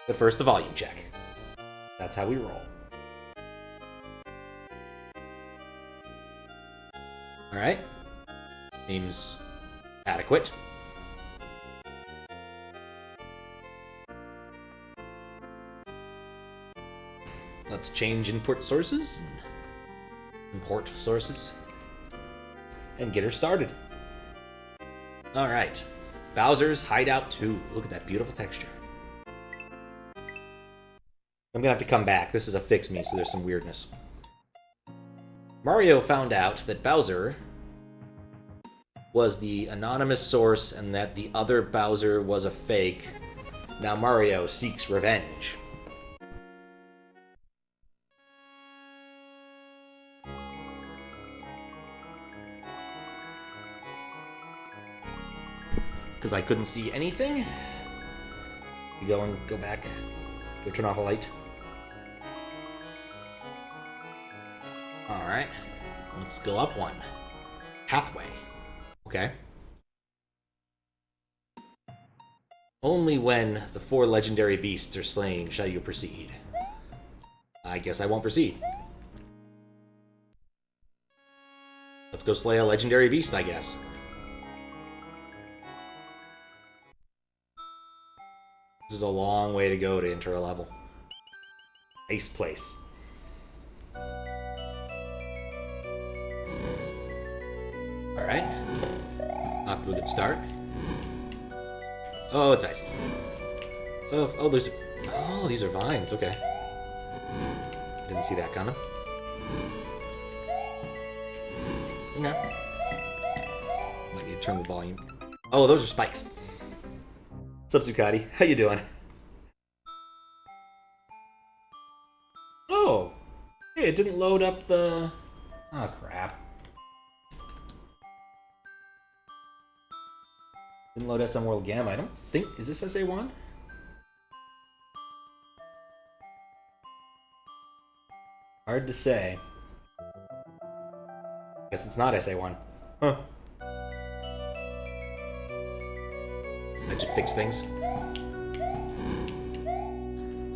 But first, the volume check. That's how we roll. Alright. Seems adequate. Let's change input sources. Import sources. And get her started. Alright. Bowser's Hideout 2. Look at that beautiful texture. I'm gonna have to come back. This is a fix me, so there's some weirdness. Mario found out that Bowser was the anonymous source and that the other Bowser was a fake. Now Mario seeks revenge. Because I couldn't see anything. You go back. Go turn off a light. Alright. Let's go up one. Pathway. Okay. Only when the 4 legendary beasts are slain shall you proceed. I guess I won't proceed. Let's go slay a legendary beast, I guess. This is a long way to go to enter a level. Ace place. Alright. Off to a good start. Oh, it's icy. Oh, these are vines. Okay. Didn't see that coming. Okay. Might need to turn the volume. Oh, those are spikes. What's up, Zucati? How you doing? Oh! Hey, it didn't load up the... Oh, crap. Didn't load SM World Gamma. I don't think... Is this SA1? Hard to say. Guess it's not SA1. Huh. That should fix things.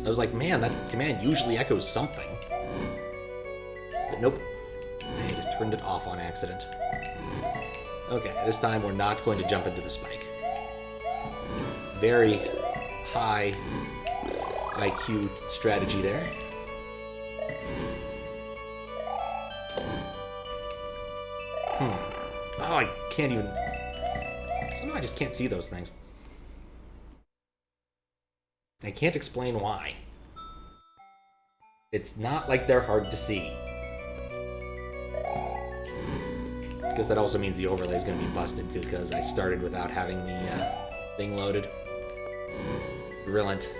So I was like, man, that command usually echoes something. But nope. I had turned it off on accident. Okay, this time we're not going to jump into the spike. Very high IQ strategy there. Oh, I can't even... Somehow I just can't see those things. I can't explain why. It's not like they're hard to see. I guess that also means the overlay is going to be busted because I started without having the thing loaded. Brilliant.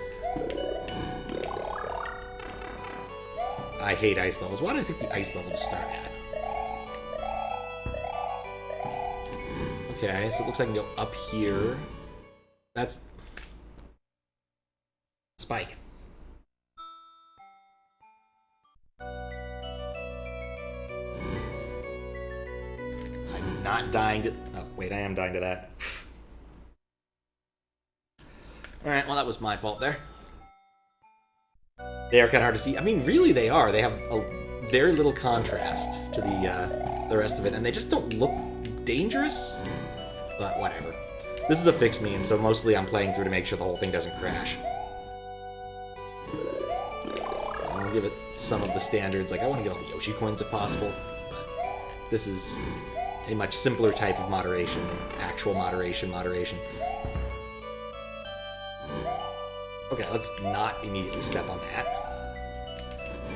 I hate ice levels. Why did I pick the ice level to start at? Okay, so it looks like I can go up here. That's... Spike. I'm not dying to... Oh, wait, I am dying to that. Alright, well, that was my fault there. They are kind of hard to see. I mean, really, they are. They have a very little contrast to the rest of it, and they just don't look dangerous. But whatever. This is a fix me, and so mostly I'm playing through to make sure the whole thing doesn't crash. I'll give it some of the standards. Like, I want to get all the Yoshi coins if possible, but this is a much simpler type of moderation than actual moderation. Okay, let's not immediately step on that.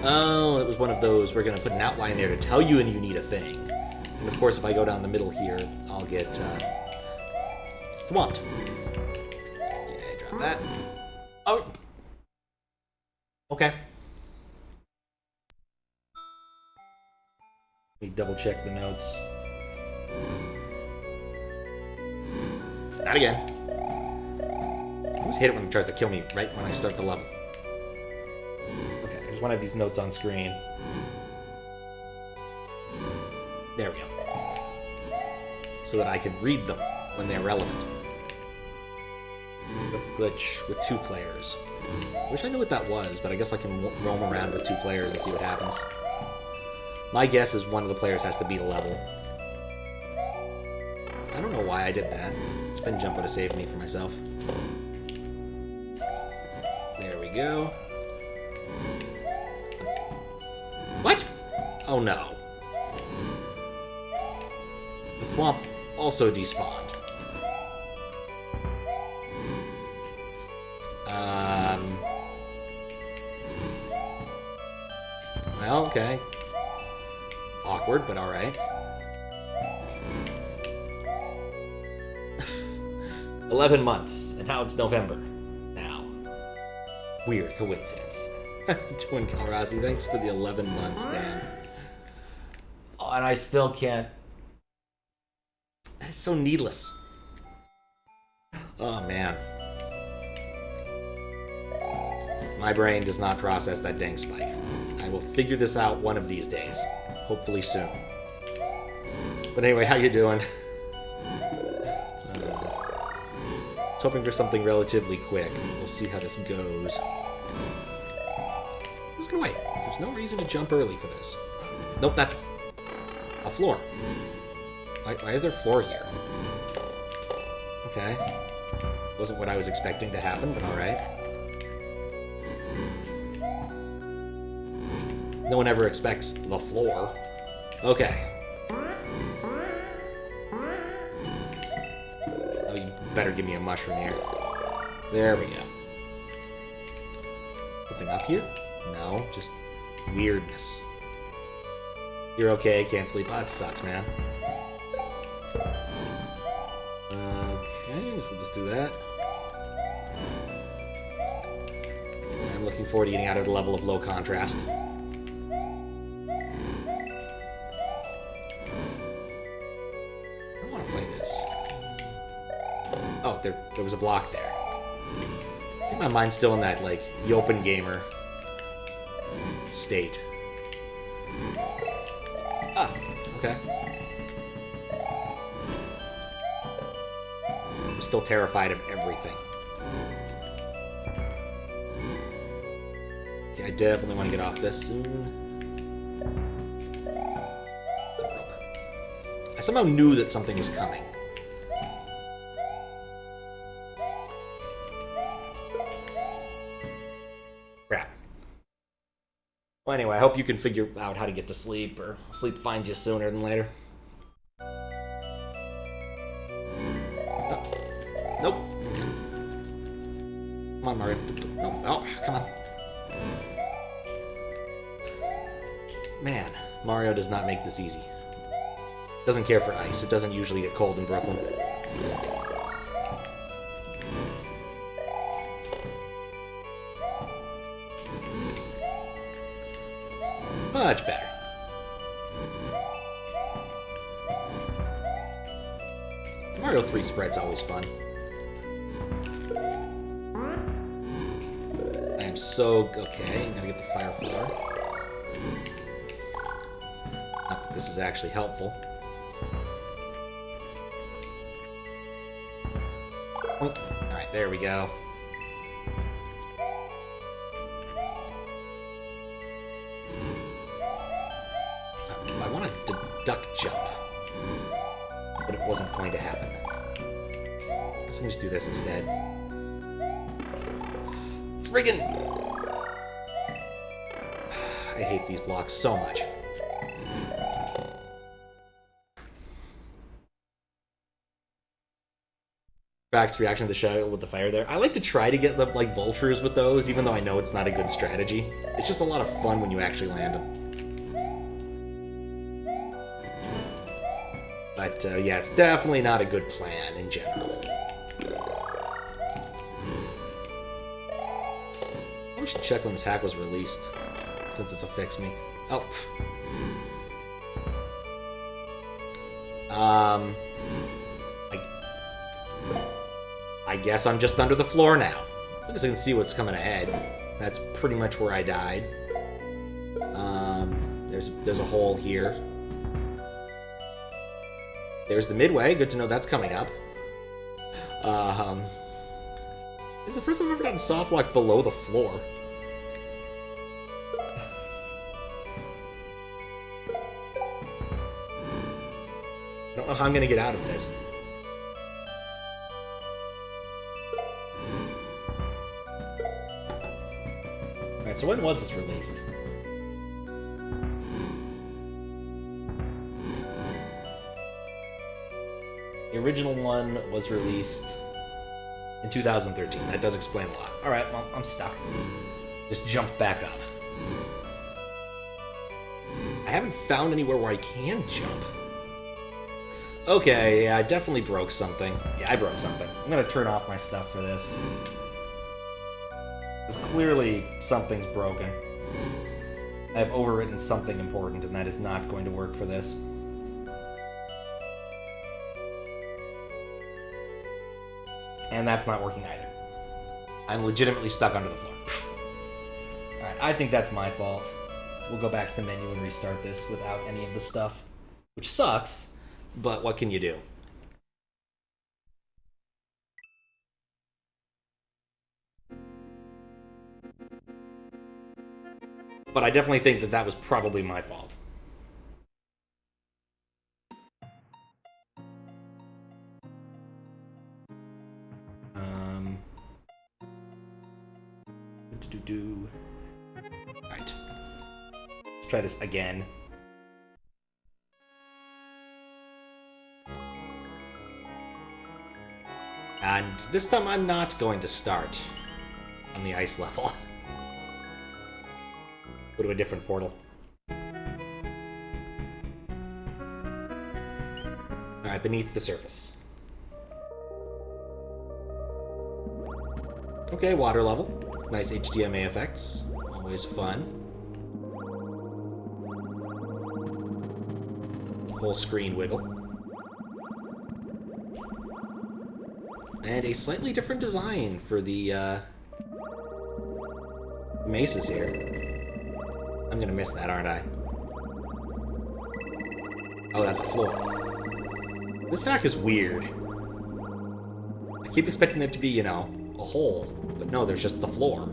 Oh, it was one of those, we're going to put an outline there to tell you and you need a thing. And of course, if I go down the middle here, I'll get thwomped. Okay, drop that. Oh! Okay. Let me double check the notes. Not again. I always hate it when he tries to kill me right when I start the level. Okay, I just want to have these notes on screen. There we go. So that I can read them when they're relevant. The glitch with 2 players. Wish I knew what that was, but I guess I can roam around with 2 players and see what happens. My guess is one of the players has to beat a level. I don't know why I did that. Spin jump would have saved me for myself. There we go. What? Oh no. The Thwomp also despawned. Well, okay. Awkward, but alright. 11 months, and now it's November. Now. Weird coincidence. Twin Calrasi, thanks for the 11 months, Dan. Oh, and I still can't... That's so needless. Oh, man. My brain does not process that dang spike. I will figure this out one of these days. Hopefully soon. But anyway, how you doing? I was hoping for something relatively quick. We'll see how this goes. I'm just gonna wait. There's no reason to jump early for this. Nope, that's a floor. Why is there a floor here? Okay. Wasn't what I was expecting to happen, but alright. No one ever expects the floor. Okay. Oh, you better give me a mushroom here. There we go. Something up here? No, just weirdness. You're okay, can't sleep. Oh, that sucks, man. Okay, so we'll just do that. I'm looking forward to getting out of the level of low contrast. Oh, there was a block there. I think my mind's still in that, like, Yopen Gamer state. Ah, okay. I'm still terrified of everything. Okay, I definitely want to get off this soon. I somehow knew that something was coming. Well, anyway, I hope you can figure out how to get to sleep, or sleep finds you sooner than later. Oh. Nope. Come on, Mario. Nope. Oh, come on. Man, Mario does not make this easy. Doesn't care for ice. It doesn't usually get cold in Brooklyn. Much better. Mario 3 spread's always fun. I am so... Okay, I'm gonna get the fire flower. Not that this is actually helpful. Alright, there we go. I wanted to duck jump, but it wasn't going to happen. I guess I can just do this instead. Friggin'! I hate these blocks so much. Back's reaction to the shell with the fire there. I like to try to get the like vultures with those, even though I know it's not a good strategy. It's just a lot of fun when you actually land them. But yeah, it's definitely not a good plan in general. I should check when this hack was released, since it's a fix me. Oh. I guess I'm just under the floor now. I guess I can see what's coming ahead. That's pretty much where I died. There's a hole here. There's the midway. Good to know that's coming up. This is the first time I've ever gotten soft lock below the floor. I don't know how I'm gonna get out of this. Alright, so when was this released? The original one was released in 2013. That does explain a lot. Alright, well, I'm stuck. Just jump back up. I haven't found anywhere where I can jump. Okay, yeah, I definitely broke something. Yeah, I broke something. I'm gonna turn off my stuff for this. Because clearly something's broken. I have overwritten something important, and that is not going to work for this. And that's not working either. I'm legitimately stuck under the floor. Alright, I think that's my fault. We'll go back to the menu and restart this without any of the stuff. Which sucks, but what can you do? But I definitely think that that was probably my fault. Alright. Let's try this again. And this time I'm not going to start on the ice level. Go to a different portal. Alright, beneath the surface. Okay, water level. Nice HDMA effects. Always fun. Whole screen wiggle. And a slightly different design for the maces here. I'm gonna miss that, aren't I? Oh, that's a floor. This hack is weird. I keep expecting there to be, you know, a hole, but no, there's just the floor.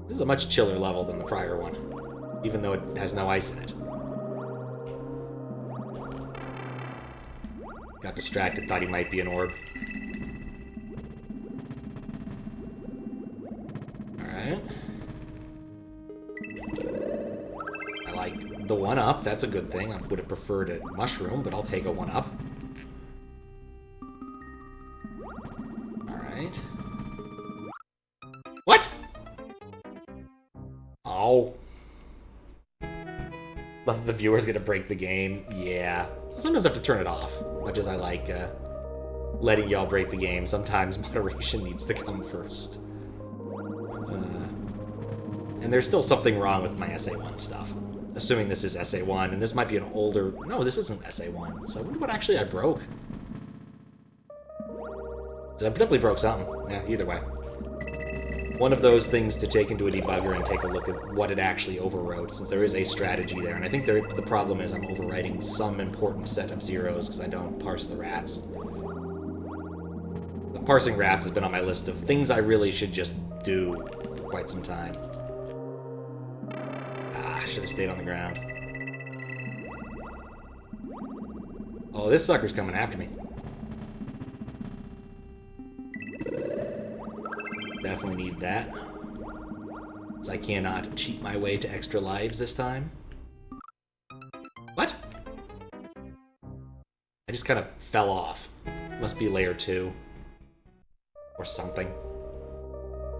This is a much chiller level than the prior one, even though it has no ice in it. Got distracted, thought he might be an orb. Alright. I like the 1-up, that's a good thing. I would have preferred a mushroom, but I'll take a 1-up. Alright. What? Oh. The viewer's gonna break the game. Yeah. Sometimes I have to turn it off, much as I like letting y'all break the game. Sometimes moderation needs to come first. And there's still something wrong with my SA1 stuff. Assuming this is SA1, and this might be an older... No, this isn't SA1. So I wonder what actually I broke. So I definitely broke something. Yeah, either way. One of those things to take into a debugger and take a look at what it actually overwrote, since there is a strategy there. And I think the problem is I'm overwriting some important set of zeros because I don't parse the rats. The parsing rats has been on my list of things I really should just do for quite some time. Ah, should have stayed on the ground. Oh, this sucker's coming after me. Definitely need that. Because I cannot cheat my way to extra lives this time. What? I just kind of fell off. Must be layer 2. Or something.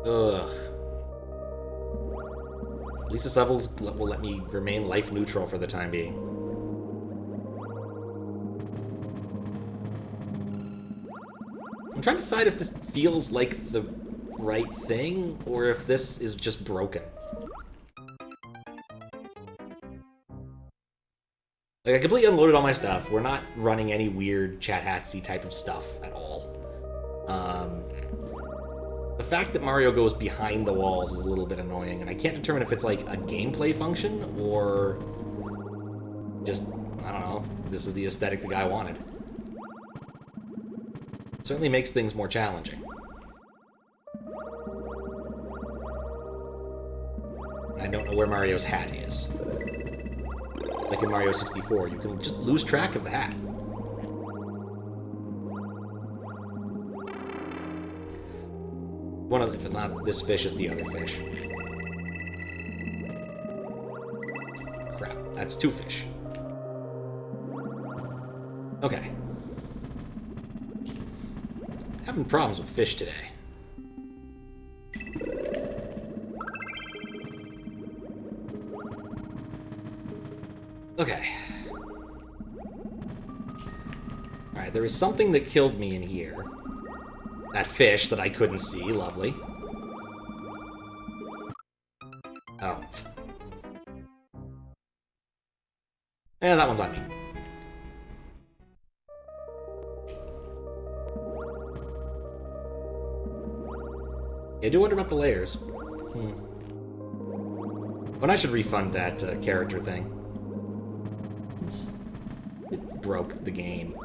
Ugh. At least this level will let me remain life neutral for the time being. I'm trying to decide if this feels like the right thing, or if this is just broken. Like, I completely unloaded all my stuff. We're not running any weird chat hacksy type of stuff at all. The fact that Mario goes behind the walls is a little bit annoying, and I can't determine if it's like a gameplay function, or just, I don't know, this is the aesthetic the guy wanted. Certainly makes things more challenging. I don't know where Mario's hat is. Like in Mario 64, you can just lose track of the hat. If it's not this fish, it's the other fish. Crap, that's 2 fish. Okay. Having problems with fish today. Okay. Alright, there is something that killed me in here. That fish that I couldn't see, lovely. Oh. Yeah, that one's on me. Yeah, I do wonder about the layers. But I should refund that character thing. It broke the game.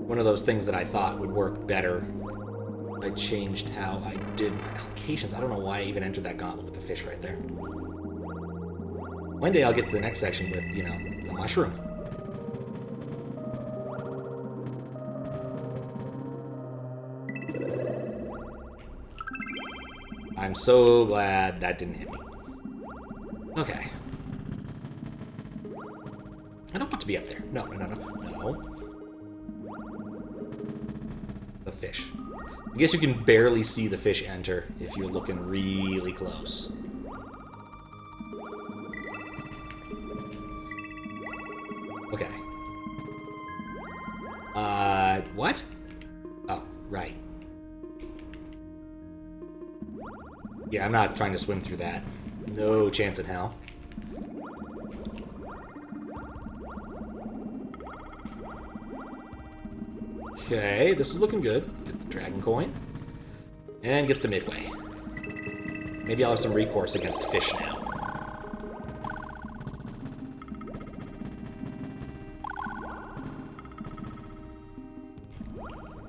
One of those things that I thought would work better. I changed how I did my allocations. I don't know why I even entered that gauntlet with the fish right there. One day I'll get to the next section with, you know, a mushroom. I'm so glad that didn't hit me. Okay. I don't want to be up there. No. The fish. I guess you can barely see the fish enter if you're looking really close. Okay. What? Oh, right. Yeah, I'm not trying to swim through that. No chance in hell. Okay, this is looking good. Get the dragon coin. And get the midway. Maybe I'll have some recourse against fish now.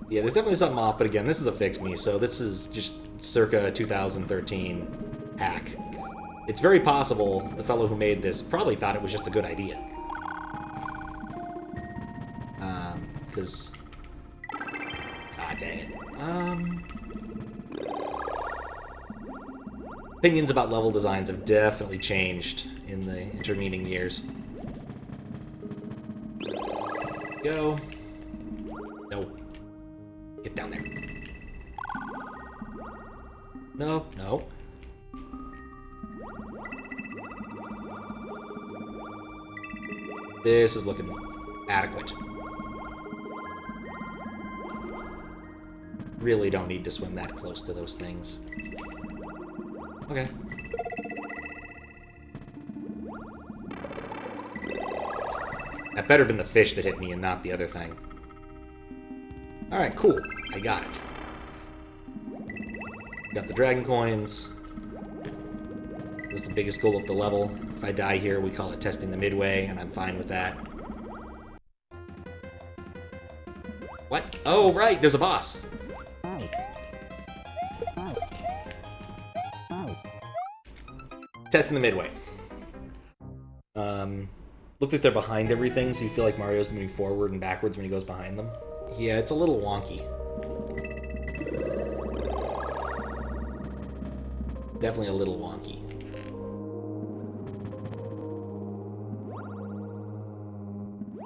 Yeah, there's definitely something off, but again, this is a fix-me, so this is just circa 2013 hack. It's very possible the fellow who made this probably thought it was just a good idea. Because... Ah, dang it. Opinions about level designs have definitely changed in the intervening years. Go. No. Get down there. No, no. This is looking adequate. Really don't need to swim that close to those things. Okay. That better have been the fish that hit me and not the other thing. Alright, cool. I got it. Got the dragon coins. It was the biggest goal of the level. If I die here, we call it testing the midway, and I'm fine with that. What? Oh, right, there's a boss. Testing the midway. Look like they're behind everything, so you feel like Mario's moving forward and backwards when he goes behind them. Yeah, it's a little wonky. Definitely a little wonky.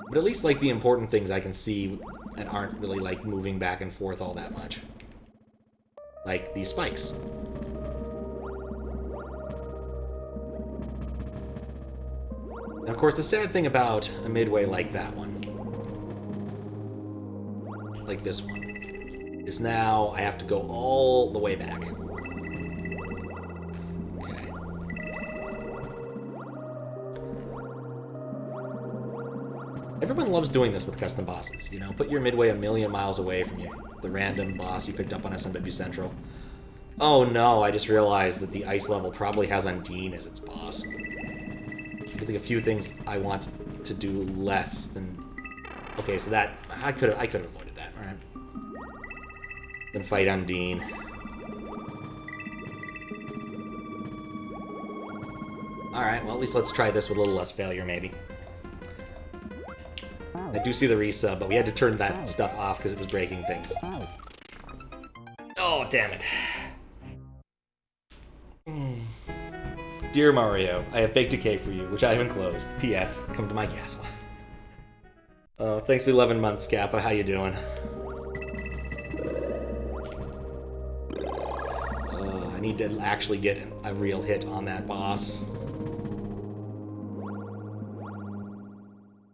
But at least, like, the important things I can see and aren't really, like, moving back and forth all that much. Like these spikes. Now, of course, the sad thing about a midway like that one, like this one, is now I have to go all the way back. Okay. Everyone loves doing this with custom bosses, you know? Put your midway a million miles away from you, the random boss you picked up on SMW Central. Oh no, I just realized that the ice level probably has Undine as its boss. I think a few things I want to do less than... Okay, so that... I could have avoided that, alright. Then fight Undine. Alright, well at least let's try this with a little less failure, maybe. I do see the resub, but we had to turn that stuff off because it was breaking things. Oh, damn it. Dear Mario, I have baked a cake for you, which I have enclosed. P.S. Come to my castle. Thanks for 11 months, Kappa. How you doing? I need to actually get a real hit on that boss.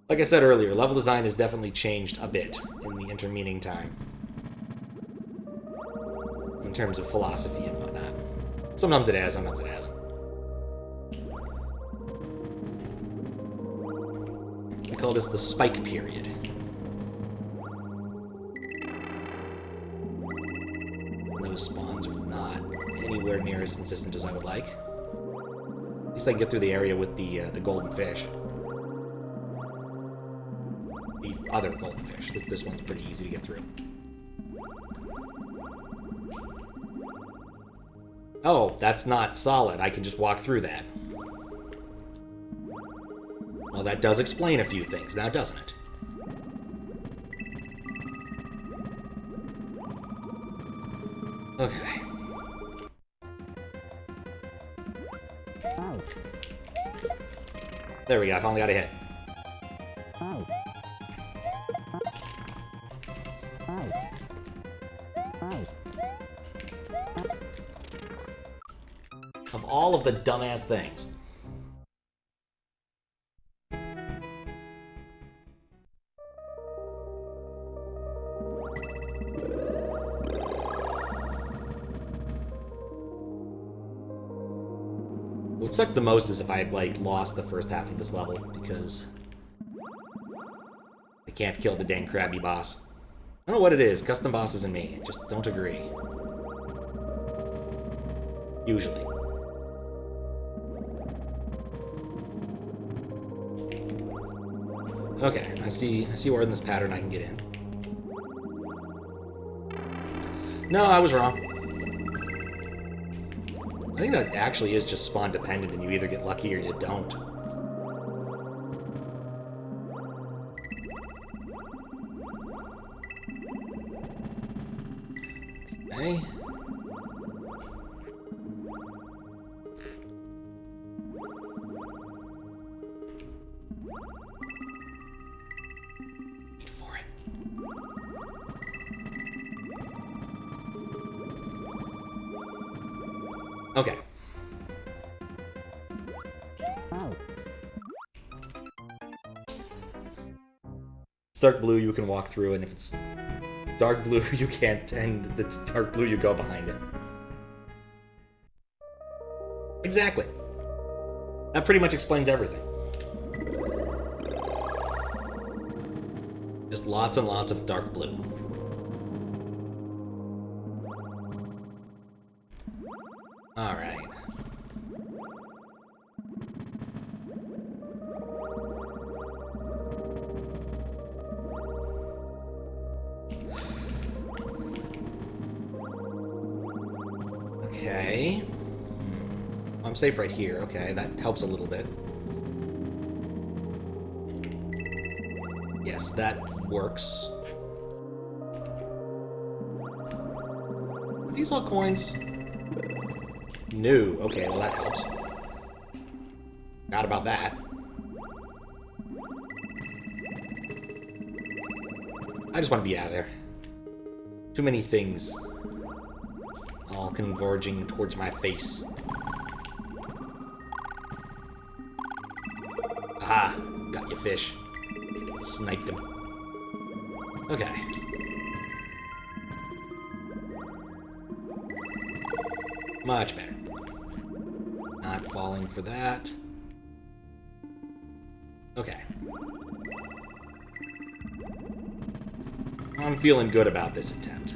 Like I said earlier, level design has definitely changed a bit in the intervening time. In terms of philosophy and whatnot. Sometimes it has, sometimes it hasn't. We call this the spike period. Those spawns are not anywhere near as consistent as I would like. At least I can get through the area with the golden fish. The other golden fish. This one's pretty easy to get through. Oh, that's not solid. I can just walk through that. Well, that does explain a few things now, doesn't it? Okay. There we go, I finally got a hit. Of all of the dumbass things. What would suck the most is if I, like, lost the first half of this level, because I can't kill the dang crabby boss. I don't know what it is, custom bosses and me, just don't agree. Usually. Okay, I see where in this pattern I can get in. No, I was wrong. I think that actually is just spawn dependent and you either get lucky or you don't. Okay. Wait for it. Okay. It's dark blue, you can walk through, and if it's dark blue, you can't, and if it's dark blue, you go behind it. Exactly. That pretty much explains everything. Just lots and lots of dark blue. Alright. Okay. I'm safe right here. Okay, that helps a little bit. Yes, that works. Are these all coins? No. Okay, well that helps. Not about that. I just want to be out of there. Too many things all converging towards my face. Aha! Got you, fish. Sniped him. Okay. Much better. Not falling for that. Okay. I'm feeling good about this attempt.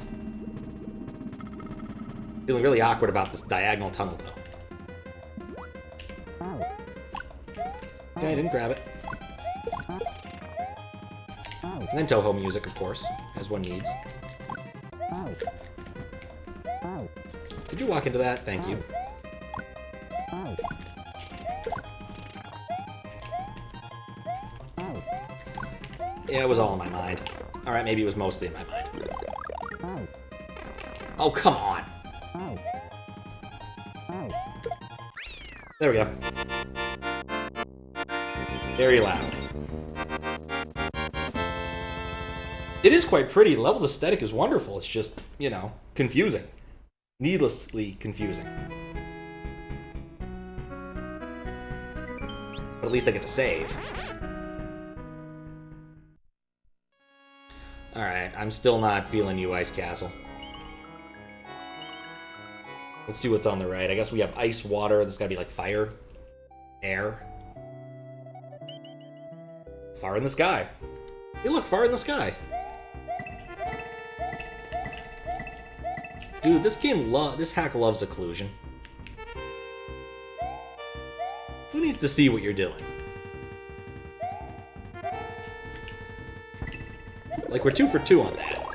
Feeling really awkward about this diagonal tunnel, though. Okay, I didn't grab it. And then Toho music, of course, as one needs. Did you walk into that? Thank you. Yeah, it was all in my mind. Alright, maybe it was mostly in my mind. Oh, come on! There we go. Very loud. It is quite pretty. The level's aesthetic is wonderful. It's just, you know, confusing. Needlessly confusing. But at least I get to save. Alright, I'm still not feeling you, Ice Castle. Let's see what's on the right. I guess we have ice, water. There's gotta be like fire, air. Far in the sky. Hey, look, far in the sky. Dude, this hack loves occlusion. Who needs to see what you're doing? Like, we're 2 for 2 on that.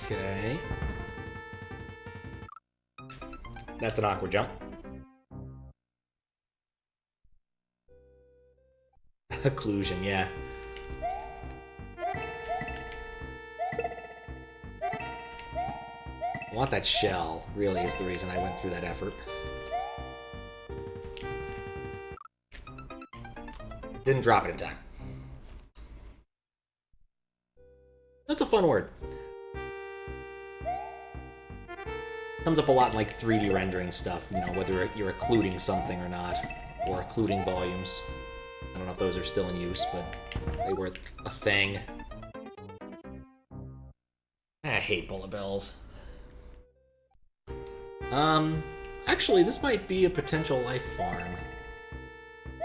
Okay. That's an awkward jump. Occlusion, yeah. I want that shell, really, is the reason I went through that effort. Didn't drop it in time. That's a fun word. Comes up a lot in like 3D rendering stuff, you know, whether you're occluding something or not, or occluding volumes. I don't know if those are still in use, but they were a thing. I hate bullet bills. Actually, this might be a potential life farm.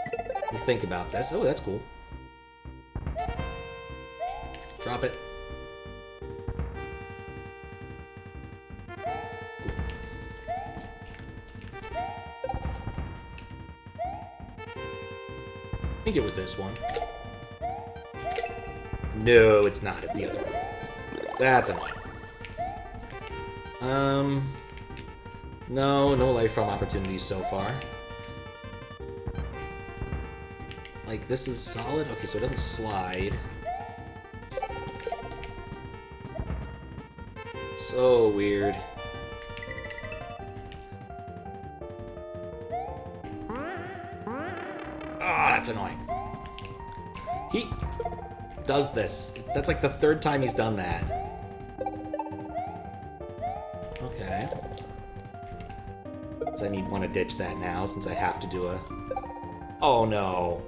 Let me think about this. Oh, that's cool. Drop it. I think it was this one. No, it's not. It's the other one. That's annoying. No life farm opportunities so far. Like, this is solid? Okay, so it doesn't slide. So weird. Ah, that's annoying. He does this. That's like the 3rd time he's done that. Okay. So I want to ditch that now since I have to do a... Oh no.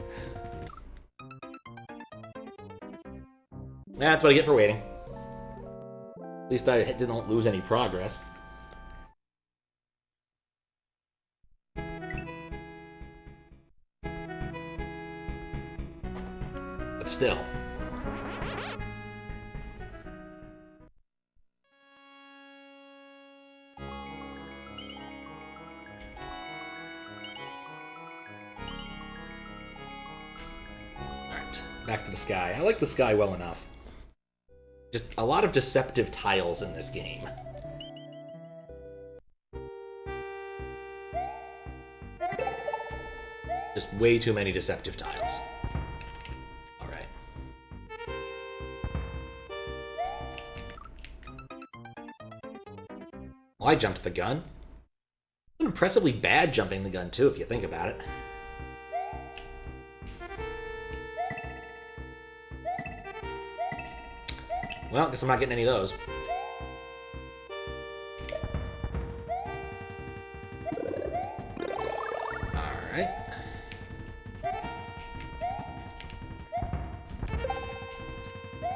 That's what I get for waiting. At least I didn't lose any progress. But still. Alright, back to the sky. I like the sky well enough. Just a lot of deceptive tiles in this game. Just way too many deceptive tiles. Alright. Well, I jumped the gun. Impressively bad jumping the gun, too, if you think about it. Well, guess I'm not getting any of those. Alright.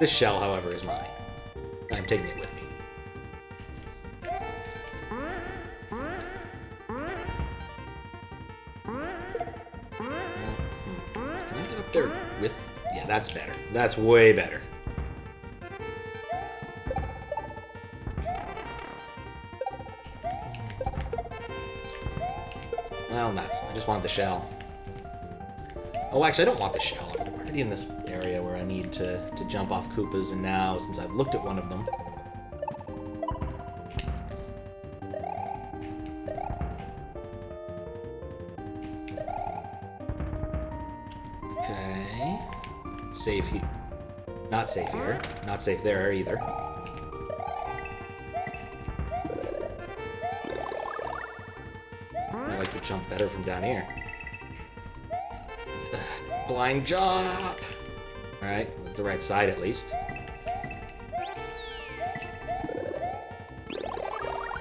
This shell, however, is mine. I'm taking it with me. Can I get up there with Yeah, that's better. That's way better. Well, nuts. I just wanted the shell. Oh, actually, I don't want the shell. I'm already in this area where I need to jump off Koopas, and now, since I've looked at one of them... Okay... Safe here. Not safe here. Not safe there, either. I like to jump better from down here. Blind jump! Alright, it was the right side at least.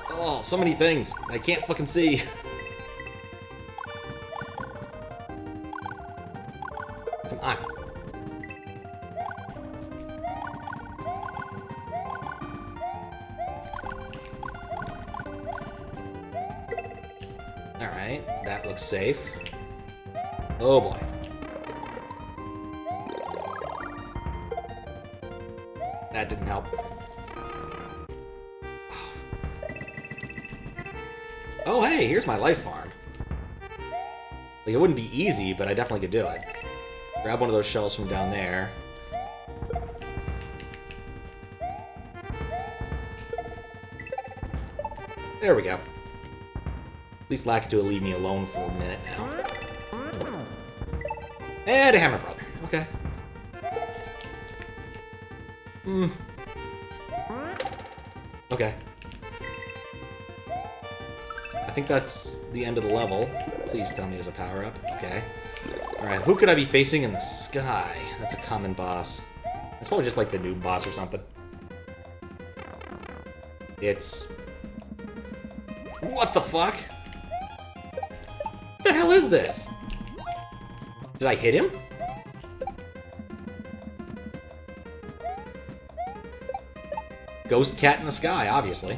Oh, so many things. I can't fucking see. Come on. Alright, that looks safe. Oh boy. That didn't help. Oh, hey, here's my life farm. Like, it wouldn't be easy, but I definitely could do it. Grab one of those shells from down there. There we go. At least Lakitu will leave me alone for a minute now. And a hammer brother. Okay. Okay. I think that's the end of the level. Please tell me there's a power-up. Okay. Alright, who could I be facing in the sky? That's a common boss. It's probably just like the noob boss or something. It's... What the fuck? What the hell is this? Did I hit him? Ghost cat in the sky, obviously.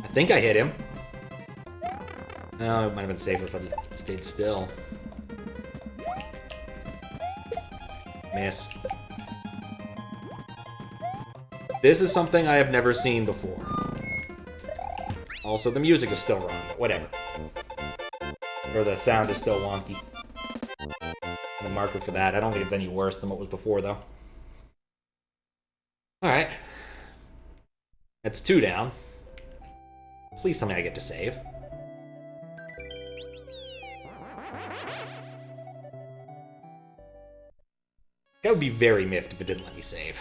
I think I hit him. Oh, it might have been safer if I stayed still. Miss. This is something I have never seen before. Also, the music is still wrong, but whatever. Or the sound is still wonky. And the marker for that, I don't think it's any worse than what was before, though. Alright. That's 2 down. Please tell me I get to save. I would be very miffed if it didn't let me save.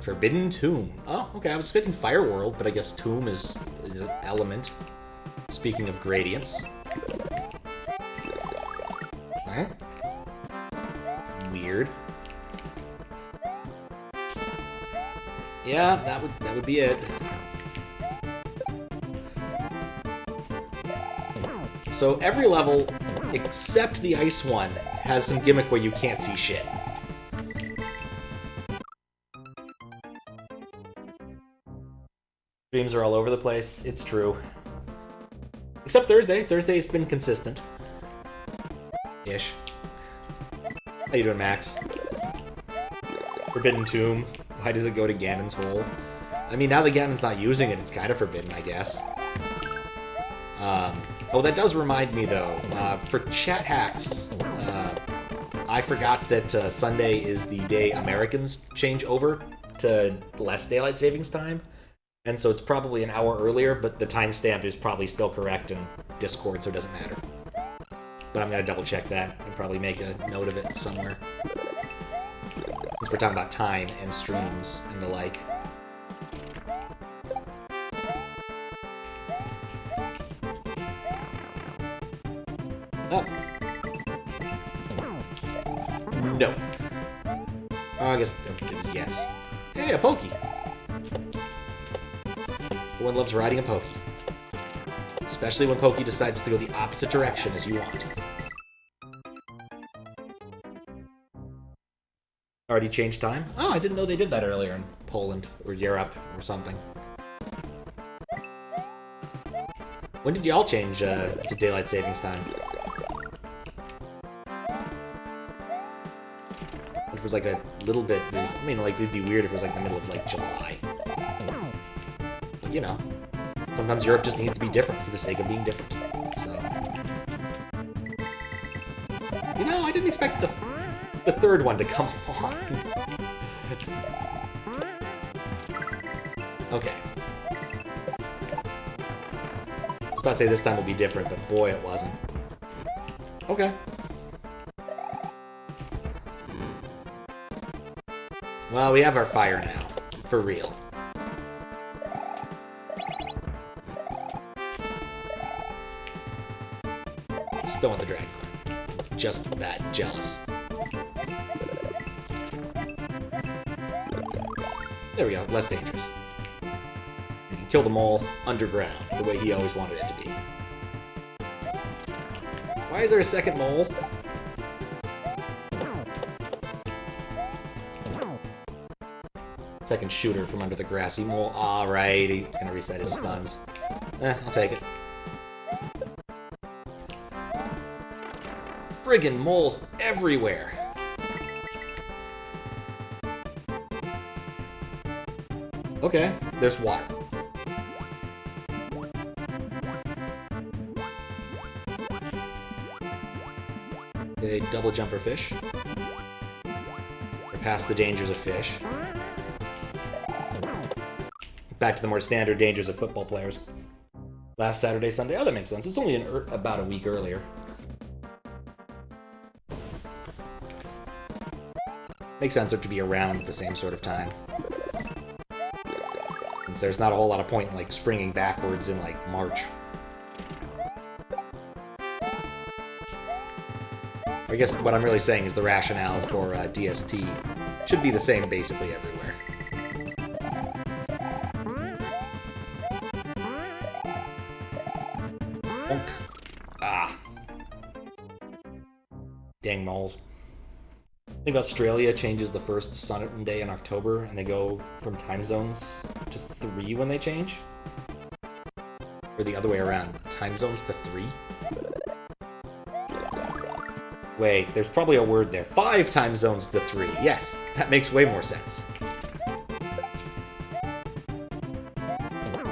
Forbidden Tomb. Oh, okay, I was expecting Fire World, but I guess Tomb is an element. Speaking of gradients. Alright. Weird. Yeah, that would be it. So every level, except the ice one, has some gimmick where you can't see shit. Streams are all over the place, it's true. Except Thursday. Thursday's been consistent. Ish. How you doing, Max? Forbidden Tomb. Why does it go to Ganon's hole? I mean, now that Ganon's not using it, it's kind of forbidden, I guess. Oh, that does remind me, though. For chat hacks, I forgot that Sunday is the day Americans change over to less daylight savings time. And so it's probably an hour earlier, but the timestamp is probably still correct in Discord, so it doesn't matter. But I'm going to double check that and probably make a note of it somewhere. Since we're talking about time and streams and the like. Oh. No. Oh, I guess it was yes. Hey, a Pokey. Everyone loves riding a Pokey. Especially when Pokey decides to go the opposite direction as you want. Already changed time? Oh, I didn't know they did that earlier in Poland or Europe or something. When did y'all change to daylight savings time? If it was like a little bit, I mean, like, it'd be weird if it was like in the middle of like July. But you know, sometimes Europe just needs to be different for the sake of being different. So, you know, I didn't expect the third one to come along. Okay. I was about to say this time will be different, but boy, it wasn't. Okay. Well, we have our fire now. For real. Still want the dragon. Just that jealous. There we go, less dangerous. You can kill them all underground, the way he always wanted it to be. Why is there a second mole? Second shooter from under the grassy mole. Alright, he's gonna reset his stuns. I'll take it. Friggin' moles everywhere. Okay, there's water. A double jumper fish. We're past the dangers of fish. Back to the more standard dangers of football players. Last Saturday, Sunday. Oh, that makes sense. It's only about a week earlier. Makes sense for it to be around at the same sort of time. Since there's not a whole lot of point in, like, springing backwards in, like, March. I guess what I'm really saying is the rationale for DST should be the same basically everywhere. Bonk. Ah. Dang moles. I think Australia changes the first Sunday in October, and they go from time zones to 3 when they change? Or the other way around, time zones to 3? Wait, there's probably a word there. 5 time zones to 3. Yes, that makes way more sense.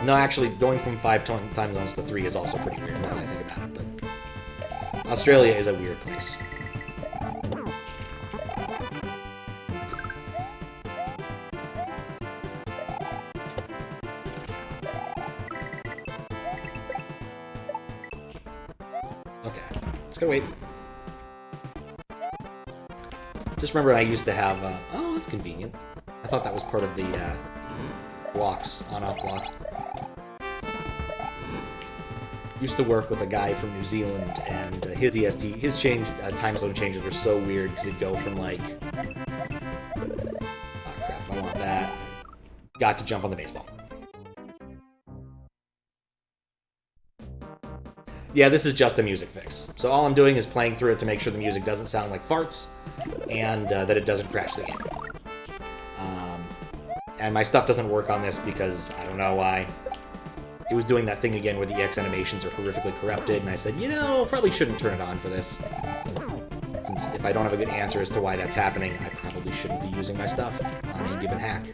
No, actually, going from 5 time zones to 3 is also pretty weird now that I think about it, but Australia is a weird place. Okay, just gotta wait. Just remember I used to have, oh, that's convenient. I thought that was part of the, blocks, on-off blocks. Used to work with a guy from New Zealand, and his EST, his time zone changes were so weird, because it'd go from, like... Oh, crap, I want that. Got to jump on the baseball. Yeah, this is just a music fix. So all I'm doing is playing through it to make sure the music doesn't sound like farts, and that it doesn't crash the game. And my stuff doesn't work on this because I don't know why. It was doing that thing again where the EX animations are horrifically corrupted, and I said, you know, probably shouldn't turn it on for this. Since if I don't have a good answer as to why that's happening, I probably shouldn't be using my stuff on a given hack.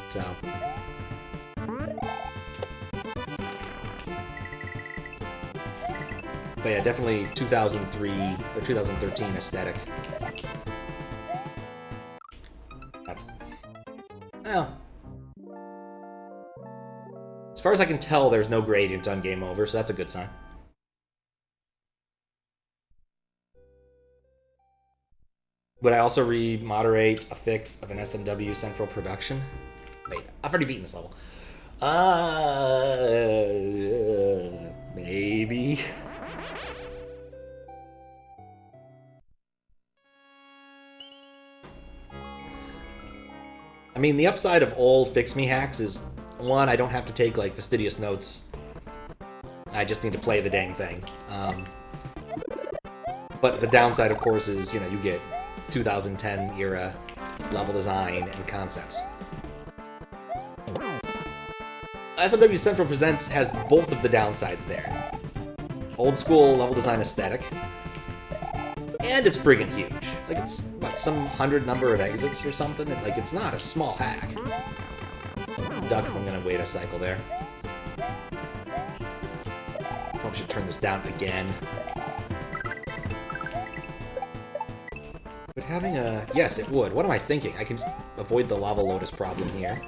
So... But yeah, definitely 2003 or 2013 aesthetic. That's... Well... As far as I can tell, there's no gradient on Game Over, so that's a good sign. Would I also re-moderate a fix of an SMW central production? Wait, I've already beaten this level. Maybe... I mean, the upside of old fix-me hacks is, one, I don't have to take, like, fastidious notes. I just need to play the dang thing. But the downside, of course, is, you know, you get 2010 era level design and concepts. SMW Central Presents has both of the downsides there. Old school level design aesthetic. And it's friggin' huge. Like, it's, what, some 100 number of exits or something? Like, it's not a small hack. Duck if I'm gonna wait a cycle there. Probably should turn this down again. But having a... Yes, it would. What am I thinking? I can avoid the Lava Lotus problem here.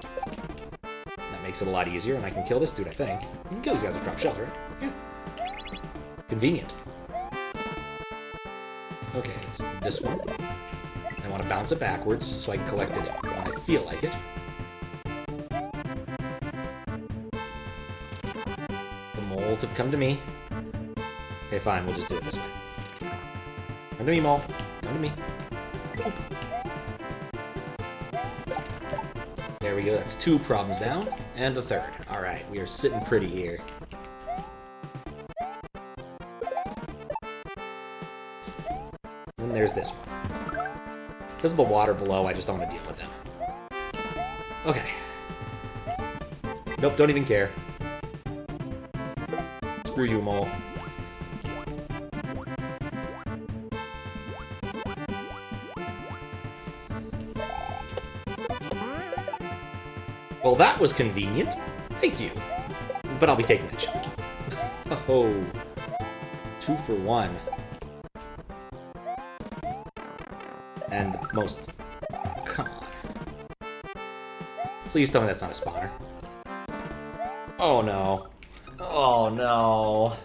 That makes it a lot easier, and I can kill this dude, I think. You can kill these guys with drop shells, right? Yeah. Convenient. Okay, it's this one. I want to bounce it backwards so I can collect it when I feel like it. The moles have come to me. Okay, fine, we'll just do it this way. Come to me, mole. Come to me. Oop. There we go, that's 2 problems down. And the 3rd. Alright, we are sitting pretty here. And there's this one. Because of the water below, I just don't want to deal with them. Okay. Nope, don't even care. Screw you, mole. Well, that was convenient. Thank you. But I'll be taking that shot. Oh. 2 for 1. And the most... Come on. Please tell me that's not a spawner. Oh no. Oh no.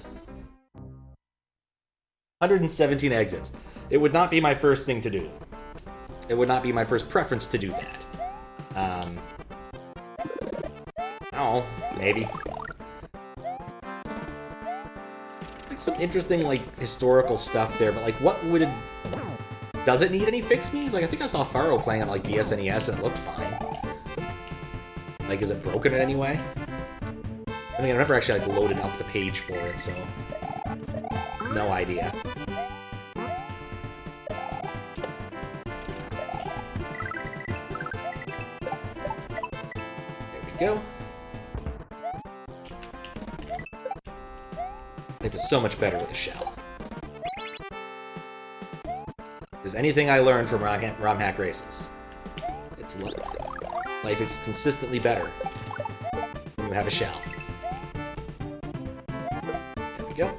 117 exits. It would not be my first thing to do. It would not be my first preference to do that. Oh, maybe. Like some interesting, like, historical stuff there, but like, what would it... Does it need any fix me's? Like, I think I saw Faro playing on, like, the SNES and it looked fine. Like, is it broken in any way? I mean, I've never actually, like, loaded up the page for it, so... No idea. There we go. Life is so much better with a shell. There's anything I learned from ROM hack races. It's life is consistently better when you have a shell. There we go.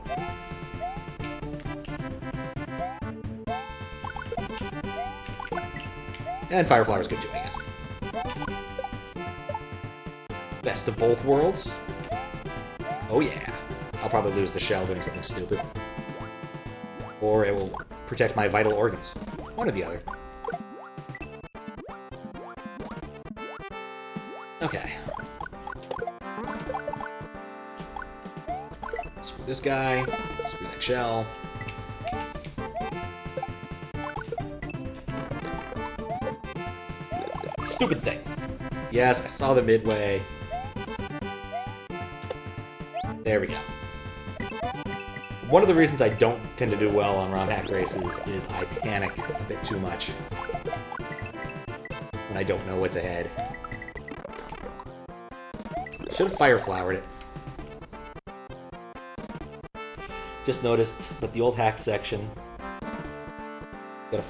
And Fireflower's good too, I guess. Best of both worlds. Oh yeah. I'll probably lose the shell doing something stupid. Or it will protect my vital organs. One or the other. Okay. Screw this guy. Screw that shell. Stupid thing. Yes, I saw the midway. There we go. One of the reasons I don't tend to do well on ROM hack races is I panic a bit too much when I don't know what's ahead. Should have Fireflowered it. Just noticed that the old hack section got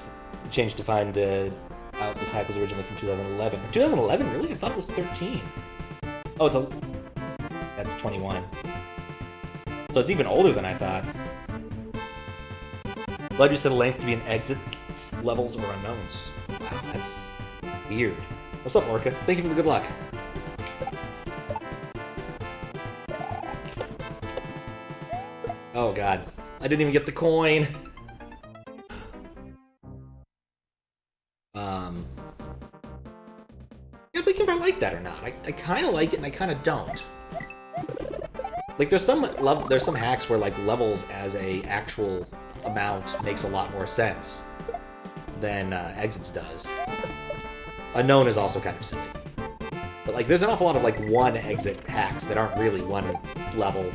changed to find out this hack was originally from 2011. 2011, really? I thought it was 13. Oh, it's a... That's 21. So it's even older than I thought. Glad you set a length to be an exit, levels, or unknowns. Wow, that's weird. What's up, Orca? Thank you for the good luck. Oh god. I didn't even get the coin. I'm thinking if I like that or not. I kind of like it and I kind of don't. Like, there's some hacks where, like, levels as a actual amount makes a lot more sense than exits does. Unknown is also kind of silly. But, like, there's an awful lot of, like, one exit hacks that aren't really one level.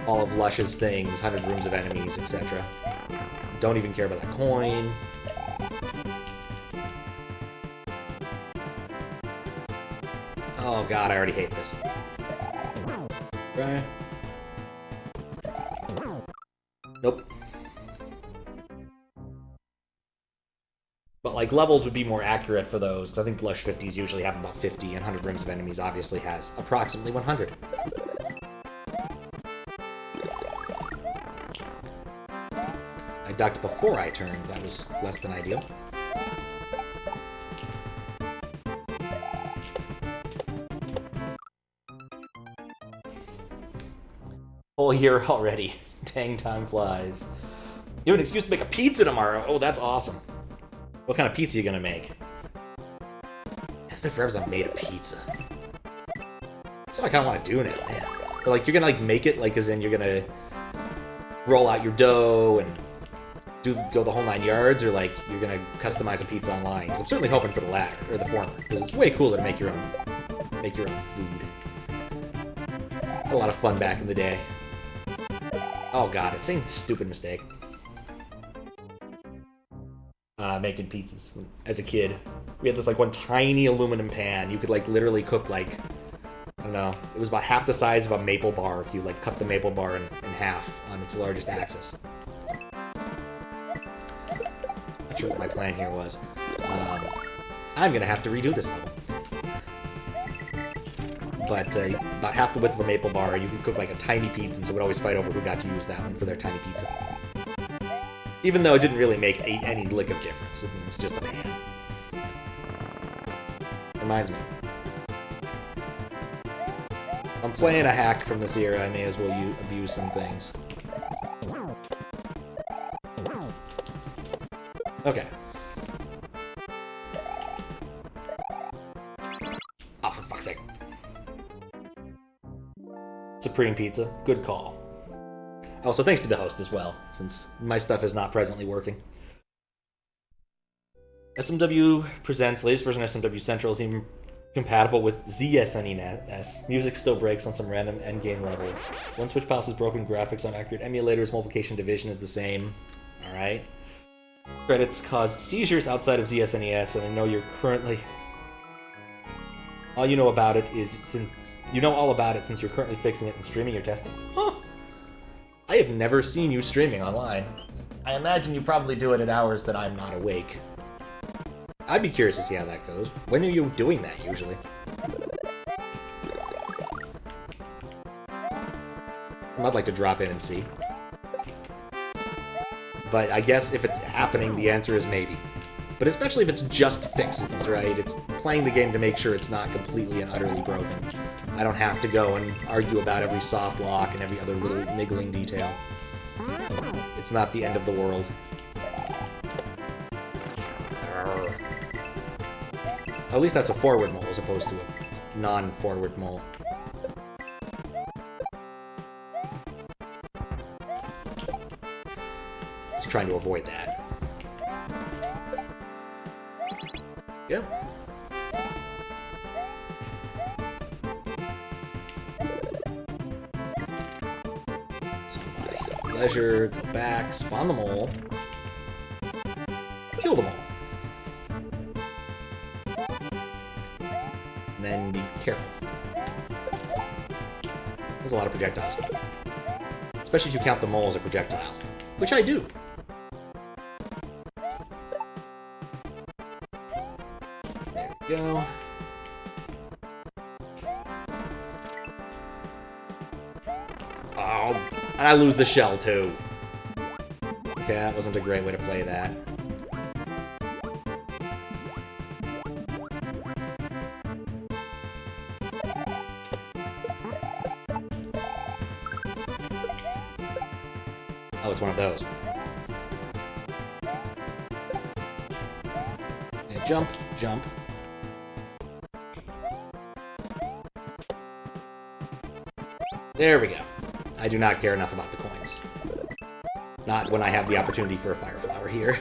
All of Lush's things, 100 rooms of enemies, etc. Don't even care about that coin. Oh god, I already hate this. Right. Nope. But, like, levels would be more accurate for those, because I think Lush 50s usually have about 50, and 100 Rims of Enemies obviously has approximately 100. I ducked before I turned. That was less than ideal. Whole year already. Dang, time flies. You have an excuse to make a pizza tomorrow. Oh, that's awesome. What kind of pizza are you gonna make? It's been forever since I've made a pizza. That's what I kind of want to do now, man. But, like, you're gonna, like, make it, like, as in you're gonna roll out your dough and go the whole 9 yards, or, like, you're gonna customize a pizza online? Because I'm certainly hoping for the latter, or the former, because it's way cooler to make your own food. Had a lot of fun back in the day. Oh god, it's saying stupid mistake. Making pizzas. As a kid, we had this, like, one tiny aluminum pan. You could, like, literally cook, like, I don't know, it was about half the size of a maple bar if you, like, cut the maple bar in half on its largest axis. Not sure what my plan here was. I'm gonna have to redo this level. But about half the width of a maple bar, you could cook, like, a tiny pizza, and so we'd always fight over who got to use that one for their tiny pizza. Even though it didn't really make any lick of difference. It was just a pan. Reminds me. I'm playing a hack from this era, I may as well abuse some things. Okay. Oh, for fuck's sake. Supreme Pizza, good call. Also, thanks for the host as well, since my stuff is not presently working. SMW presents latest version of SMW Central is even compatible with ZSNES. Music still breaks on some random endgame levels. One switch pass is broken, graphics unaccurate, emulators, multiplication division is the same. Alright. Credits cause seizures outside of ZSNES, and I know you're currently... All you know about it is since... You know all about it since you're currently fixing it and streaming your testing. Huh. I have never seen you streaming online. I imagine you probably do it at hours that I'm not awake. I'd be curious to see how that goes. When are you doing that, usually? I'd like to drop in and see. But I guess if it's happening, the answer is maybe. But especially if it's just fixes, right? It's playing the game to make sure it's not completely and utterly broken. I don't have to go and argue about every soft lock and every other little niggling detail. It's not the end of the world. At least that's a forward mole as opposed to a non-forward mole. Just trying to avoid that. Yeah. Somebody. Leisure, go back, spawn the mole. Kill the mole. And then be careful. There's a lot of projectiles. Especially if you count the mole as a projectile. Which I do. There we go. Oh, and I lose the shell too. Okay, that wasn't a great way to play that. Oh, it's one of those. And jump, jump. There we go. I do not care enough about the coins. Not when I have the opportunity for a fire flower here.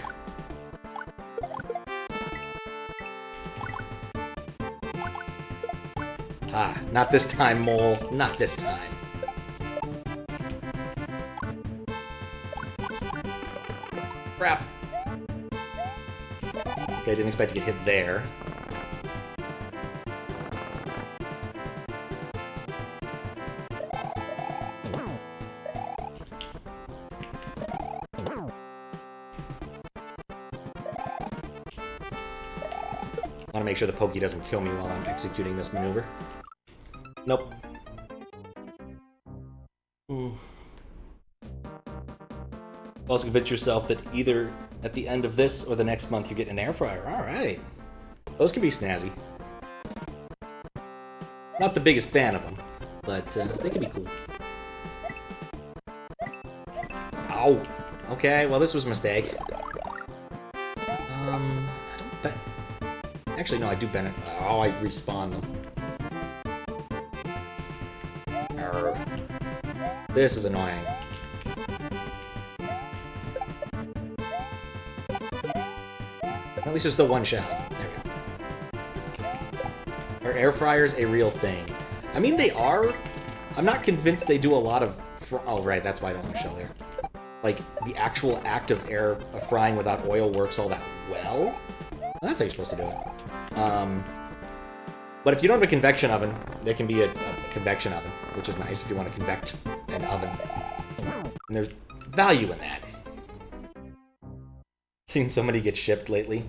Ah, not this time, mole. Not this time. Crap. Okay, I didn't expect to get hit there. Want to make sure the Pokey doesn't kill me while I'm executing this maneuver. Nope. Also convince yourself that either at the end of this or the next month you get an air fryer. Alright. Those can be snazzy. Not the biggest fan of them, but they can be cool. Ow! Okay, well this was a mistake. I don't bet... Actually, no, I do bend it. Oh, I respawn them. Arr. This is annoying. At least there's still one shell. There we go. Are air fryers a real thing? I mean, they are. I'm not convinced they do a lot of... Oh, right, that's why I don't want a shell there. Like, the actual act of frying without oil works all that well? That's how you're supposed to do it. But if you don't have a convection oven, there can be a convection oven, which is nice if you want to convect an oven. And there's value in that. Seen so many get shipped lately.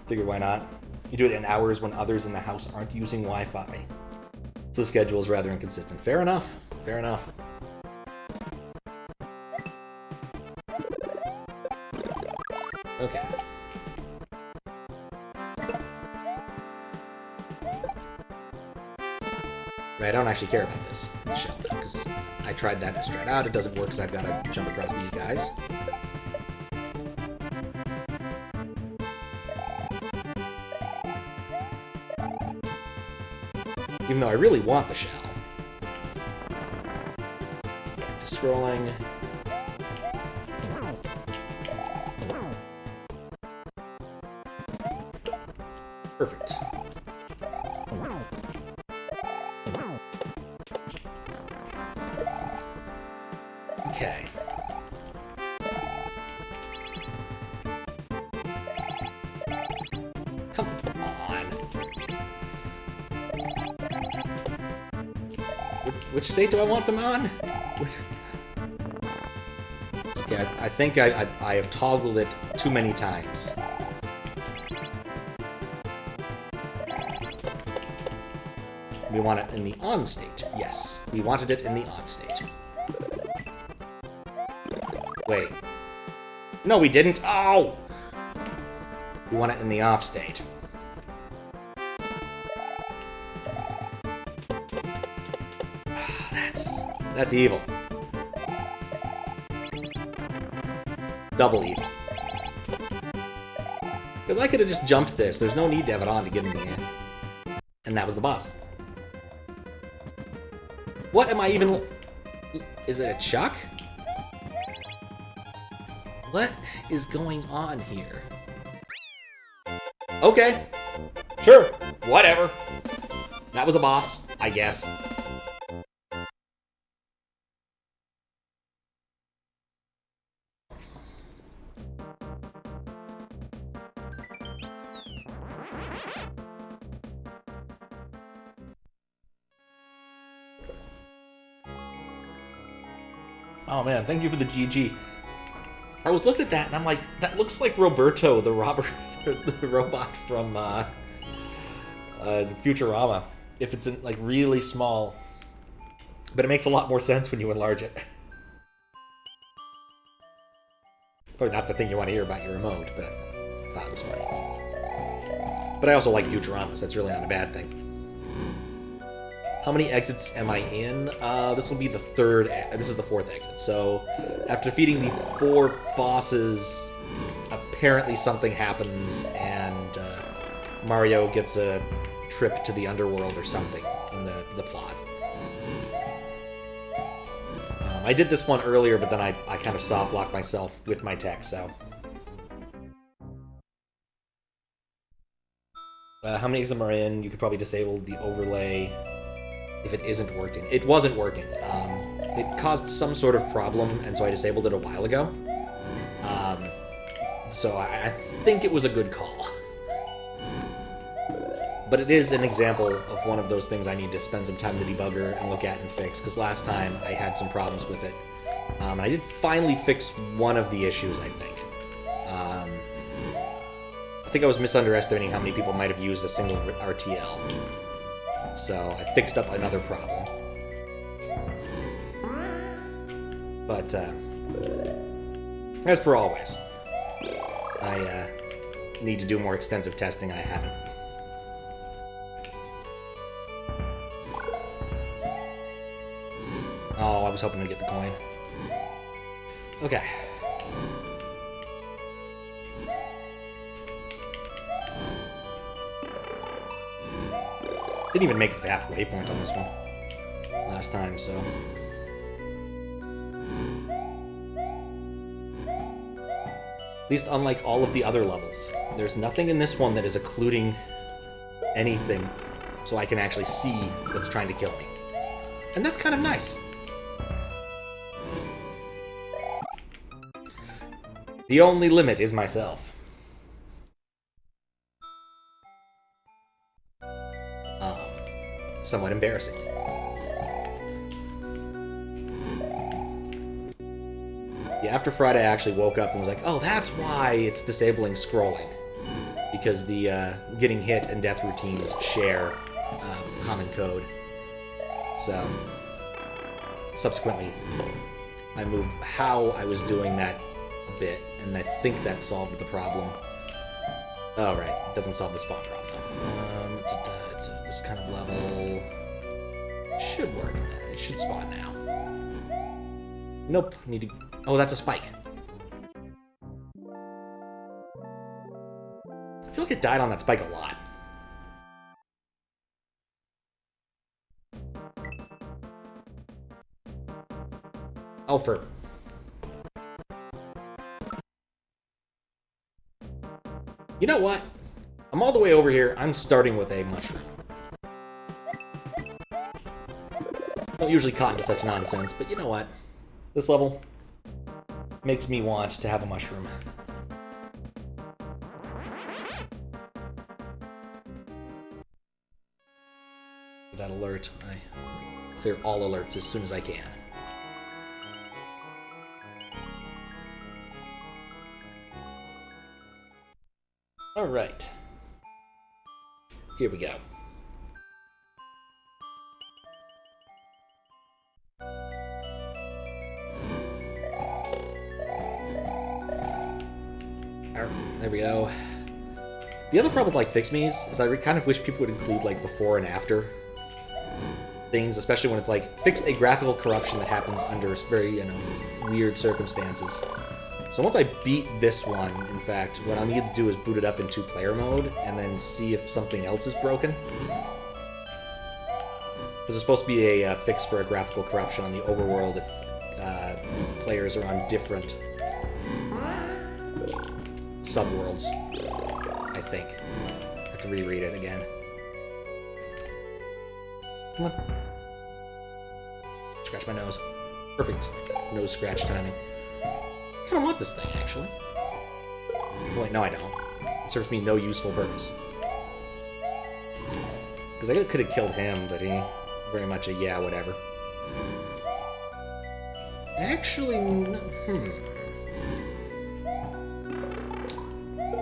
Figure why not? You do it in hours when others in the house aren't using Wi-Fi. So the schedule is rather inconsistent. Fair enough. Fair enough. Okay. Right, I don't actually care about this shell, because I tried that to straight out. It doesn't work because I've got to jump across these guys. Even though I really want the shell. Back to scrolling. Perfect. Okay. Come on. Which state do I want them on? Okay, I think I have toggled it too many times. We want it in the on state. Yes, we wanted it in the on state. Wait. No, we didn't. Oh! We want it in the off state. That's evil. Double evil. Because I could have just jumped this. There's no need to have it on to get in the end. And that was the boss. What am I even... Is it a Chuck? What is going on here? Okay. Sure. Whatever. That was a boss, I guess. Oh man, thank you for the GG. I was looking at that and I'm like, that looks like Roberto, the robot from Futurama. If it's like really small, but it makes a lot more sense when you enlarge it. Probably not the thing you want to hear about your remote, but I thought it was funny. But I also like Futurama, so that's really not a bad thing. How many exits am I in? This will be the third. This is the fourth exit. So, after defeating the 4 bosses, apparently something happens, and Mario gets a trip to the underworld or something in the plot. I did this one earlier, but then I kind of soft-locked myself with my tech, so... how many exits am I in? You could probably disable the overlay if it isn't working. It wasn't working. It caused some sort of problem, and so I disabled it a while ago. So I think it was a good call. But it is an example of one of those things I need to spend some time to debugger and look at and fix, because last time I had some problems with it. And I did finally fix one of the issues, I think. think I was misunderestimating how many people might have used a single RTL. So I fixed up another problem. But, as per always, I need to do more extensive testing, and I haven't. Oh, I was hoping to get the coin. Okay. Didn't even make it to the halfway point on this one last time, so... At least unlike all of the other levels, there's nothing in this one that is occluding anything, so I can actually see what's trying to kill me. And that's kind of nice. The only limit is myself. Somewhat embarrassing. Yeah, after Friday, I actually woke up and was like, oh, that's why it's disabling scrolling. Because the getting hit and death routines share common code. So, subsequently, I moved how I was doing that a bit, and I think that solved the problem. Oh, right. It doesn't solve the spawn problem. It's this kind of level. Should work. It should spawn now. Nope. Need to... Oh, that's a spike. I feel like it died on that spike a lot. Oh, for... You know what? I'm all the way over here. I'm starting with a mushroom. Don't usually cotton to such nonsense, but you know what? This level makes me want to have a mushroom. That alert. I clear all alerts as soon as I can. Alright. Here we go. There we go. The other problem with, like, Fix Me's is I kind of wish people would include, like, before and after things, especially when it's, like, fix a graphical corruption that happens under very, you know, weird circumstances. So once I beat this one, in fact, what I'll need to do is boot it up in 2-player mode and then see if something else is broken. There's supposed to be a fix for a graphical corruption on the overworld if players are on different subworlds, I think. I have to reread it again. Come on. Scratch my nose. Perfect nose scratch timing. I kind of want this thing, actually. Wait, no I don't. It serves me no useful purpose. Because I could have killed him, but he... very much a yeah, whatever. Actually,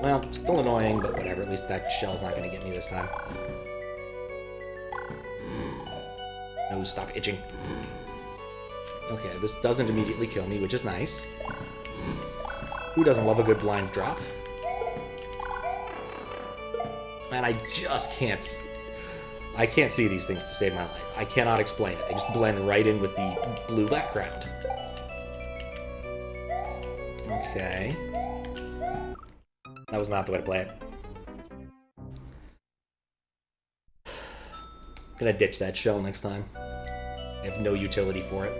Well, still annoying, but whatever. At least that shell's not going to get me this time. No, stop itching. Okay, this doesn't immediately kill me, which is nice. Who doesn't love a good blind drop? Man, I just can't... I can't see these things to save my life. I cannot explain it. They just blend right in with the blue background. Okay. That was not the way to play it. Gonna ditch that shell next time. I have no utility for it.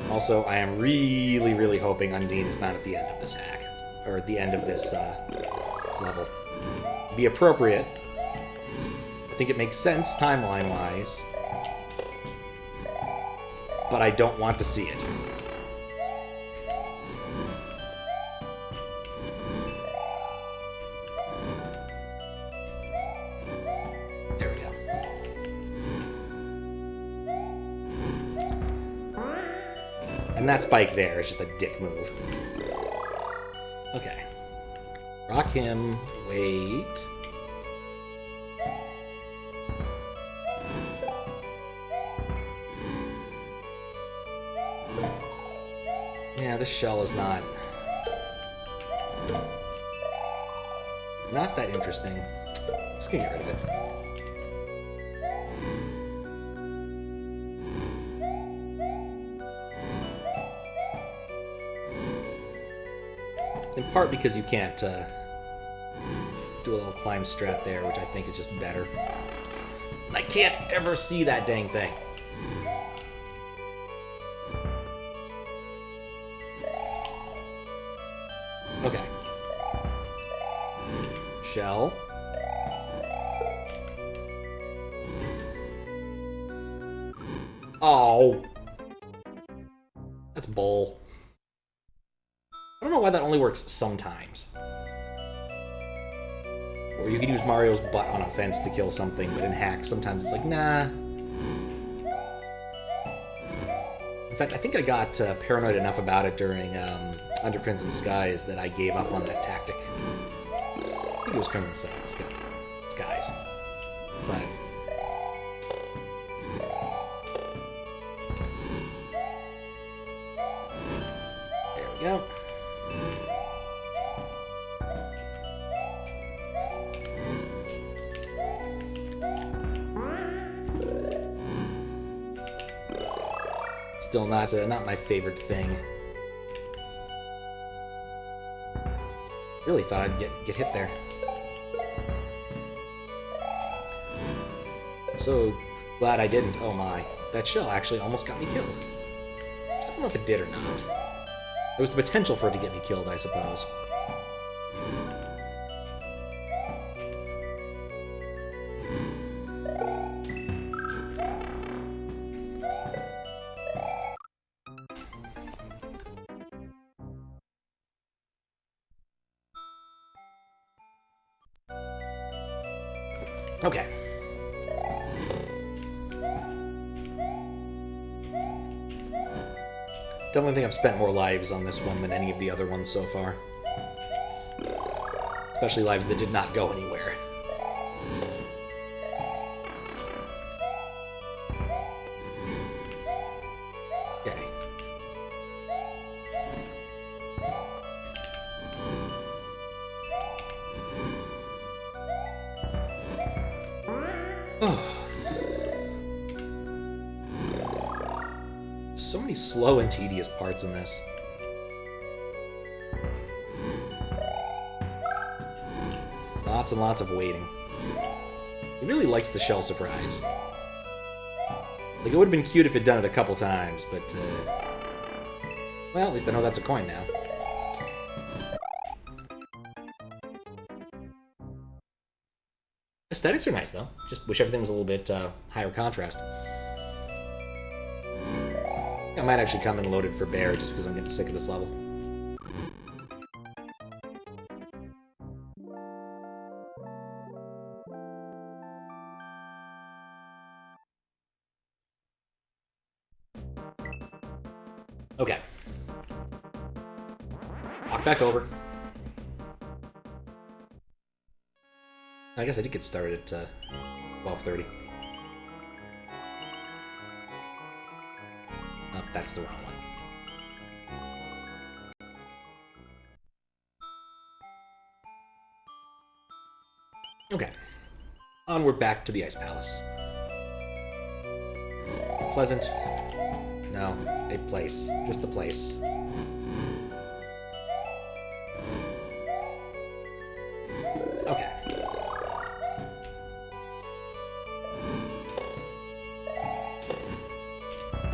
Also, I am really, really hoping Undine is not at the end of this hack. Or at the end of this level. Be appropriate. I think it makes sense timeline-wise. But I don't want to see it. There we go. And that spike there is just a dick move. Okay. Rock him. Wait. Yeah, this shell is not that interesting. I'm just gonna get rid of it. In part because you can't do a little climb strat there, which I think is just better. And I can't ever see that dang thing. Okay. Shell. Oh. That's bull. I don't know why that only works sometimes. Or you can use Mario's butt on a fence to kill something, but in hacks, sometimes it's like, nah. In fact, I think I got paranoid enough about it during Under Crimson Skies that I gave up on that tactic. I think it was Crimson Skies. But... there we go. Still not my favorite thing. Really thought I'd get hit there. So glad I didn't. Oh my. That shell actually almost got me killed. I don't know if it did or not. There was the potential for it to get me killed, I suppose. Okay. Definitely think I've spent more lives on this one than any of the other ones so far. Especially lives that did not go anywhere. Okay. Oh. So many slow and tedious parts in this. Lots and lots of waiting. He really likes the shell surprise. Like, it would have been cute if it'd done it a couple times, but, well, at least I know that's a coin now. Aesthetics are nice, though. Just wish everything was a little bit higher contrast. I might actually come in loaded for Bear just because I'm getting sick of this level. Okay. Walk back over. I guess I did get started at 12:30. Oh, that's the wrong one. Okay. Onward back to the Ice Palace. Pleasant. No, a place. Just a place. Okay.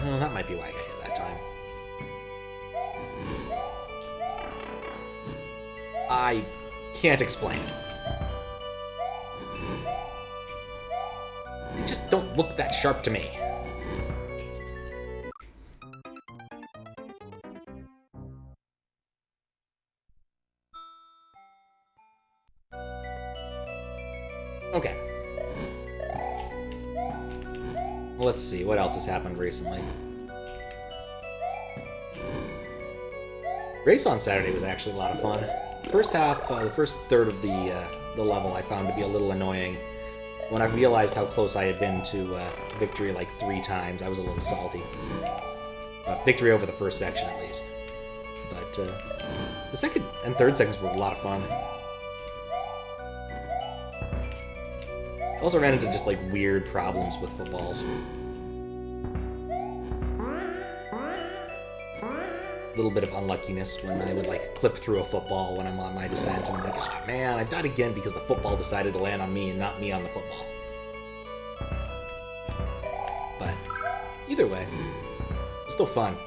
Oh, that might be why I got hit that time. I can't explain. They just don't look that sharp to me. Okay. Let's see, what else has happened recently? Race on Saturday was actually a lot of fun. First half, the first third of the level I found to be a little annoying. When I realized how close I had been to victory like 3 times, I was a little salty. Victory over the first section, at least. But the second and third sections were a lot of fun. Also ran into just like weird problems with footballs. A little bit of unluckiness when I would like clip through a football when I'm on my descent, and I'm like, oh man, I died again because the football decided to land on me and not me on the football. But either way, it was still fun.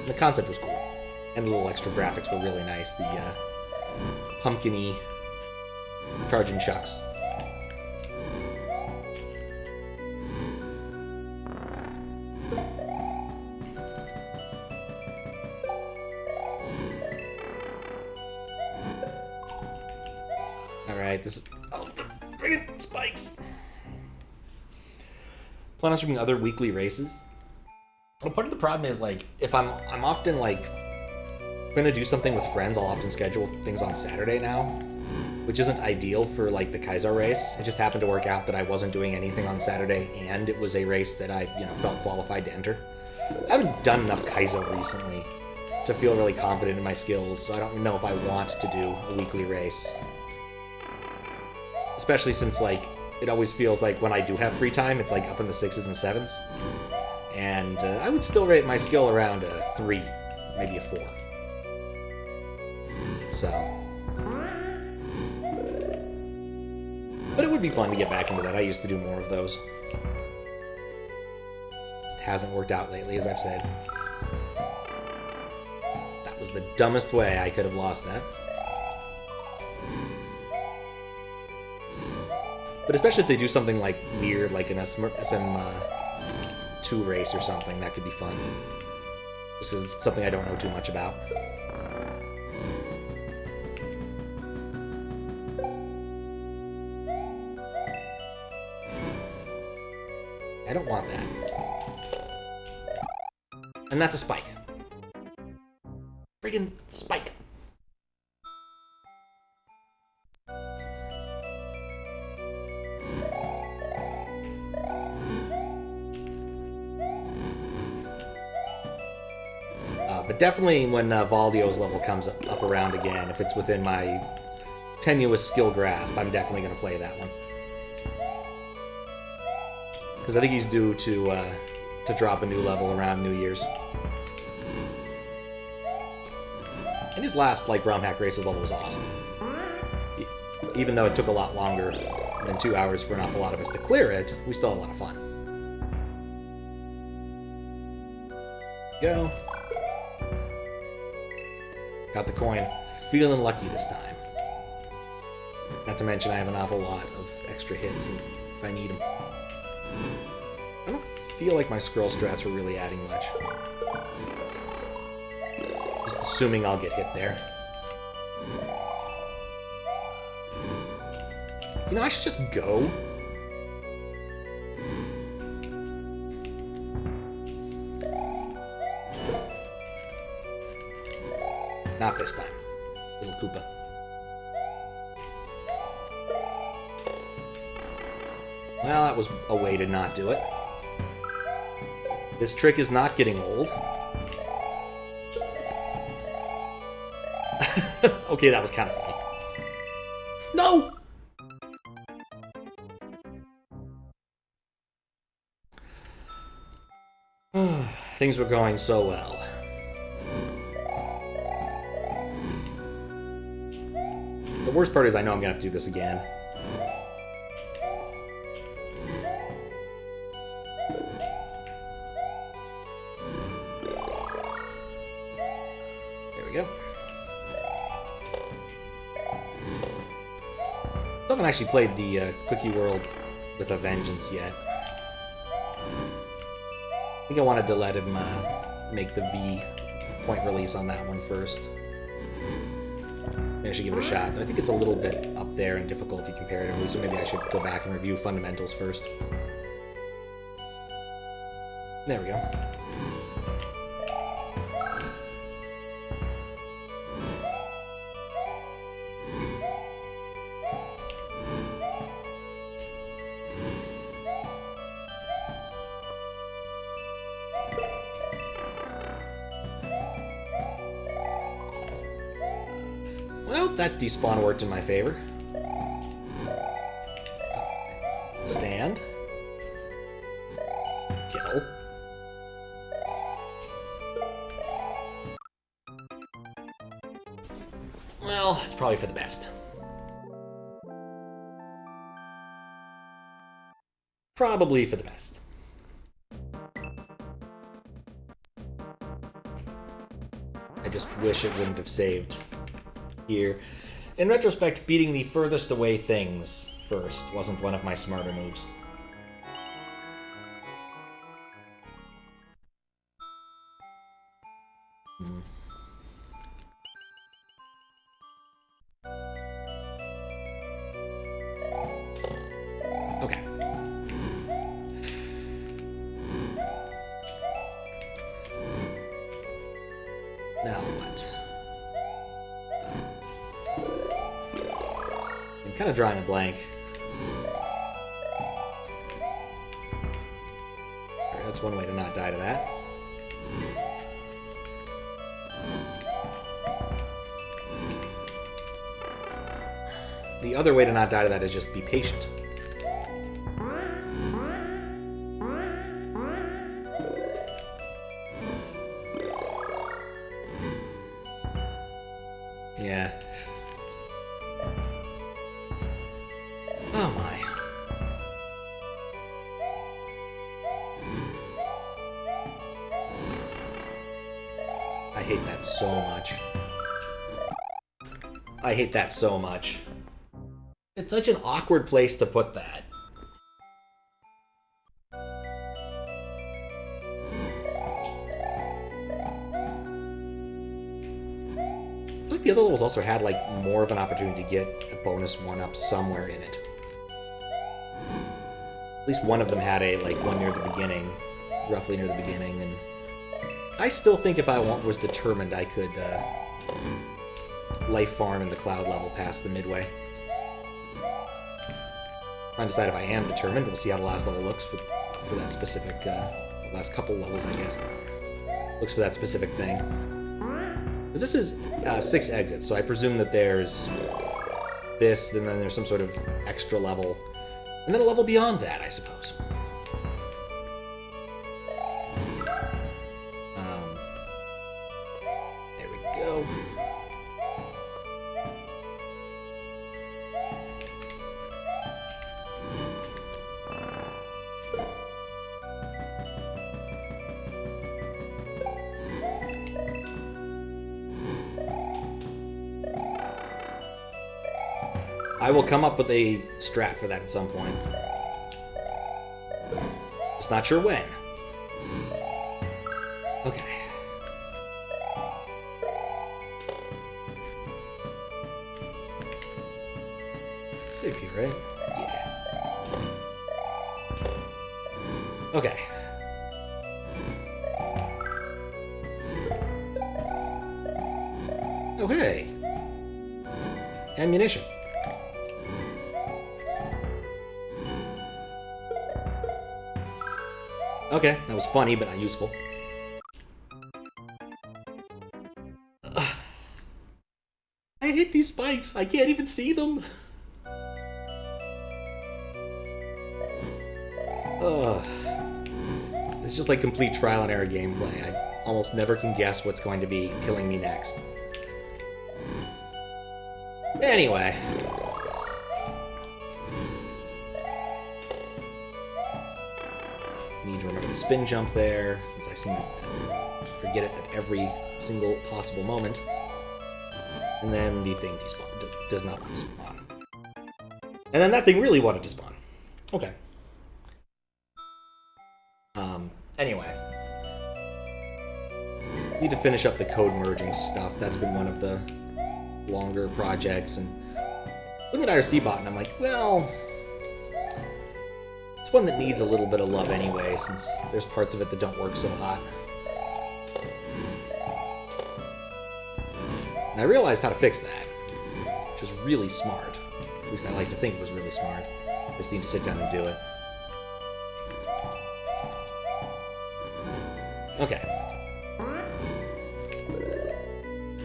And the concept was cool, and the little extra graphics were really nice. The pumpkin-y charging chucks. Alright, this is... Oh, the friggin' spikes! Plan on streaming other weekly races. Well, part of the problem is, like, if I'm often, like, gonna do something with friends, I'll often schedule things on Saturday now, which isn't ideal for, like, the Kaizo race. It just happened to work out that I wasn't doing anything on Saturday, and it was a race that I, felt qualified to enter. I haven't done enough Kaizo recently to feel really confident in my skills, so I don't know if I want to do a weekly race. Especially since, like, it always feels like when I do have free time, it's, like, up in the 6s and 7s. And I would still rate my skill around a 3, maybe a 4. So. But it would be fun to get back into that. I used to do more of those. It hasn't worked out lately, as I've said. That was the dumbest way I could have lost that. But especially if they do something like weird, like an SM2 race or something, that could be fun. This is something I don't know too much about. I don't want that. And that's a spike. Friggin' spike. But definitely when Valdio's level comes up around again, if it's within my tenuous skill grasp, I'm definitely going to play that one. Because I think he's due to drop a new level around New Year's. And his last, like, ROM Hack Races level was awesome. Even though it took a lot longer than 2 hours for an awful lot of us to clear it, we still had a lot of fun. Go. Got the coin. Feeling lucky this time. Not to mention I have an awful lot of extra hits if I need them. I don't feel like my scroll strats were really adding much. Just assuming I'll get hit there. You know, I should just go. Not this time, little Koopa. Well, that was a way to not do it. This trick is not getting old. Okay, that was kind of funny. No! Things were going so well. The worst part is I know I'm gonna have to do this again. There we go. I haven't actually played the Cookie World with a Vengeance yet. I think I wanted to let him make the V point release on that one first. Maybe I should give it a shot. I think it's a little bit up there in difficulty comparatively, so maybe I should go back and review fundamentals first. There we go. Well, that despawn worked in my favor. Stand. Kill. Well, it's probably for the best. Probably for the best. I just wish it wouldn't have saved here. In retrospect, beating the furthest away things first wasn't one of my smarter moves. Okay. Now what? I'm kind of drawing a blank. That's one way to not die to that. The other way to not die to that is just be patient. Yeah. Oh my. I hate that so much. I hate that so much. It's such an awkward place to put that. I feel like the other levels also had like more of an opportunity to get a bonus 1-up somewhere in it. At least one of them had a like one near the beginning, roughly near the beginning, and I still think if I was determined I could life farm in the cloud level past the midway. Trying to decide if I am determined. We'll see how the last level looks for that specific, last couple levels, I guess. Looks for that specific thing. Because this is 6 exits, so I presume that there's this, and then there's some sort of extra level, and then a level beyond that, I suppose. There we go. I will come up with a strat for that at some point. Just not sure when. Okay. Save here, right? Yeah. Okay. Oh, hey. Ammunition. Okay, that was funny, but not useful. I hate these spikes. I can't even see them. It's just like complete trial and error gameplay. I almost never can guess what's going to be killing me next. Anyway. Need to remember to spin jump there, since I seem to forget it at every single possible moment. And then the thing does not want to spawn. And then that thing really wanted to spawn. Okay. Anyway. Need to finish up the code merging stuff. That's been one of the longer projects. And looking at IRC bot, and I'm like, well, it's one that needs a little bit of love anyway, since there's parts of it that don't work so hot. And I realized how to fix that, which was really smart. At least I like to think it was really smart. I just need to sit down and do it. Okay.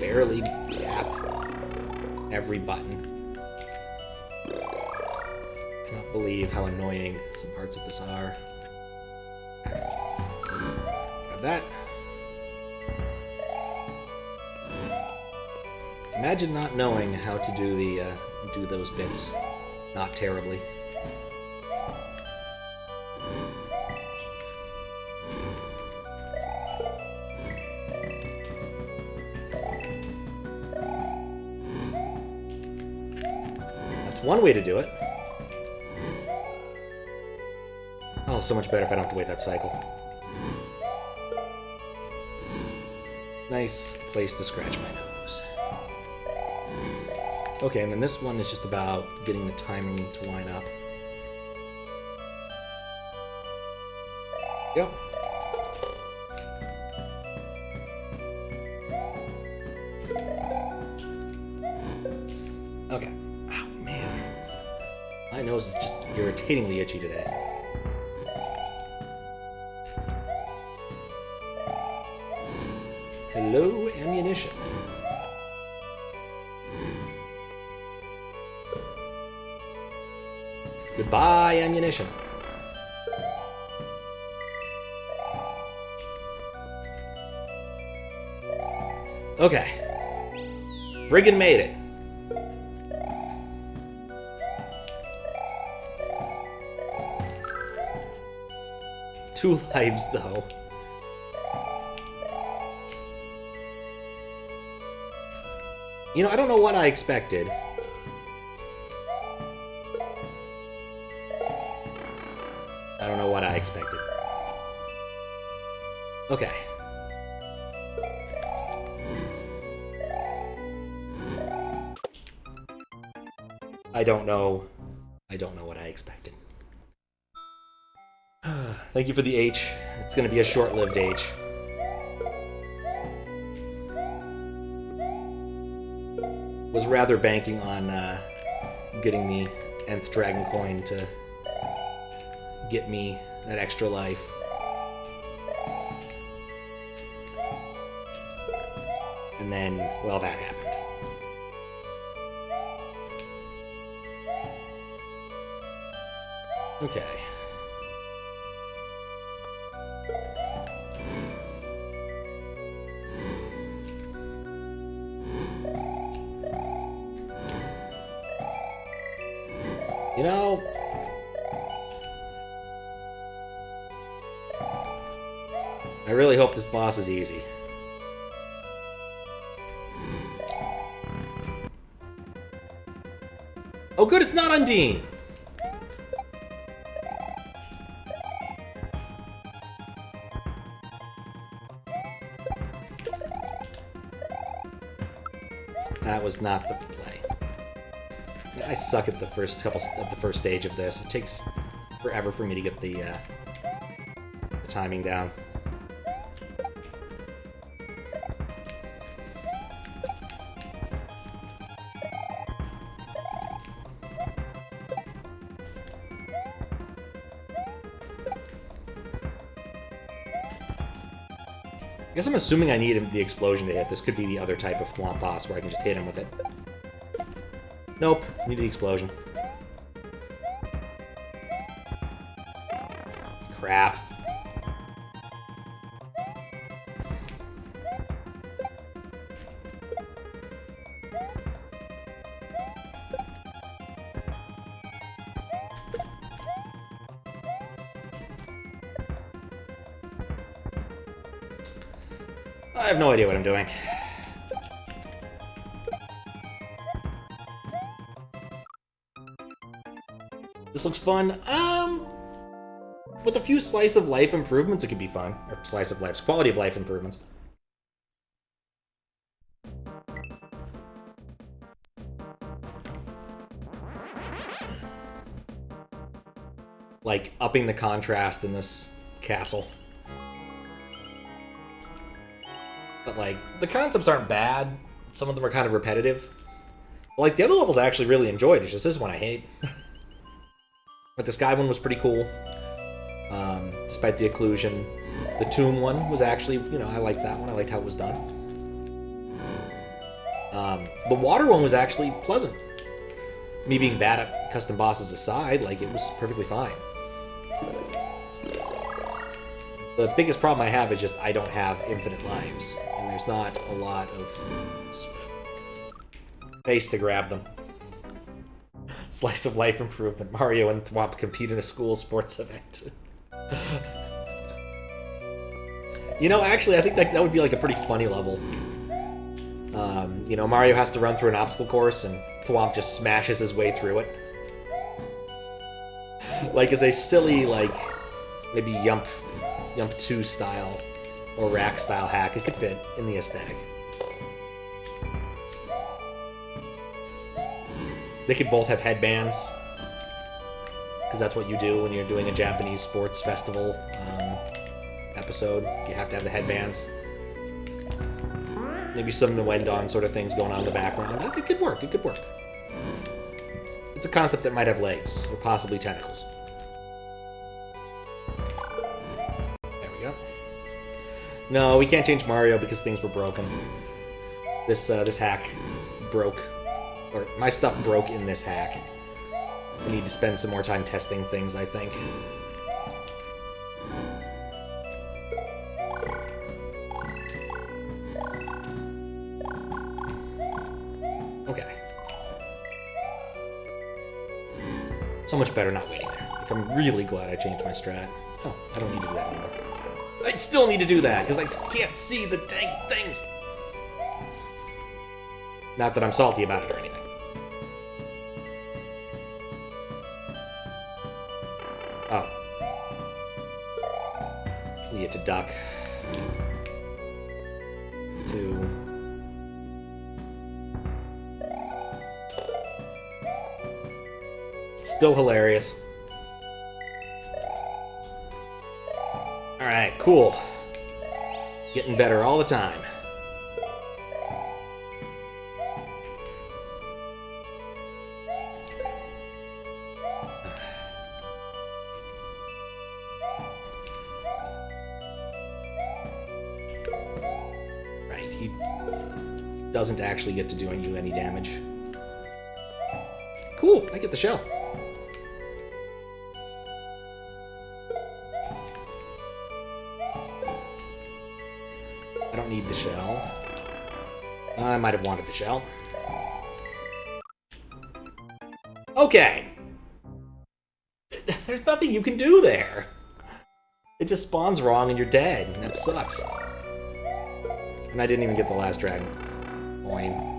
Barely tap. every button. I cannot believe how annoying some parts of this are. Grab that. Imagine not knowing how to do the do those bits. Not terribly. That's one way to do it. Oh, so much better if I don't have to wait that cycle. Nice place to scratch my nose. Okay, and then this one is just about getting the timing to line up. Yep. Okay. Oh, man. My nose is just irritatingly itchy today. Hello, ammunition. Goodbye, ammunition. Okay. Friggin' made it. Two lives, though. You know, I don't know what I expected. I don't know what I expected. Okay. I don't know what I expected. Thank you for the H. It's gonna be a short-lived H. Was rather banking on getting the nth dragon coin to get me that extra life. And then, well, that happened. Okay. You know, I really hope this boss is easy. Oh good, it's not Undine! That was not the play. I suck at the first stage of this. It takes forever for me to get the timing down. I guess I'm assuming I need the explosion to hit. This could be the other type of Thwomp boss where I can just hit him with it. Nope, need the explosion. Crap. I have no idea what I'm doing. This looks fun. With a few slice of life improvements, it could be fun. Or slice of life, quality of life improvements. Like upping the contrast in this castle. But like, the concepts aren't bad. Some of them are kind of repetitive. Like, the other levels I actually really enjoyed. It's just this one I hate. But the Sky one was pretty cool. Despite the occlusion. The Tomb one was actually, you know, I liked that one. I liked how it was done. The water one was actually pleasant. Me being bad at custom bosses aside, like, it was perfectly fine. The biggest problem I have is just I don't have infinite lives, and there's not a lot of space to grab them. Slice of life improvement. Mario and Thwomp compete in a school sports event. You know, actually, I think that would be like a pretty funny level. You know, Mario has to run through an obstacle course, and Thwomp just smashes his way through it. Like, as a silly, like, maybe Yump 2 style or Rack style hack, it could fit in the aesthetic. They could both have headbands, because that's what you do when you're doing a Japanese sports festival episode. You have to have the headbands. Maybe some Nwendong sort of things going on in the background. It could work. It could work. It's a concept that might have legs, or possibly tentacles. There we go. No, we can't change Mario because things were broken. This hack broke. Or my stuff broke in this hack. We need to spend some more time testing things, I think. Okay. So much better not waiting there. Like, I'm really glad I changed my strat. Oh, I don't need to do that anymore. I still need to do that, because I can't see the dang things! Not that I'm salty about it or anything. Oh. We get to duck. 2. Still hilarious. Alright, cool. Getting better all the time. Right, he doesn't actually get to do you any damage. Cool, I get the shell. I don't need the shell. I might have wanted the shell. Okay. There's nothing you can do there. It just spawns wrong and you're dead, and that sucks. And I didn't even get the last dragon coin.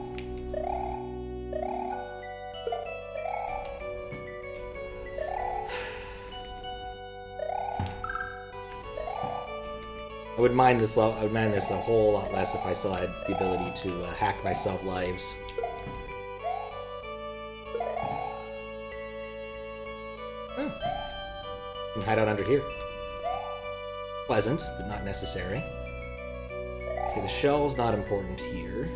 I would mind this a whole lot less if I still had the ability to hack myself lives. Oh. You can hide out under here. Pleasant, but not necessary. Okay, the shell's not important here.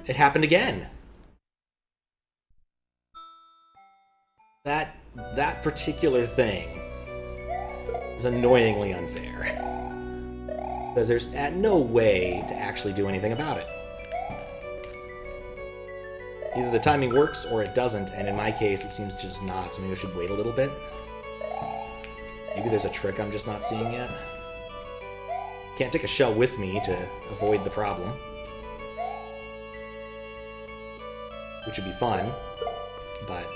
It happened again. That particular thing is annoyingly unfair. Because there's no way to actually do anything about it. Either the timing works or it doesn't, and in my case it seems to just not, so maybe I should wait a little bit. Maybe there's a trick I'm just not seeing yet. Can't take a shell with me to avoid the problem. Which would be fun, but...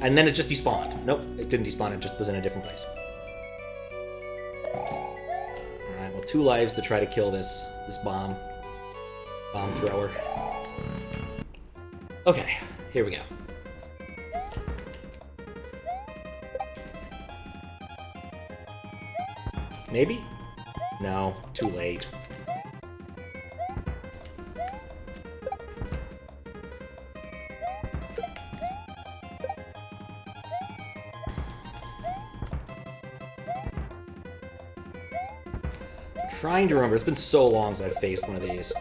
And then it just despawned. Nope, it didn't despawn, it just was in a different place. Alright, well, 2 lives to try to kill this bomb thrower. Okay, here we go. Maybe? No, too late. Trying to remember. It's been so long since I've faced one of these.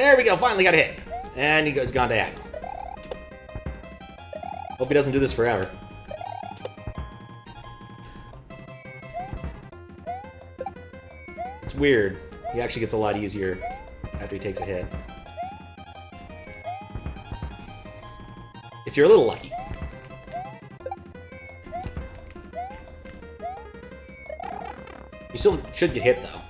There we go, finally got a hit. And he's gone diagonal. Hope he doesn't do this forever. It's weird. He actually gets a lot easier after he takes a hit. If you're a little lucky. You still should get hit, though.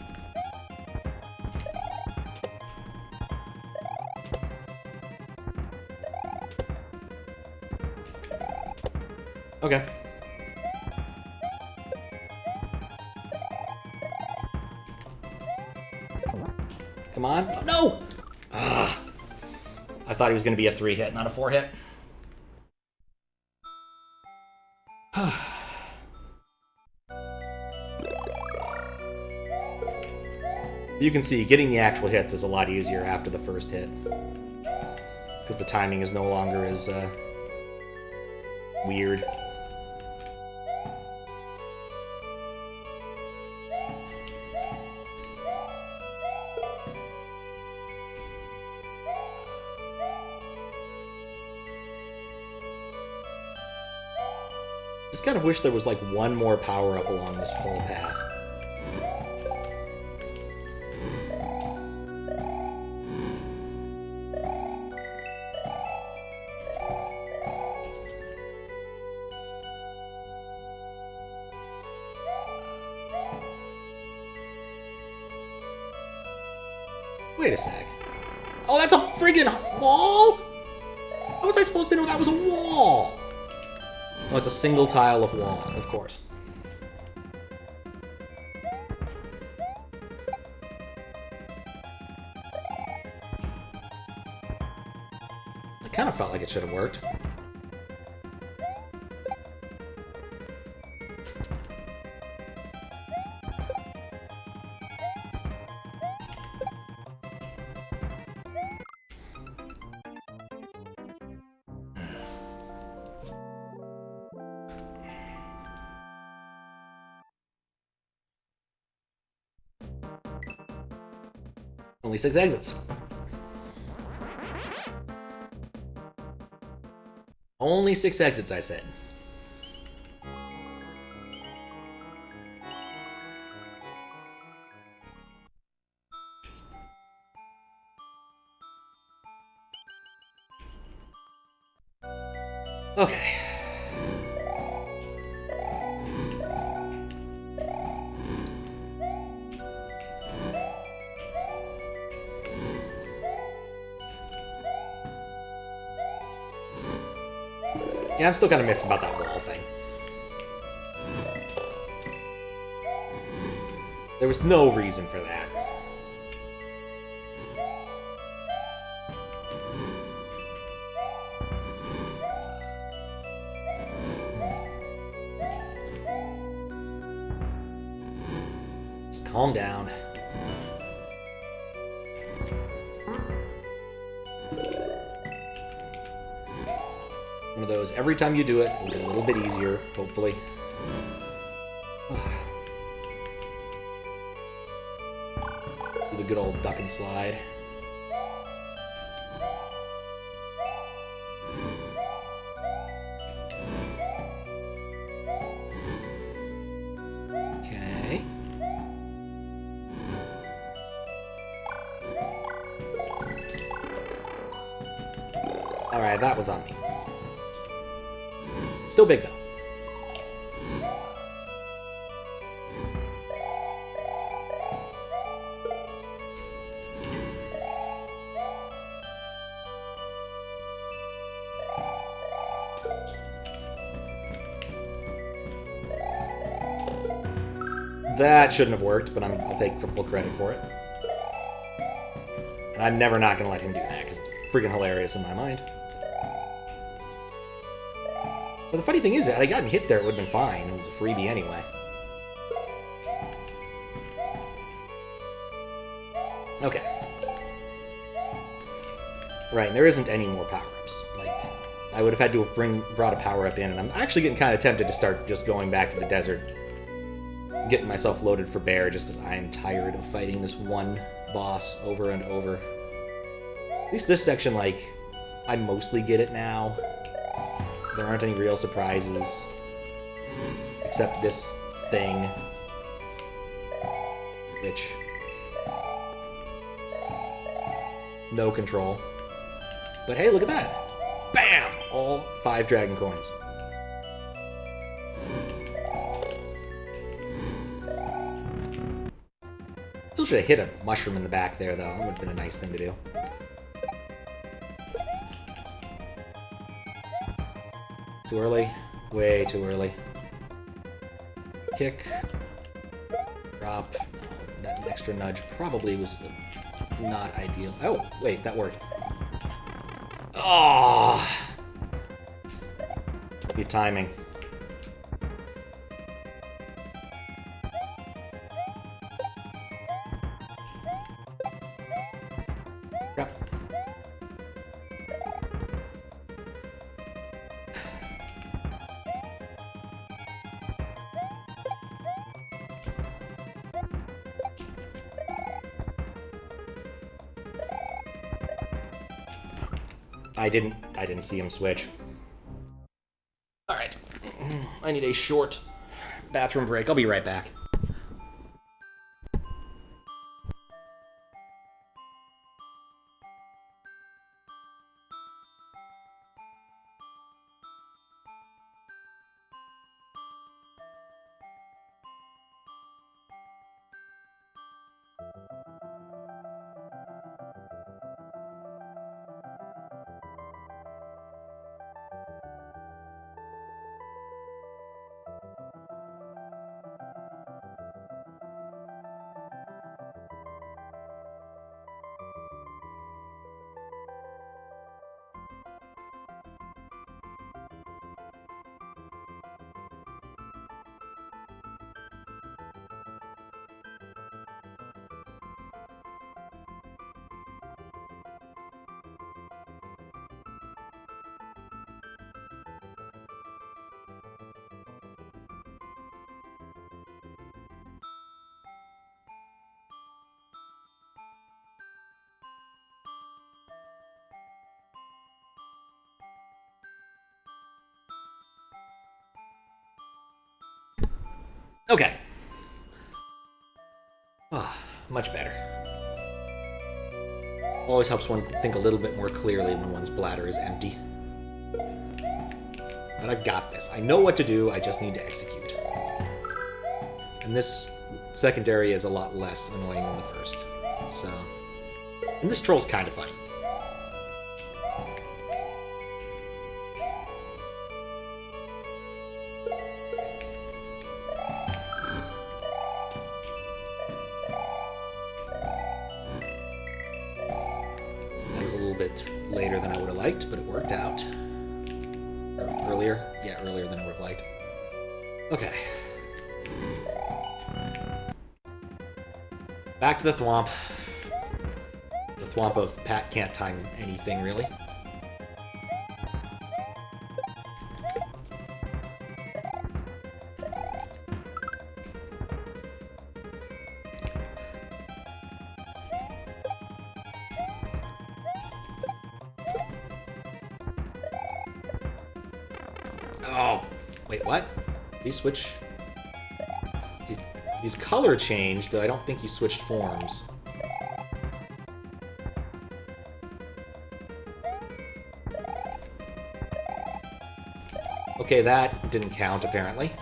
Okay. Come on. Oh, no! Ah. I thought he was going to be a 3-hit, not a 4-hit. You can see getting the actual hits is a lot easier after the first hit. Because the timing is no longer as weird. Just kind of wish there was like one more power-up along this whole path. Wait a sec. Oh, that's a friggin' wall? How was I supposed to know that was a wall? Oh, it's a single tile of wall, of course. I kind of felt like it should have worked. Only 6 exits. Only 6 exits, I said. Okay. Yeah, I'm still kind of miffed about that wall thing. There was no reason for that. Just calm down. One of those, every time you do it, it'll get a little bit easier, hopefully. Do the good old duck and slide. Okay. Alright, that was on me. Still big, though. That shouldn't have worked, but I'll take full credit for it. And I'm never not going to let him do that, because it's freaking hilarious in my mind. But the funny thing is, had I gotten hit there, it would have been fine. It was a freebie anyway. Okay. Right, and there isn't any more power-ups. Like, I would have had to have brought a power-up in, and I'm actually getting kind of tempted to start just going back to the desert. Getting myself loaded for bear, just because I'm tired of fighting this one boss over and over. At least this section, like, I mostly get it now. There aren't any real surprises. Except this thing. Which... no control. But hey, look at that! Bam! All 5 dragon coins. Still should have hit a mushroom in the back there, though. That would have been a nice thing to do. Too early. Way too early. Kick. Drop. That extra nudge probably was not ideal. Oh, wait, that worked. Oh! Your timing. Yep. I didn't see him switch. All right. I need a short bathroom break. I'll be right back. Okay. Oh, much better. Always helps one think a little bit more clearly when one's bladder is empty. But I've got this. I know what to do, I just need to execute. And this secondary is a lot less annoying than the first. So... and this troll's kind of funny. Later than I would have liked, but it worked out. Or earlier? Yeah, earlier than I would have liked. Okay. Back to the thwomp. The thwomp of Pat can't time anything, really. Oh, wait, what? Did he switch? His color changed, but I don't think he switched forms. Okay, that didn't count, apparently.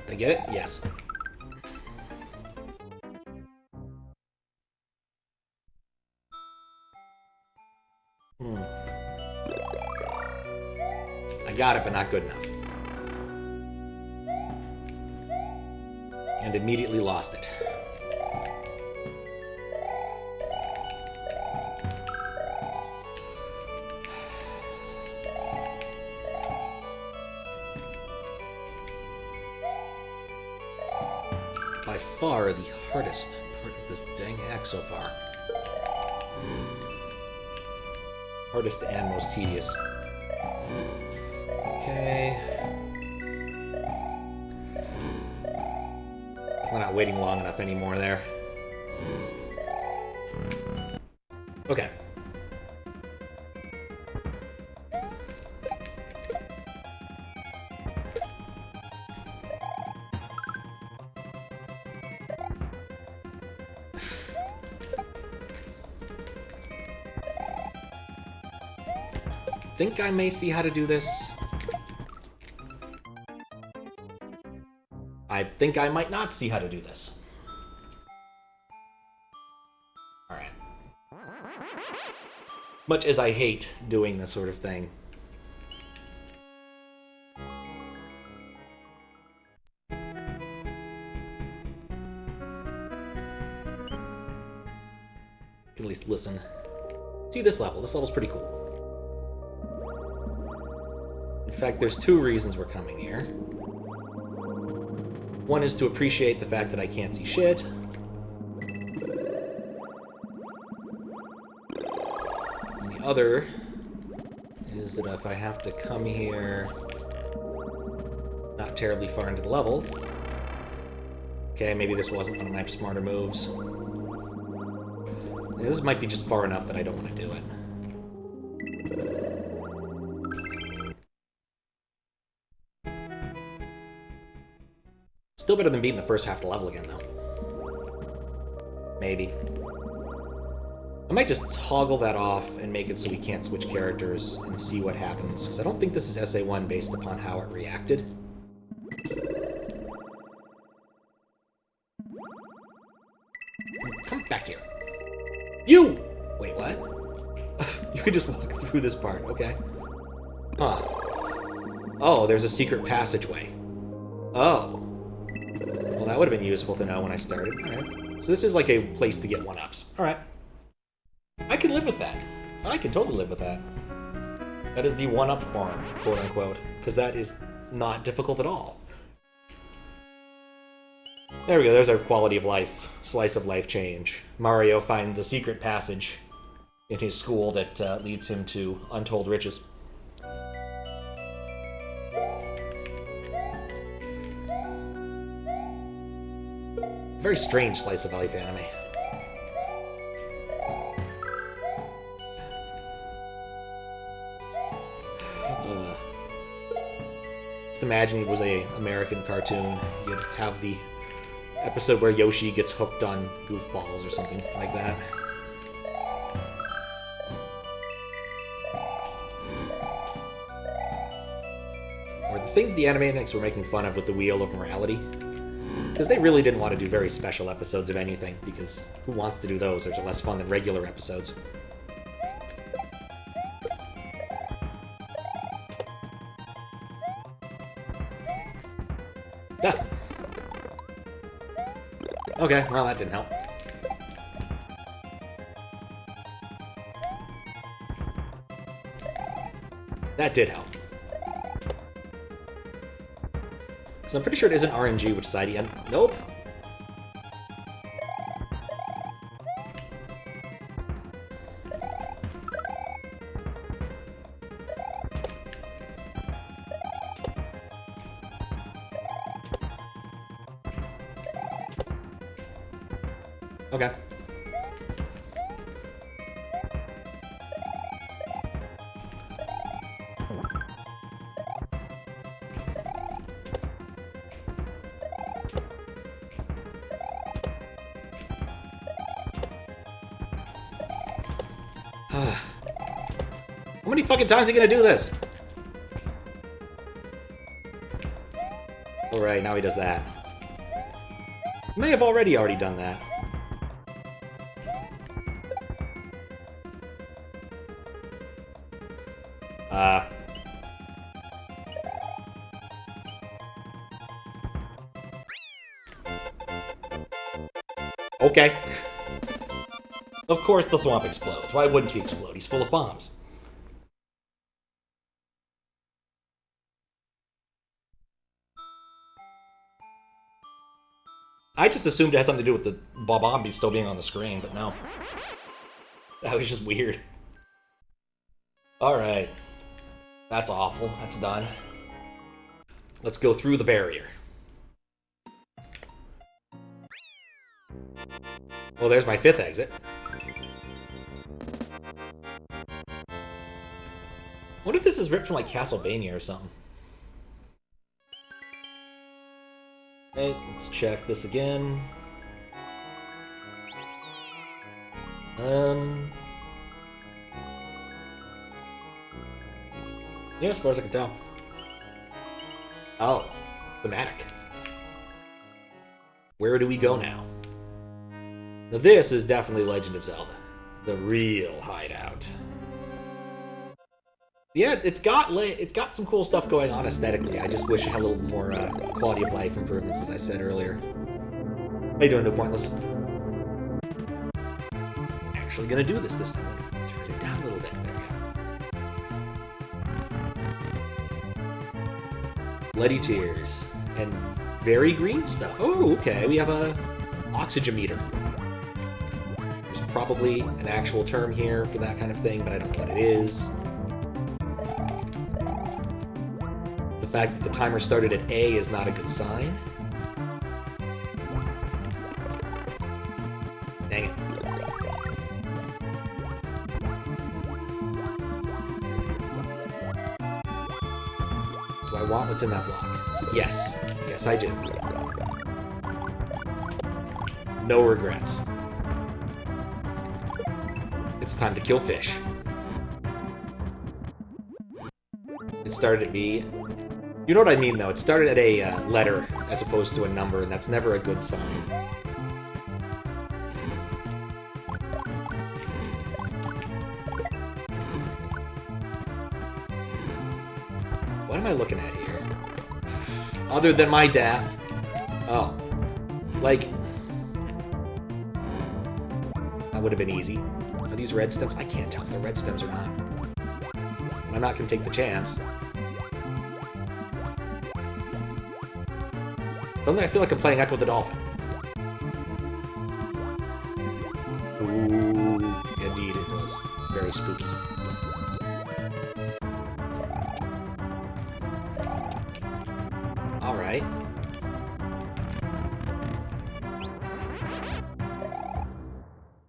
I get it? Yes. I got it, but not good enough. And immediately lost it. By far the hardest part of this dang hack so far. Hardest and most tedious. Okay. We're not waiting long enough anymore there. Okay. Think I may see how to do this. I think I might not see how to do this. Alright. Much as I hate doing this sort of thing. At least listen. See this level. This level's pretty cool. In fact, there's two reasons we're coming here. One is to appreciate the fact that I can't see shit. And the other is that if I have to come here not terribly far into the level... Okay, maybe this wasn't one of my smarter moves. This might be just far enough that I don't want to do it. Still better than beating the first half of the level again, though. Maybe. I might just toggle that off and make it so we can't switch characters and see what happens, because I don't think this is SA1 based upon how it reacted. Come back here. You! Wait, what? You could just walk through this part, okay. Huh. Oh, there's a secret passageway. Oh. Well, that would have been useful to know when I started. Alright. So this is like a place to get one-ups. Alright. I can live with that. I can totally live with that. That is the one-up farm, quote-unquote. Because that is not difficult at all. There we go, there's our quality of life, slice of life change. Mario finds a secret passage in his school that leads him to untold riches. Very strange slice of life anime. Just imagine it was an American cartoon. You'd have the episode where Yoshi gets hooked on goofballs or something like that. Or the thing the Animaniacs were making fun of with the Wheel of Morality. Because they really didn't want to do very special episodes of anything, because who wants to do those? Those are less fun than regular episodes. Ah. Okay, well, that didn't help. That did help. Because I'm pretty sure it isn't RNG, which side he... Nope. Okay. How many fucking times are you gonna do this? Alright, now he does that. He may have already done that. Okay. Of course the Thwomp explodes. Why wouldn't he explode? He's full of bombs. I just assumed it had something to do with the Bob-ombi still being on the screen, but no. That was just weird. Alright. That's awful. That's done. Let's go through the barrier. Well, there's my 5th exit. What if this is ripped from, like, Castlevania or something? Okay, let's check this again. Yeah, as far as I can tell. Oh, thematic. Where do we go now? Now this is definitely Legend of Zelda. The real hideout. Yeah, it's got some cool stuff going on aesthetically. I just wish it had a little more quality of life improvements, as I said earlier. How you doing, No Pointless? Actually gonna do this time. Turn it down a little bit. There we go. Bloody tears and very green stuff. Oh, okay. We have a oxygen meter. There's probably an actual term here for that kind of thing, but I don't know what it is. The fact that the timer started at A is not a good sign. Dang it. Do I want what's in that block? Yes. Yes, I do. No regrets. It's time to kill fish. It started at B. You know what I mean, though. It started at a letter as opposed to a number, and that's never a good sign. What am I looking at here? Other than my death. Oh. Like... that would have been easy. Are these red stems? I can't tell if they're red stems or not. And I'm not going to take the chance. Suddenly I feel like I'm playing Echo the Dolphin. Ooh, indeed it was. Very spooky. Alright.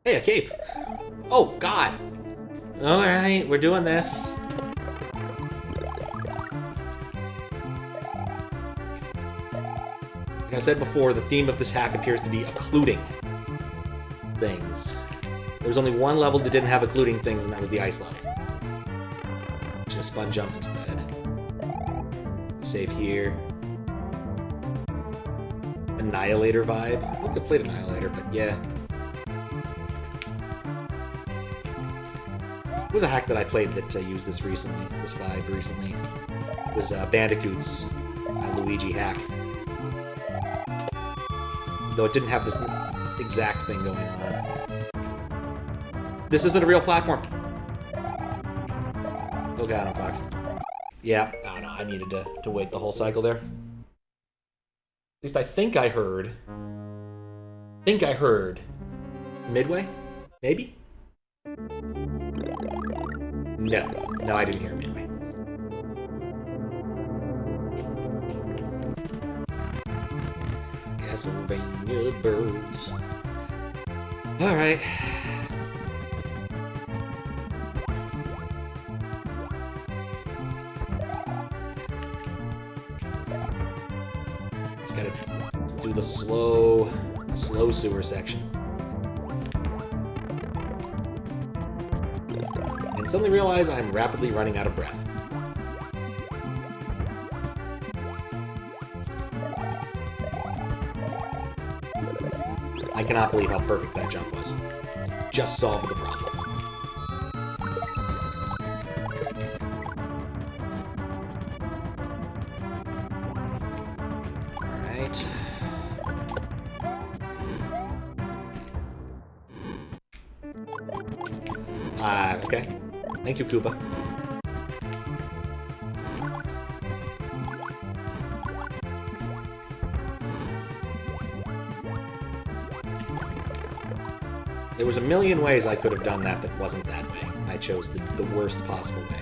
Hey, a cape! Oh, God! Alright, we're doing this. Like I said before, the theme of this hack appears to be occluding things. There was only one level that didn't have occluding things, and that was the ice level. Just spun jumped instead. Save here. Annihilator vibe. I could have played Annihilator, but yeah. It was a hack that I played that used this recently, this vibe recently. It was Bandicoot's Luigi hack. Though it didn't have this exact thing going on. This isn't a real platform. Oh god, I'm fucked. Yeah, I don't know, I needed to wait the whole cycle there. At least I think I heard... Midway? Maybe? No. No, I didn't hear Midway. Castlevania birds. Alright. Just gotta do the slow sewer section. And suddenly realize I'm rapidly running out of breath. I cannot believe how perfect that jump was. Just solved the problem. Alright. Okay. Thank you, Koopa. There was a million ways I could have done that that wasn't that way, and I chose the worst possible way.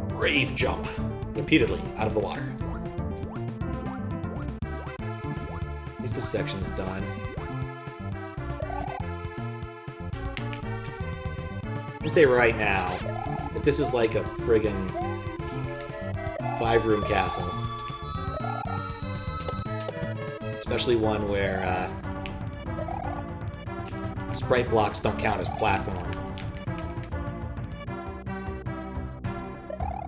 Brave jump. Repeatedly, out of the water. At least this section's done. I'm gonna say right now that this is like a friggin' 5-room castle. Especially one where sprite blocks don't count as platform.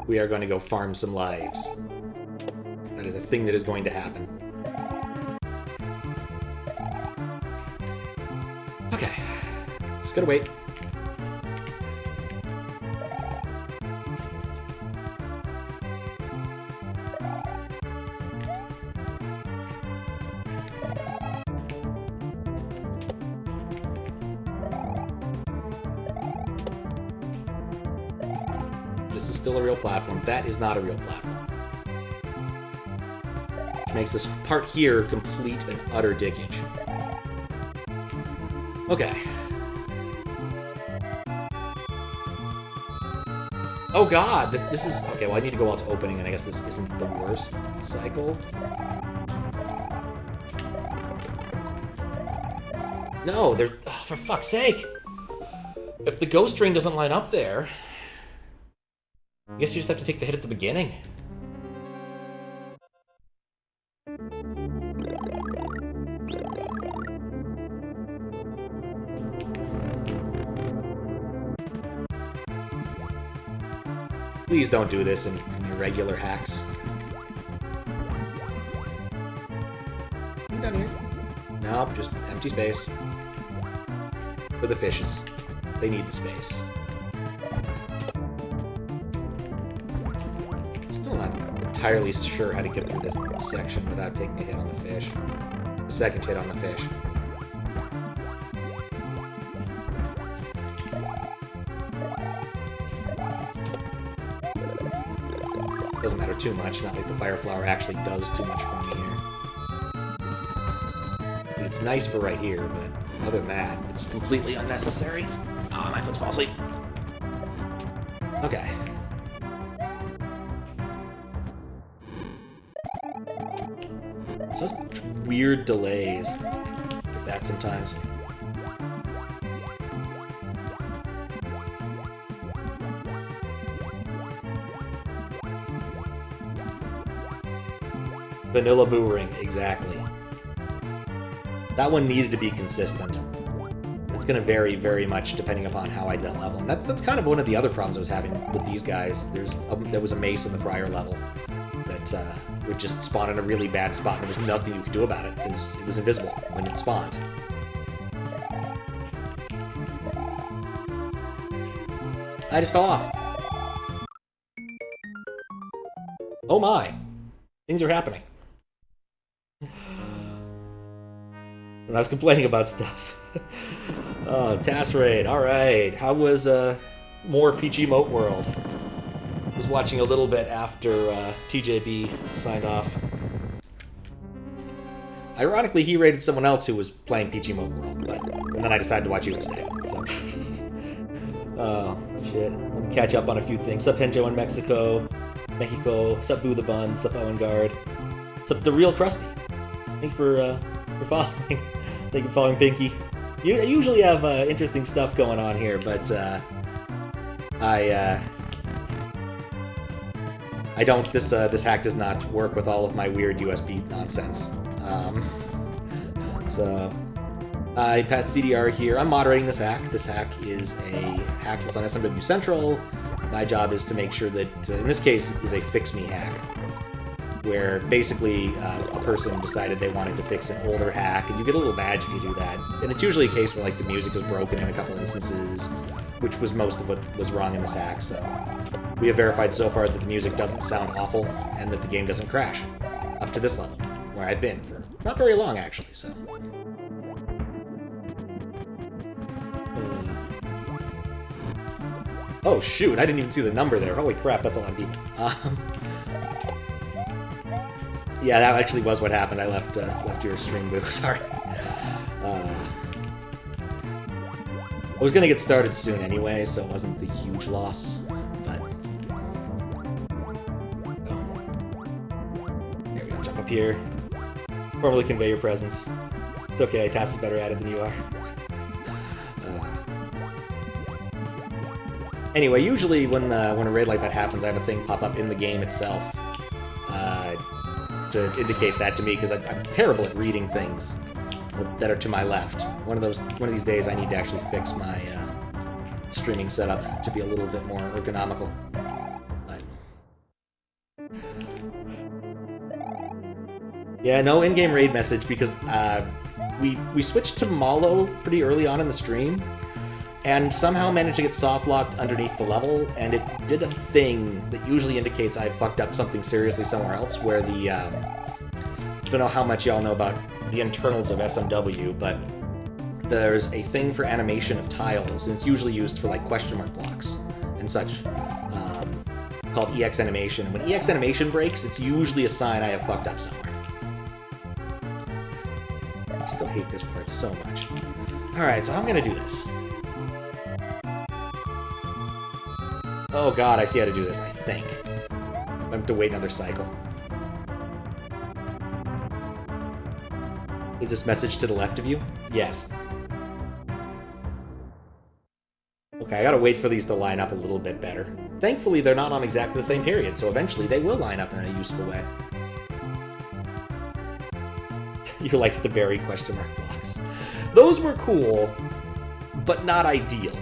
We are going to go farm some lives. That is a thing that is going to happen. Okay. Just gotta wait. This is still a real platform. That is not a real platform. Which makes this part here complete and utter dickage. Okay. Oh god, this is... Okay, well I need to go while it's opening, and I guess this isn't the worst cycle. No, they're... Oh, for fuck's sake! If the ghost ring doesn't line up there... I guess you just have to take the hit at the beginning. Please don't do this in your regular hacks. Down here. Nope, just empty space. For the fishes. They need the space. Still not entirely sure how to get through this section without taking a hit on the fish. A second hit on the fish. Doesn't matter too much, not like the fire flower actually does too much for me here. It's nice for right here, but other than that, it's completely unnecessary. Ah, my foot's falling asleep. Okay. Such weird delays with that sometimes. Vanilla Boo Ring, exactly. That one needed to be consistent. It's going to vary very much depending upon how I dealt level. And that's kind of one of the other problems I was having with these guys. There was a mace in the prior level that would just spawn in a really bad spot, and there was nothing you could do about it because it was invisible when it spawned. I just fell off. Oh my. Things are happening. When I was complaining about stuff. Oh, task raid. Alright. How was more Peachy Moat World? I was watching a little bit after TJB signed off. Ironically, he raided someone else who was playing Peachy Moat World, and then I decided to watch you instead. So. Oh, shit. Let me catch up on a few things. Sup, Henjo in Mexico. Sup, Boo the Bun. Sup, Owen Guard. Sup, The Real Krusty. Thank you for following. Thank you for following Pinky. I usually have interesting stuff going on here, but I don't. This hack does not work with all of my weird USB nonsense. So, Pat CDR here. I'm moderating this hack. This hack is a hack that's on SMW Central. My job is to make sure that, in this case, it is a fix me hack, where basically a person decided they wanted to fix an older hack, and you get a little badge if you do that. And it's usually a case where like the music is broken in a couple instances, which was most of what was wrong in this hack. So we have verified so far that the music doesn't sound awful and that the game doesn't crash up to this level, where I've been for not very long actually. So Oh shoot, I didn't even see the number there. Holy crap, that's a lot of people. Yeah, that actually was what happened. I left your stream booth. Sorry. I was gonna get started soon anyway, so it wasn't a huge loss. But there we go. Jump up here. Formally convey your presence. It's okay. Tass is better at it than you are. Anyway, usually when a raid like that happens, I have a thing pop up in the game itself to indicate that to me, because I'm terrible at reading things that are to my left. One of these days, I need to actually fix my streaming setup to be a little bit more ergonomical. But yeah, no in-game raid message, because we switched to Malo pretty early on in the stream, and somehow managed to get soft-locked underneath the level, and it did a thing that usually indicates I fucked up something seriously somewhere else, where the, I don't know how much y'all know about the internals of SMW, but there's a thing for animation of tiles, and it's usually used for, like, question mark blocks and such, called EX animation. And when EX animation breaks, it's usually a sign I have fucked up somewhere. I still hate this part so much. Alright, so I'm gonna do this. Oh god, I see how to do this, I think. I have to wait another cycle. Is this message to the left of you? Yes. Okay, I gotta wait for these to line up a little bit better. Thankfully, they're not on exactly the same period, so eventually they will line up in a useful way. You liked the berry question mark blocks. Those were cool, but not ideal.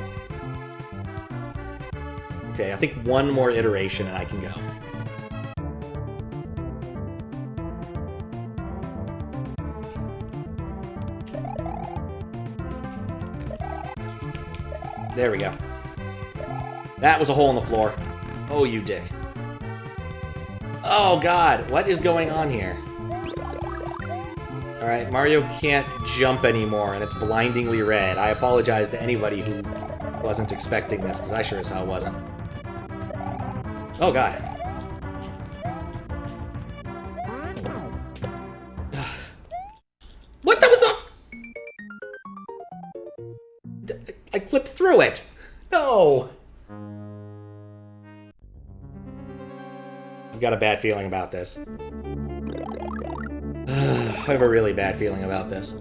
Okay, I think one more iteration and I can go. There we go. That was a hole in the floor. Oh, you dick. Oh, God. What is going on here? Alright, Mario can't jump anymore, and it's blindingly red. I apologize to anybody who wasn't expecting this, because I sure as hell wasn't. Oh, God. What? That was up? I clipped through it. No. I've got a bad feeling about this. I have a really bad feeling about this.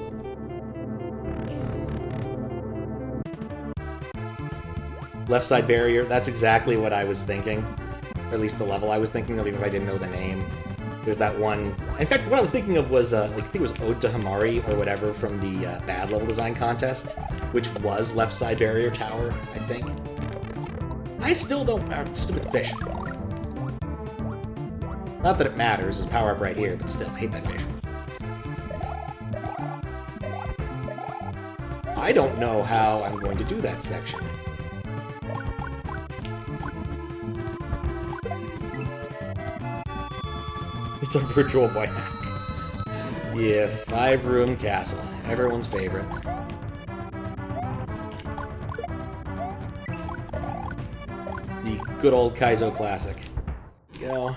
Left side barrier, that's exactly what I was thinking. Or at least the level I was thinking of, even if I didn't know the name. There's that one... In fact, what I was thinking of was, like, I think it was Ode to Hamari or whatever from the bad level design contest, which was left side barrier tower, I think. I still don't... stupid fish. Not that it matters, there's power up right here, but still, I hate that fish. I don't know how I'm going to do that section. It's a Virtual Boy hack. Yeah, 5-room castle. Everyone's favorite. It's the good old Kaizo classic. Go.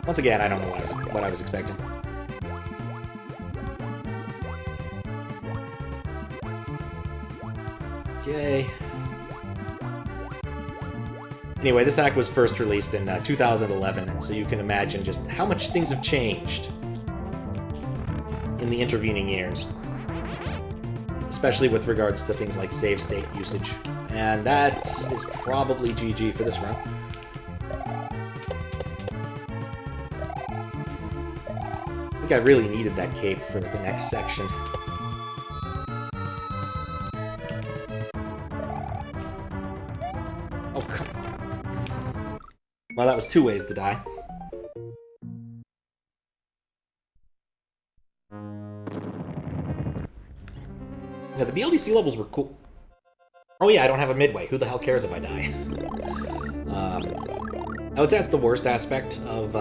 Once again, I don't know what I was expecting. Okay. Anyway, this hack was first released in 2011, and so you can imagine just how much things have changed in the intervening years. Especially with regards to things like save state usage. And that is probably GG for this run. I think I really needed that cape for the next section. Oh, come on. Well, that was 2 ways to die. Yeah, the BLDC levels were cool. Oh yeah, I don't have a midway. Who the hell cares if I die? I would say that's the worst aspect of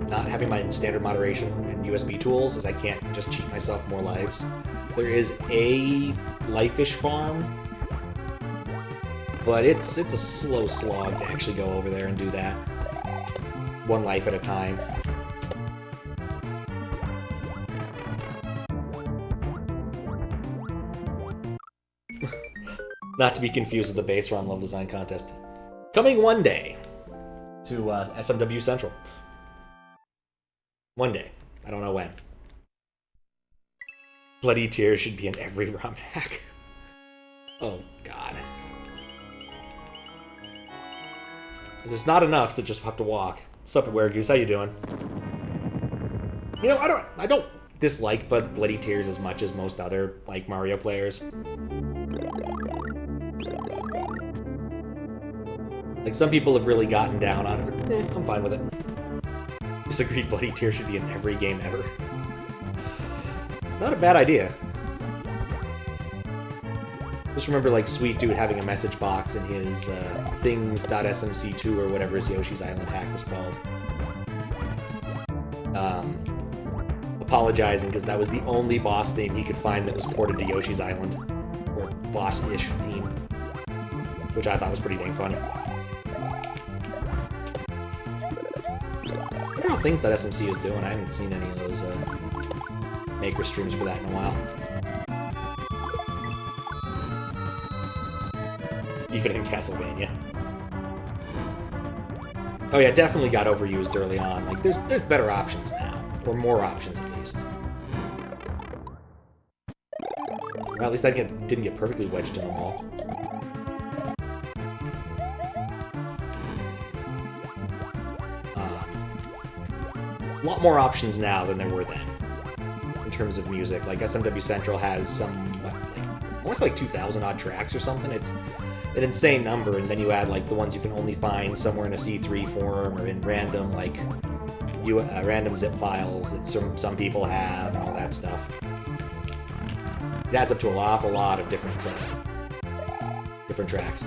not having my standard moderation and USB tools, is I can't just cheat myself more lives. There is a life-ish farm, but it's a slow slog to actually go over there and do that. One life at a time. Not to be confused with the base run level design contest. Coming one day to SMW Central. One day. I don't know when. Bloody tears should be in every ROM hack. Oh, God. It's not enough to just have to walk. What's up, Weird Goose? How you doing? You know, I don't dislike Bloody Tears as much as most other, like, Mario players. Like, some people have really gotten down on it, but I'm fine with it. Disagreed, Bloody Tears should be in every game ever. Not a bad idea. Just remember, like, Sweet Dude having a message box in his things.smc2 or whatever his Yoshi's Island hack was called. Apologizing because that was the only boss theme he could find that was ported to Yoshi's Island. Or boss-ish theme. Which I thought was pretty dang funny. I wonder how things.smc is doing. I haven't seen any of those maker streams for that in a while. Even in Castlevania. Oh yeah, definitely got overused early on. Like, there's better options now. Or more options, at least. Well, at least I didn't get perfectly wedged in the wall. A lot more options now than there were then, in terms of music. Like, SMW Central has some, almost like 2,000 odd tracks or something. It's an insane number, and then you add, like, the ones you can only find somewhere in a C3 form or in random, like, random zip files that some people have and all that stuff. It adds up to an awful lot of different tracks.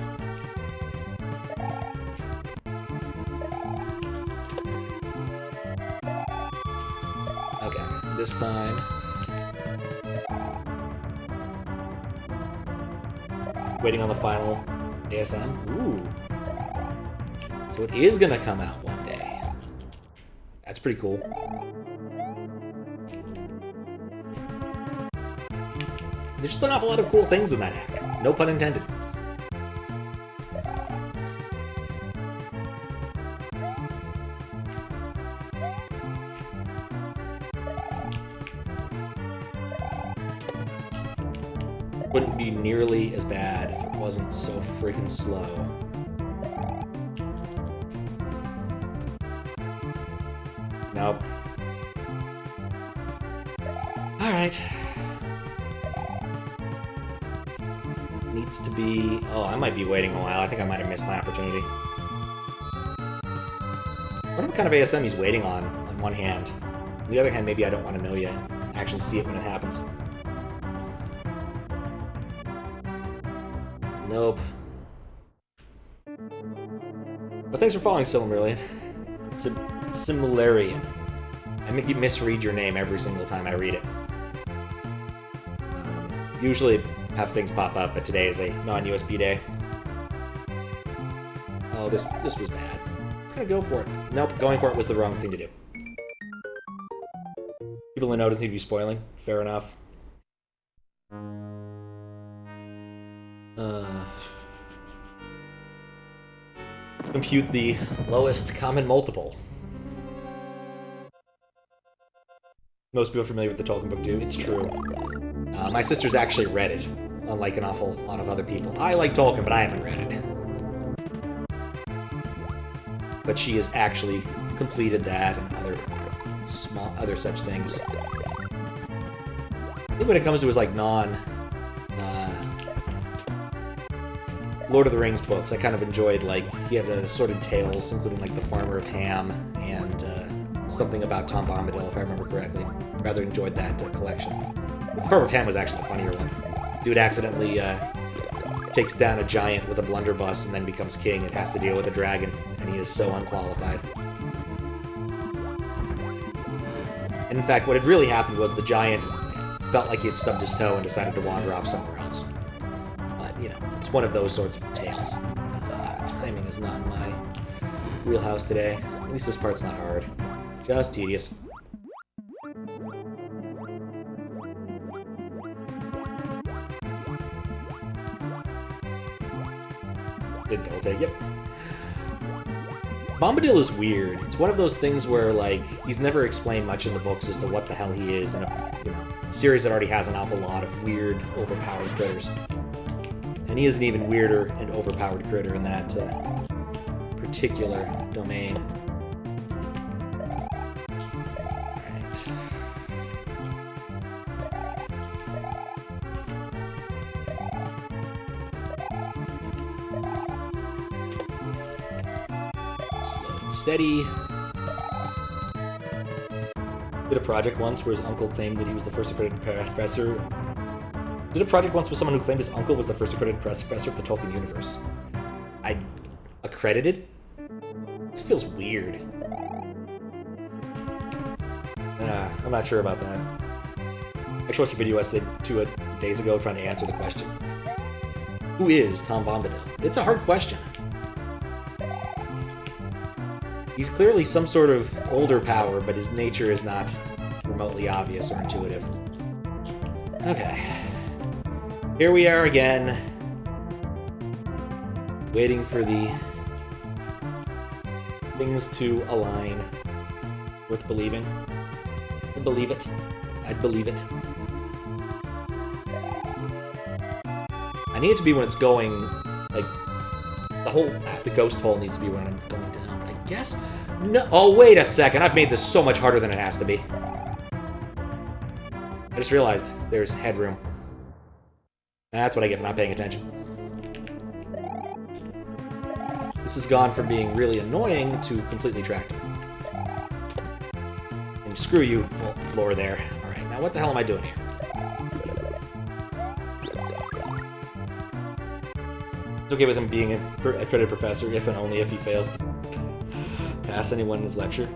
Okay, this time... waiting on the final ASM. Ooh. So it is gonna come out one day. That's pretty cool. There's just an awful lot of cool things in that hack. No pun intended. Wouldn't be nearly as bad if it wasn't so freaking slow. Nope. Alright. Needs to be... oh, I might be waiting a while. I think I might have missed my opportunity. I wonder what kind of ASM he's waiting on one hand. On the other hand, maybe I don't want to know yet. Actually see it when it happens. Nope. But thanks for following, Silmarillion. Similarian. I maybe misread your name every single time I read it. Usually have things pop up, but today is a non-USB day. Oh, this was bad. I was gonna go for it. Nope, going for it was the wrong thing to do. People in the notice need to be spoiling. Fair enough. Compute the lowest common multiple. Most people are familiar with the Tolkien book too. It's true. My sister's actually read it, unlike an awful lot of other people. I like Tolkien, but I haven't read it. But she has actually completed that and other such things. I think when it comes to his like Lord of the Rings books, I kind of enjoyed, like, he had assorted tales, including, like, The Farmer of Ham, and something about Tom Bombadil, if I remember correctly. Rather enjoyed that collection. The Farmer of Ham was actually the funnier one. Dude accidentally takes down a giant with a blunderbuss and then becomes king and has to deal with a dragon, and he is so unqualified. And in fact, what had really happened was the giant felt like he had stubbed his toe and decided to wander off somewhere else. But, you know, it's one of those sorts of tales. Timing is not in my wheelhouse today. At least this part's not hard. Just tedious. Did double take, yep. Bombadil is weird. It's one of those things where, like, he's never explained much in the books as to what the hell he is in a, you know, series that already has an awful lot of weird, overpowered critters. And he is an even weirder and overpowered critter in that particular domain. Alright. Slow and steady. Did a project once where his uncle claimed that he was the first accredited professor. Did a project once with someone who claimed his uncle was the first accredited professor of the Tolkien universe. Accredited? This feels weird. I'm not sure about that. I actually watched a video essay 2 days ago trying to answer the question. Who is Tom Bombadil? It's a hard question. He's clearly some sort of older power, but his nature is not remotely obvious or intuitive. Okay. Here we are again. Waiting for the things to align. Worth believing. I'd believe it. I'd believe it. I need it to be when it's going, like, the ghost hole needs to be when I'm going down, I guess? No, oh, wait a second. I've made this so much harder than it has to be. I just realized there's headroom. That's what I get for not paying attention. This has gone from being really annoying to completely tractable. And screw you, floor there. Alright, now what the hell am I doing here? It's okay with him being a accredited professor if and only if he fails to pass anyone in his lecture.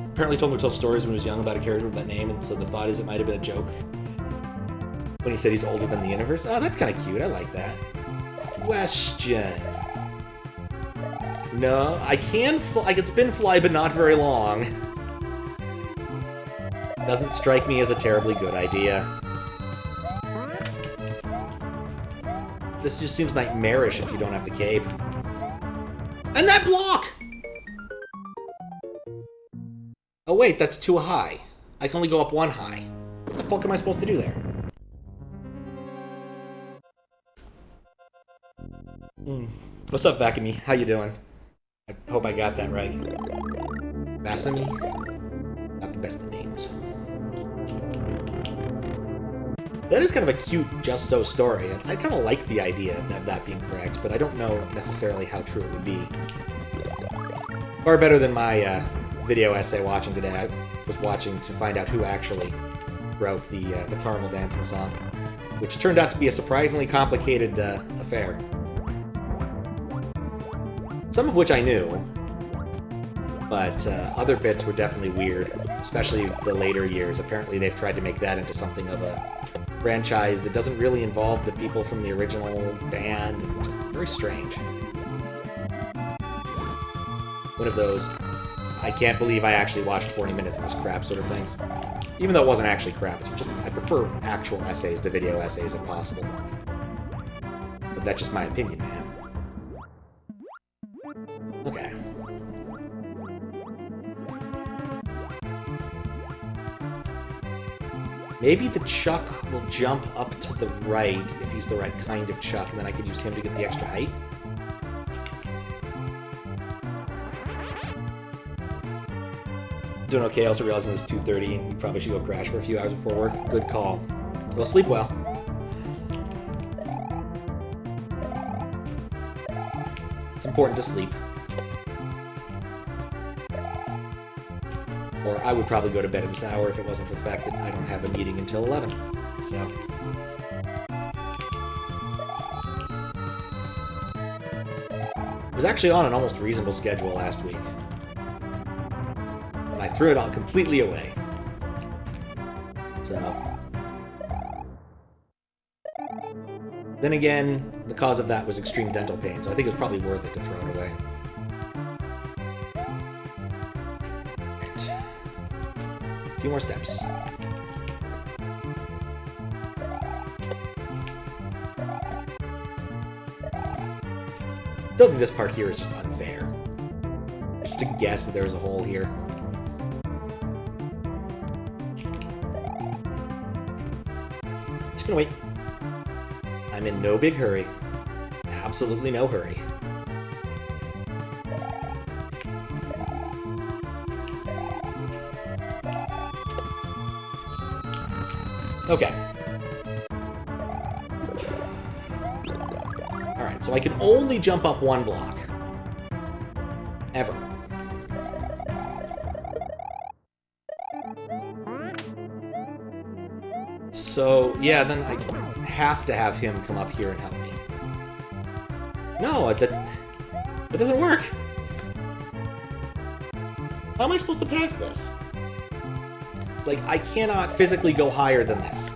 Apparently told him to tell stories when he was young about a character with that name, and so the thought is it might have been a joke. When he said he's older than the universe. Oh, that's kind of cute. I like that. Question. No, I can spin fly, but not very long. Doesn't strike me as a terribly good idea. This just seems nightmarish if you don't have the cape. And that block! Oh wait, that's too high. I can only go up one high. What the fuck am I supposed to do there? What's up, Vakami? How you doing? I hope I got that right. Vasami? Not the best of names. That is kind of a cute Just So story. I kind of like the idea of that being correct, but I don't know necessarily how true it would be. Far better than my video essay watching today. I was watching to find out who actually wrote the Caramel Dancing song, which turned out to be a surprisingly complicated affair. Some of which I knew, but other bits were definitely weird, especially the later years. Apparently they've tried to make that into something of a franchise that doesn't really involve the people from the original band, and just very strange. One of those, I can't believe I actually watched 40 minutes of this crap sort of things. Even though it wasn't actually crap, it's just, I prefer actual essays to video essays if possible. But that's just my opinion, man. Okay. Maybe the Chuck will jump up to the right if he's the right kind of Chuck, and then I can use him to get the extra height. Doing okay, also realizing it's 2:30 and you probably should go crash for a few hours before work. Good call. Well, sleep well. It's important to sleep. Or I would probably go to bed at this hour if it wasn't for the fact that I don't have a meeting until 11. So. was actually on an almost reasonable schedule last week. And I threw it all completely away. So... Then again, the cause of that was extreme dental pain, so I think it was probably worth it to throw it away. Right. A few more steps. Still think this part here is just unfair. Just to guess that there's a hole here. Just gonna wait. I'm in no big hurry. Absolutely no hurry. Okay. Alright, so I can only jump up one block. Ever. So, yeah, then I have to have him come up here and help me. No, that doesn't work. How am I supposed to pass this? Like, I cannot physically go higher than this.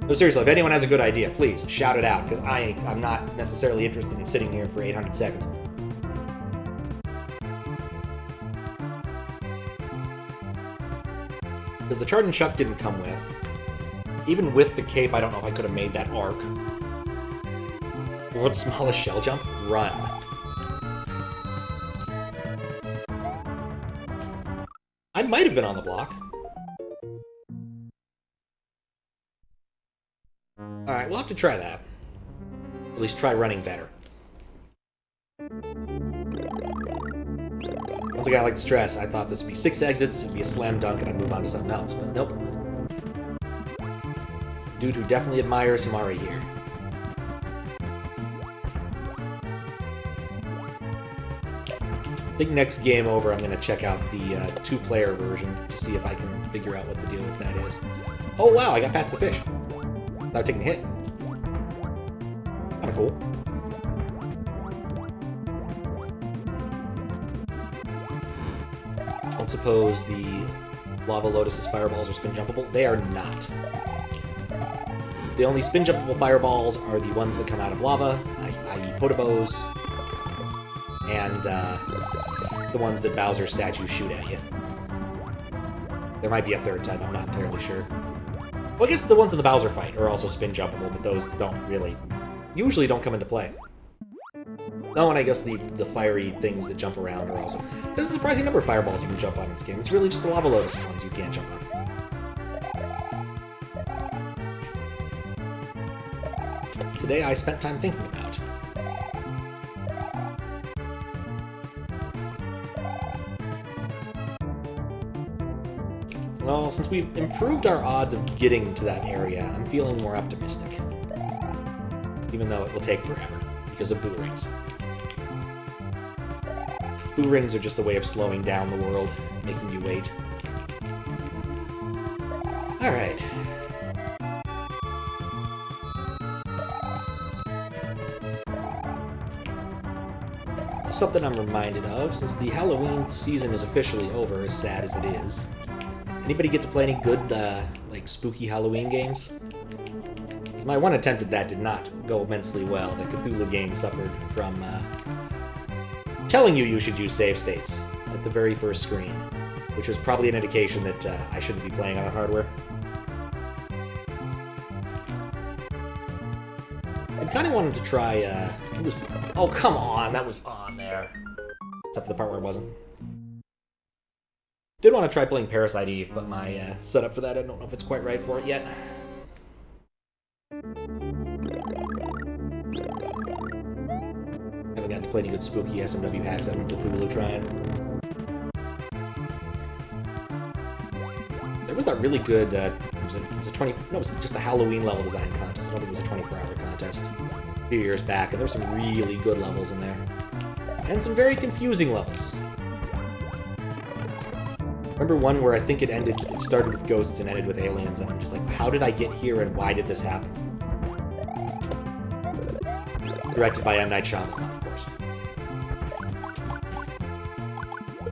No, seriously, if anyone has a good idea, please shout it out, because I'm not necessarily interested in sitting here for 800 seconds. Because the Chard and Chuck didn't come with. Even with the cape, I don't know if I could have made that arc. World's smallest shell jump? Run. I might have been on the block. Alright, we'll have to try that. At least try running better. Once again, I like to stress, I thought this would be 6 exits, it would be a slam dunk, and I'd move on to something else, but nope. Dude who definitely admires Hamari here. I think next game over, I'm going to check out the 2-player version to see if I can figure out what the deal with that is. Oh wow, I got past the fish. Without taking a hit. Kinda cool. I don't suppose the Lava Lotus's fireballs are spin jumpable. They are not. The only spin jumpable fireballs are the ones that come out of lava, i.e. Potobos, and the ones that Bowser's statues shoot at you. There might be a third type, I'm not entirely sure. Well, I guess the ones in the Bowser fight are also spin jumpable, but those usually don't come into play. Oh, and I guess the fiery things that jump around are also... There's a surprising number of fireballs you can jump on in this game. It's really just the Lava Lotus ones you can't jump on. Today I spent time thinking about. Well, since we've improved our odds of getting to that area, I'm feeling more optimistic. Even though it will take forever, because of boo rings. Boo rings are just a way of slowing down the world, making you wait. Alright. Something I'm reminded of, since the Halloween season is officially over, as sad as it is. Anybody get to play any good, like, spooky Halloween games? Because my one attempt at that did not go immensely well. The Cthulhu game suffered from, telling you should use save states at the very first screen, which was probably an indication that I shouldn't be playing on a hardware. I kind of wanted to try, it was... Oh, come on, that was on there. Except for the part where it wasn't. Did want to try playing Parasite Eve, but my setup for that, I don't know if it's quite right for it yet. Haven't gotten to play any good spooky SMW hacks. I haven't Cthulhu trying. There was that really good, it was a 20... No, it was just a Halloween level design contest. I don't think it was a 24-hour contest. A few years back, and there were some really good levels in there. And some very confusing levels. Remember one where I think it started with ghosts and ended with aliens, and I'm just like, how did I get here and why did this happen? Directed by M. Night Shyamalan, of course.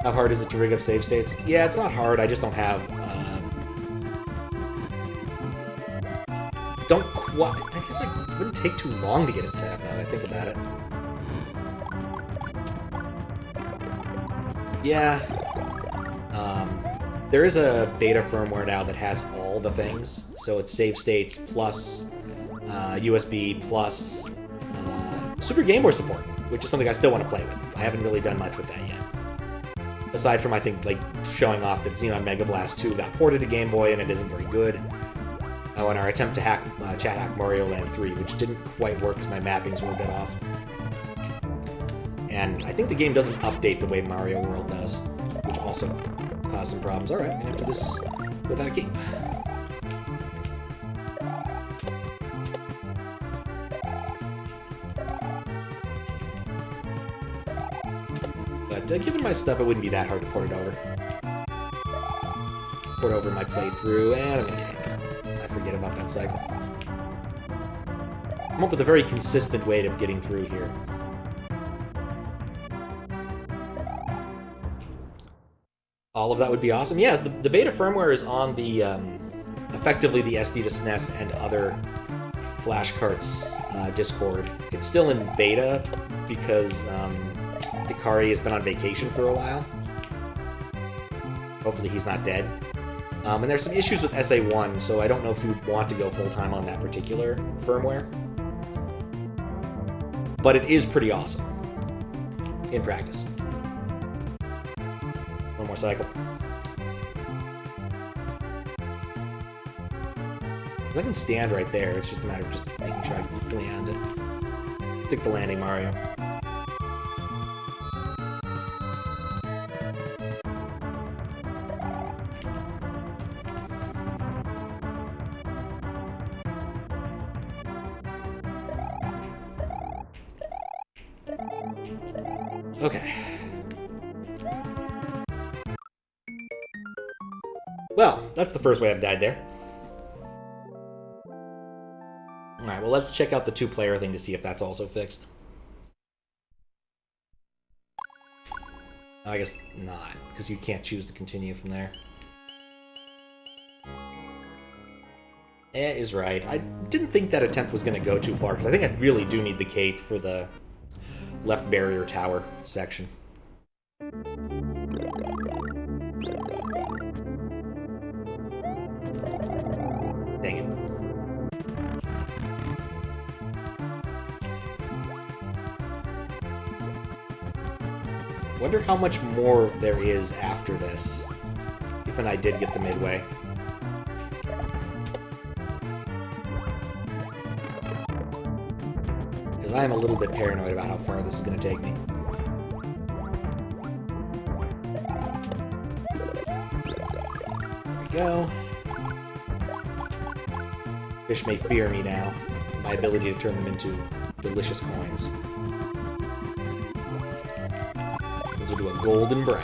How hard is it to rig up save states? Yeah, it's not hard. I just don't have... don't quite... I guess it wouldn't take too long to get it set up now that I think about it. Yeah. There is a beta firmware now that has all the things. So it's save states plus USB plus Super Game Boy support, which is something I still want to play with. I haven't really done much with that yet. Aside from, I think, like, showing off that Xenon Mega Blast 2 got ported to Game Boy and it isn't very good. Oh, and our attempt to chat hack Mario Land 3, which didn't quite work because my mappings were a bit off. And I think the game doesn't update the way Mario World does, which also caused some problems. Alright, I'm gonna do this without a cape. But given my stuff, it wouldn't be that hard to port it over. Port over my playthrough, and I'm gonna get it because I forget about that cycle. I'm up with a very consistent way of getting through here. All of that would be awesome. Yeah, the beta firmware is on the, effectively the SD to SNES and other flash carts Discord. It's still in beta because Ikari has been on vacation for a while. Hopefully he's not dead. And there's some issues with SA1, so I don't know if you would want to go full-time on that particular firmware. But it is pretty awesome in practice. One more cycle. I can stand right there, it's just a matter of just making sure I land it. Stick the landing, Mario. Okay. Well, that's the first way I've died there. Alright, well let's check out the two-player thing to see if that's also fixed. I guess not, because you can't choose to continue from there. Is right. I didn't think that attempt was going to go too far, because I think I really do need the cape for the left barrier tower section. Dang it. Wonder how much more there is after this, if and I did get the midway. Because I am a little bit paranoid about how far this is going to take me. There we go. Fish may fear me now. My ability to turn them into delicious coins. We'll do a golden brown.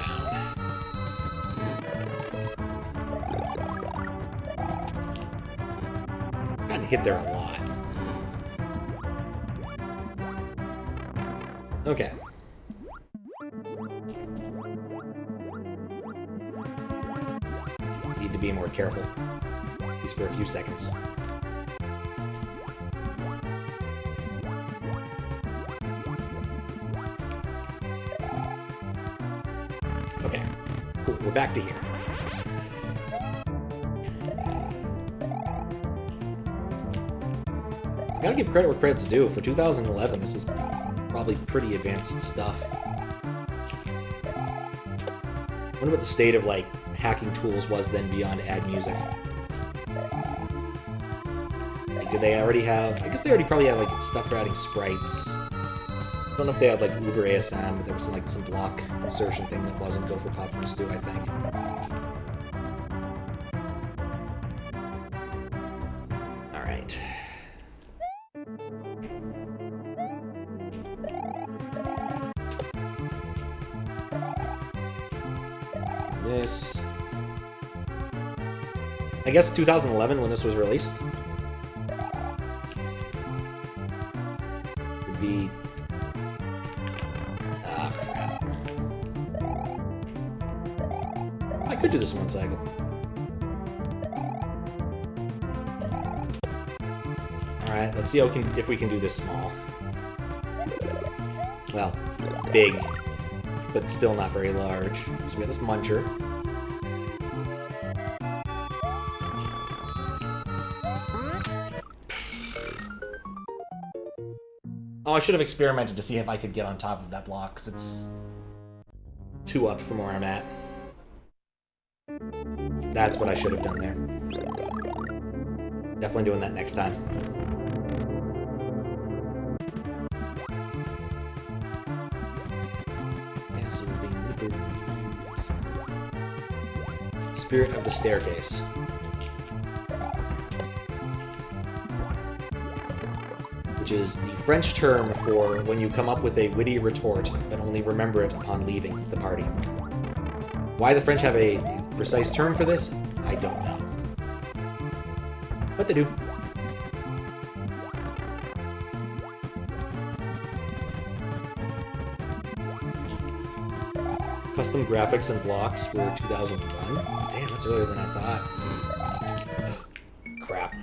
Gotten hit there a lot. Okay. Need to be more careful. At least for a few seconds. Okay. Cool. We're back to here. I gotta give credit where credit's due. For 2011, this is probably pretty advanced stuff. I wonder what the state of, like, hacking tools was then beyond add music. Like, did they already have... I guess they already probably had, like, stuff for adding sprites. I don't know if they had, like, Uber ASM, but there was some, like, some block insertion thing that wasn't Go for Popcorn Stew, I think. Alright. This. I guess 2011 when this was released would be do this in one cycle. Alright, let's see if we can do this small. Well, big, but still not very large. So we got this muncher. Oh, I should have experimented to see if I could get on top of that block, because it's 2 up from where I'm at. That's what I should have done there. Definitely doing that next time. Spirit of the Staircase. Which is the French term for when you come up with a witty retort, but only remember it upon leaving the party. Why the French have a precise term for this, I don't know. But they do. Custom graphics and blocks were 2001. Damn, that's earlier than I thought. Crap.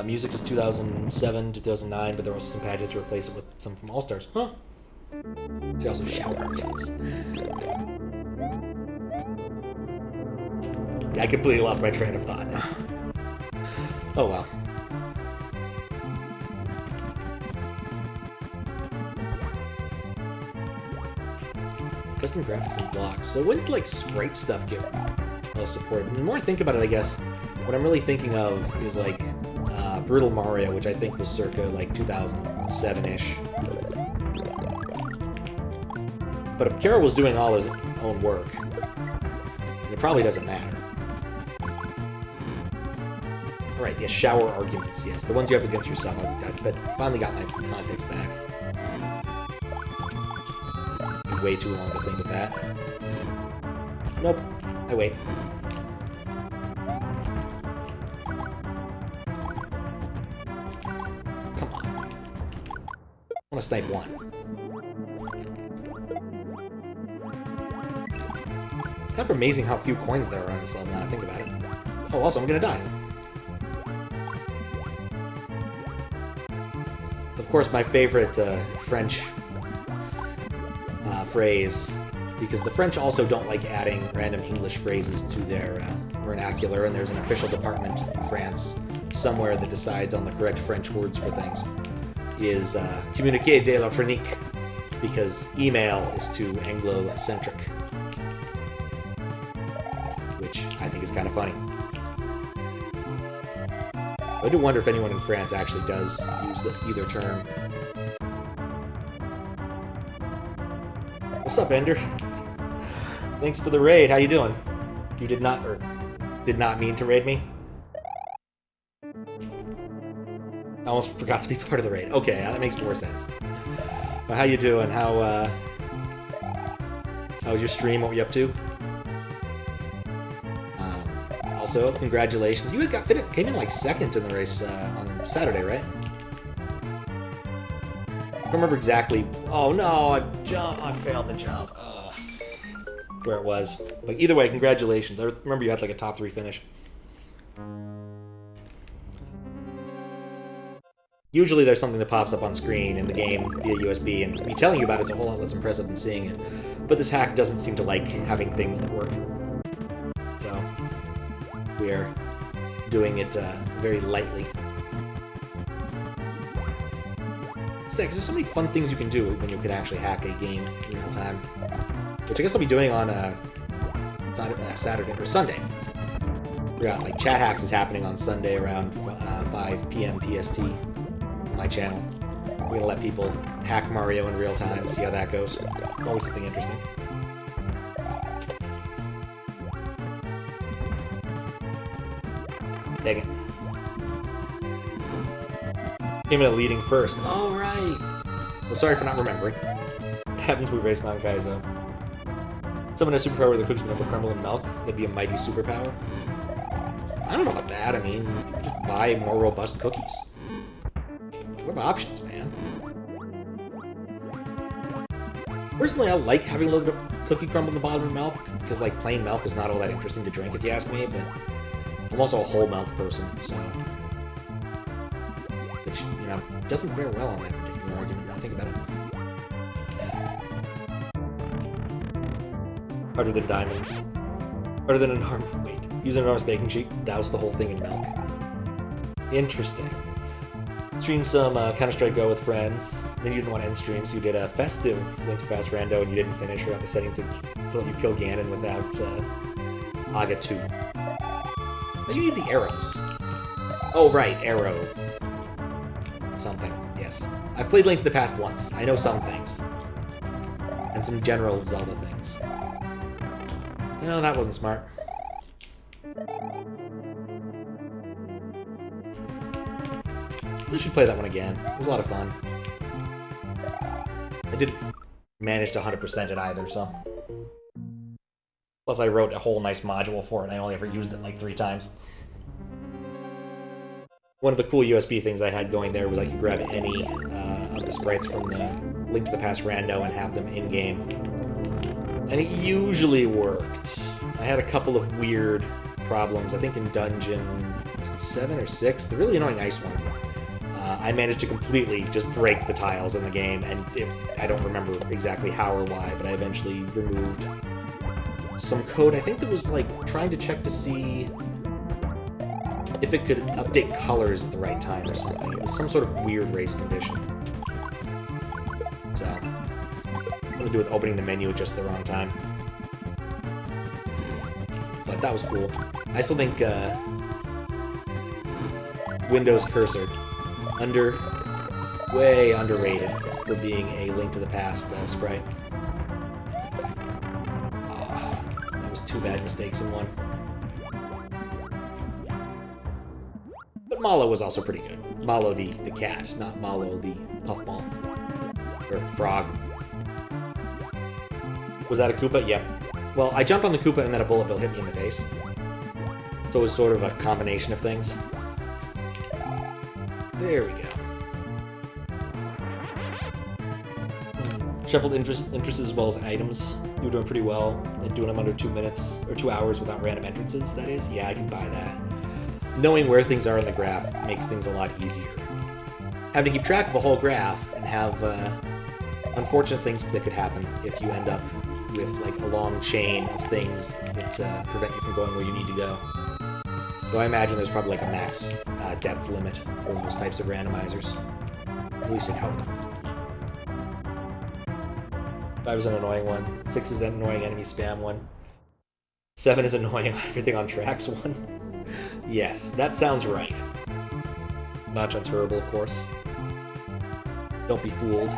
Music is 2007 to 2009, but there was some patches to replace it with some from All Stars. Huh? There's also shower arcades. I completely lost my train of thought. Oh well. Custom graphics and blocks. So when did like sprite stuff get well supported? The more I think about it, I guess what I'm really thinking of is like Brutal Mario, which I think was circa like 2007-ish. But if Carol was doing all his own work, then it probably doesn't matter. Alright, yes, shower arguments, yes. The ones you have against yourself. I finally got my context back. Way too long to think of that. Nope. I wait. Come on. I want to snipe one. It's kind of amazing how few coins there are on this level now I think about it. Oh, also, I'm gonna die. Of course, my favorite French phrase, because the French also don't like adding random English phrases to their vernacular, and there's an official department in France somewhere that decides on the correct French words for things, is communiqué d'électronique, because email is too Anglo-centric, which I think is kind of funny. I do wonder if anyone in France actually does use either term. What's up, Ender? Thanks for the raid. How you doing? You did not mean to raid me? I almost forgot to be part of the raid. Okay, that makes more sense. Well, how you doing? How was your stream? What were you up to? Also, congratulations. You came in like second in the race on Saturday, right? I don't remember exactly. Oh no, I failed the jump. Oh. Where it was. But either way, congratulations. I remember you had like a top 3 finish. Usually there's something that pops up on screen in the game via USB, and me telling you about it's a whole lot less impressive than seeing it. But this hack doesn't seem to like having things that work. So, we are doing it very lightly. Because there's so many fun things you can do when you could actually hack a game in real time. Which I guess I'll be doing on Saturday or Sunday. We got like chat hacks is happening on Sunday around 5 p.m. PST on my channel. We're gonna let people hack Mario in real time, see how that goes. Always something interesting. Dang it. Came in at leading first. Oh, right. Well, sorry for not remembering. It happens when we race non-Kaizo. Someone has a superpower that cooks vanilla crumble and milk. That'd be a mighty superpower. I don't know about that. I mean, you could just buy more robust cookies. We have options, man. Personally, I like having a little bit of cookie crumble in the bottom of milk, because like plain milk is not all that interesting to drink if you ask me, but I'm also a whole milk person, so... Which, you know, doesn't bear well on that particular argument, now think about it. Harder than diamonds. Harder than an arm... Wait. Use an enormous baking sheet, douse the whole thing in milk. Interesting. Stream some Counter-Strike Go with friends. Then you didn't want to end stream, so you did a festive Link to the Past rando, and you didn't finish or have the settings to let you kill Ganon without Aga 2. Now you need the arrows. Oh, right, arrow. Something, yes. I've played Link to the Past once. I know some things. And some general Zelda things. No, that wasn't smart. I should play that one again. It was a lot of fun. I didn't manage to 100% it either, so... Plus I wrote a whole nice module for it, and I only ever used it like 3 times. One of the cool USB things I had going there was I could grab any of the sprites from the Link to the Past rando and have them in-game. And it usually worked. I had a couple of weird problems. I think in Dungeon... was it 7 or 6? The really annoying ice one. I managed to completely just break the tiles in the game, and I don't remember exactly how or why, but I eventually removed some code. I think that was like trying to check to see if it could update colors at the right time or something. It was some sort of weird race condition. So, I'm gonna do with opening the menu at just the wrong time. But that was cool. I still think Windows Cursor, way underrated for being a Link to the Past sprite. That was 2 bad mistakes in one. But Mallow was also pretty good. Mallow the cat, not Mallow the puffball. Or frog. Was that a Koopa? Yep. Well, I jumped on the Koopa and then a bullet bill hit me in the face. So it was sort of a combination of things. There we go. Shuffled interests as well as items. You were doing pretty well and doing them under 2 minutes, or 2 hours without random entrances, that is. Yeah, I can buy that. Knowing where things are in the graph makes things a lot easier. Having to keep track of a whole graph and have unfortunate things that could happen if you end up with like a long chain of things that prevent you from going where you need to go. Though I imagine there's probably like a max depth limit for those types of randomizers. At least in hope. 5 is an annoying one. 6 is an annoying enemy spam one. 7 is annoying everything on tracks one. Yes, that sounds right. Not transferable, of course. Don't be fooled.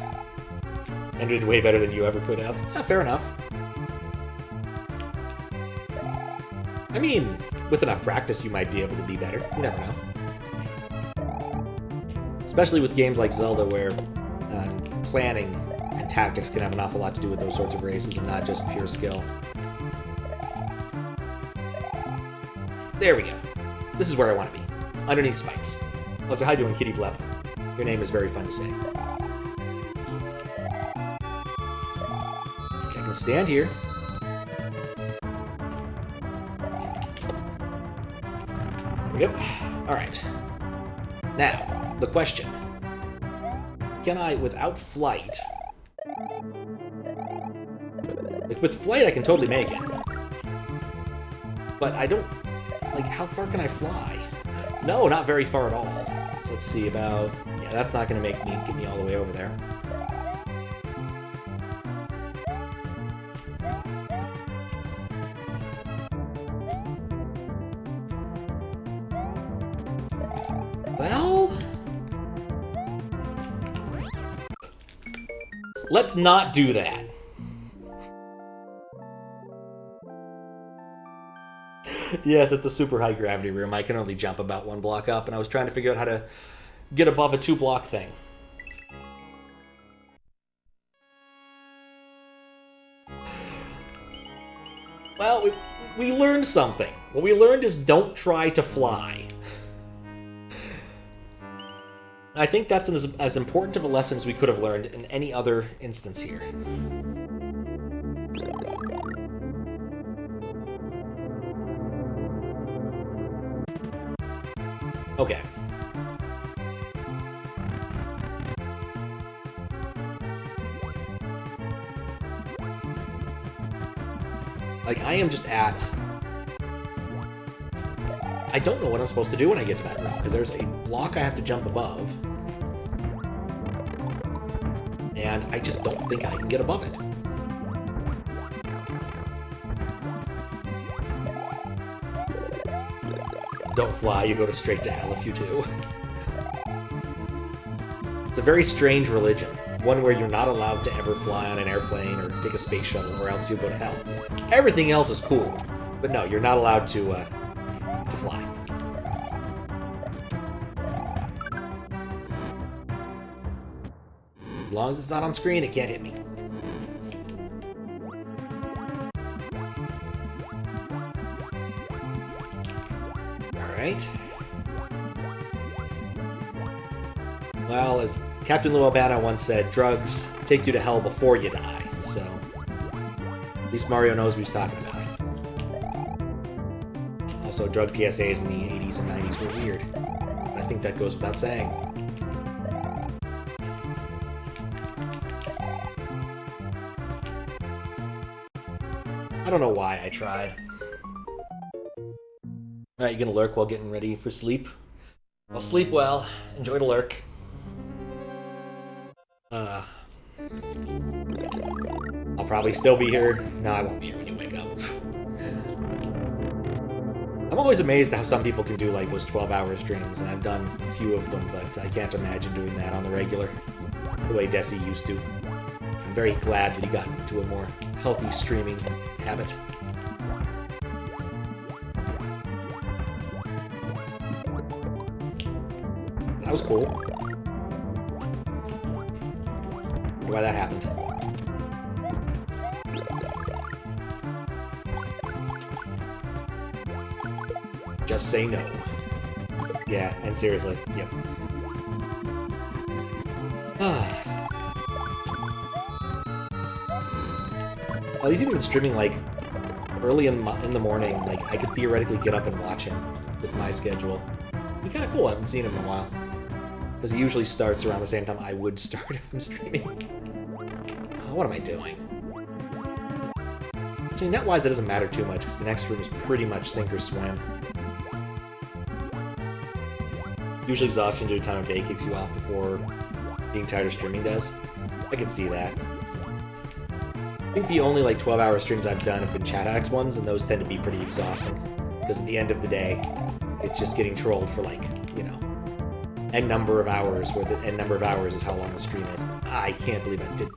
And did way better than you ever could have. Yeah, fair enough. I mean, with enough practice, you might be able to be better. You never know. Especially with games like Zelda, where planning and tactics can have an awful lot to do with those sorts of races and not just pure skill. There we go. This is where I want to be. Underneath spikes. Also, how you doing, Kitty Blep? Your name is very fun to say. Okay, I can stand here. There we go. Alright. Now, the question. Can I, without flight... Like, with flight, I can totally make it. But I don't... Like, how far can I fly? No, not very far at all. So let's see about... Yeah, that's not going to get me all the way over there. Well... Let's not do that. Yes, it's a super high gravity room. I can only jump about 1 block up, and I was trying to figure out how to get above a 2-block thing. Well, we learned something. What we learned is don't try to fly. I think that's as important of a lesson as we could have learned in any other instance here. Okay. Like, I am just at... I don't know what I'm supposed to do when I get to that room, because there's a block I have to jump above. And I just don't think I can get above it. Don't fly, you go to straight to hell if you do. It's a very strange religion. One where you're not allowed to ever fly on an airplane or take a space shuttle, or else you'll go to hell. Everything else is cool, but no, you're not allowed to fly. As long as it's not on screen, it can't hit me. Alright. Well, as Captain Lou Albano once said, drugs take you to hell before you die, so at least Mario knows what he's talking about. Also, drug PSAs in the 80s and 90s were weird. I think that goes without saying. I don't know why I tried. Alright, you gonna lurk while getting ready for sleep? Well, sleep well. Enjoy the lurk. I'll probably still be here. No, I won't be here when you wake up. I'm always amazed at how some people can do like those 12-hour streams, and I've done a few of them, but I can't imagine doing that on the regular, the way Desi used to. I'm very glad that he got into a more healthy streaming habit. That was cool. Why that happened. Just say no. Yeah, and seriously, yep. Well, he's even been streaming like early in the morning. Like I could theoretically get up and watch him with my schedule. It'd be kind of cool. I haven't seen him in a while because he usually starts around the same time I would start if I'm streaming. What am I doing? Actually, net-wise, it doesn't matter too much because the next room is pretty much sink or swim. Usually exhaustion due to time of day kicks you off before being tired of streaming does. I can see that. I think the only like 12-hour streams I've done have been ChatHacks ones, and those tend to be pretty exhausting. Because at the end of the day, it's just getting trolled for like, you know, n number of hours, where the n number of hours is how long the stream is. I can't believe I did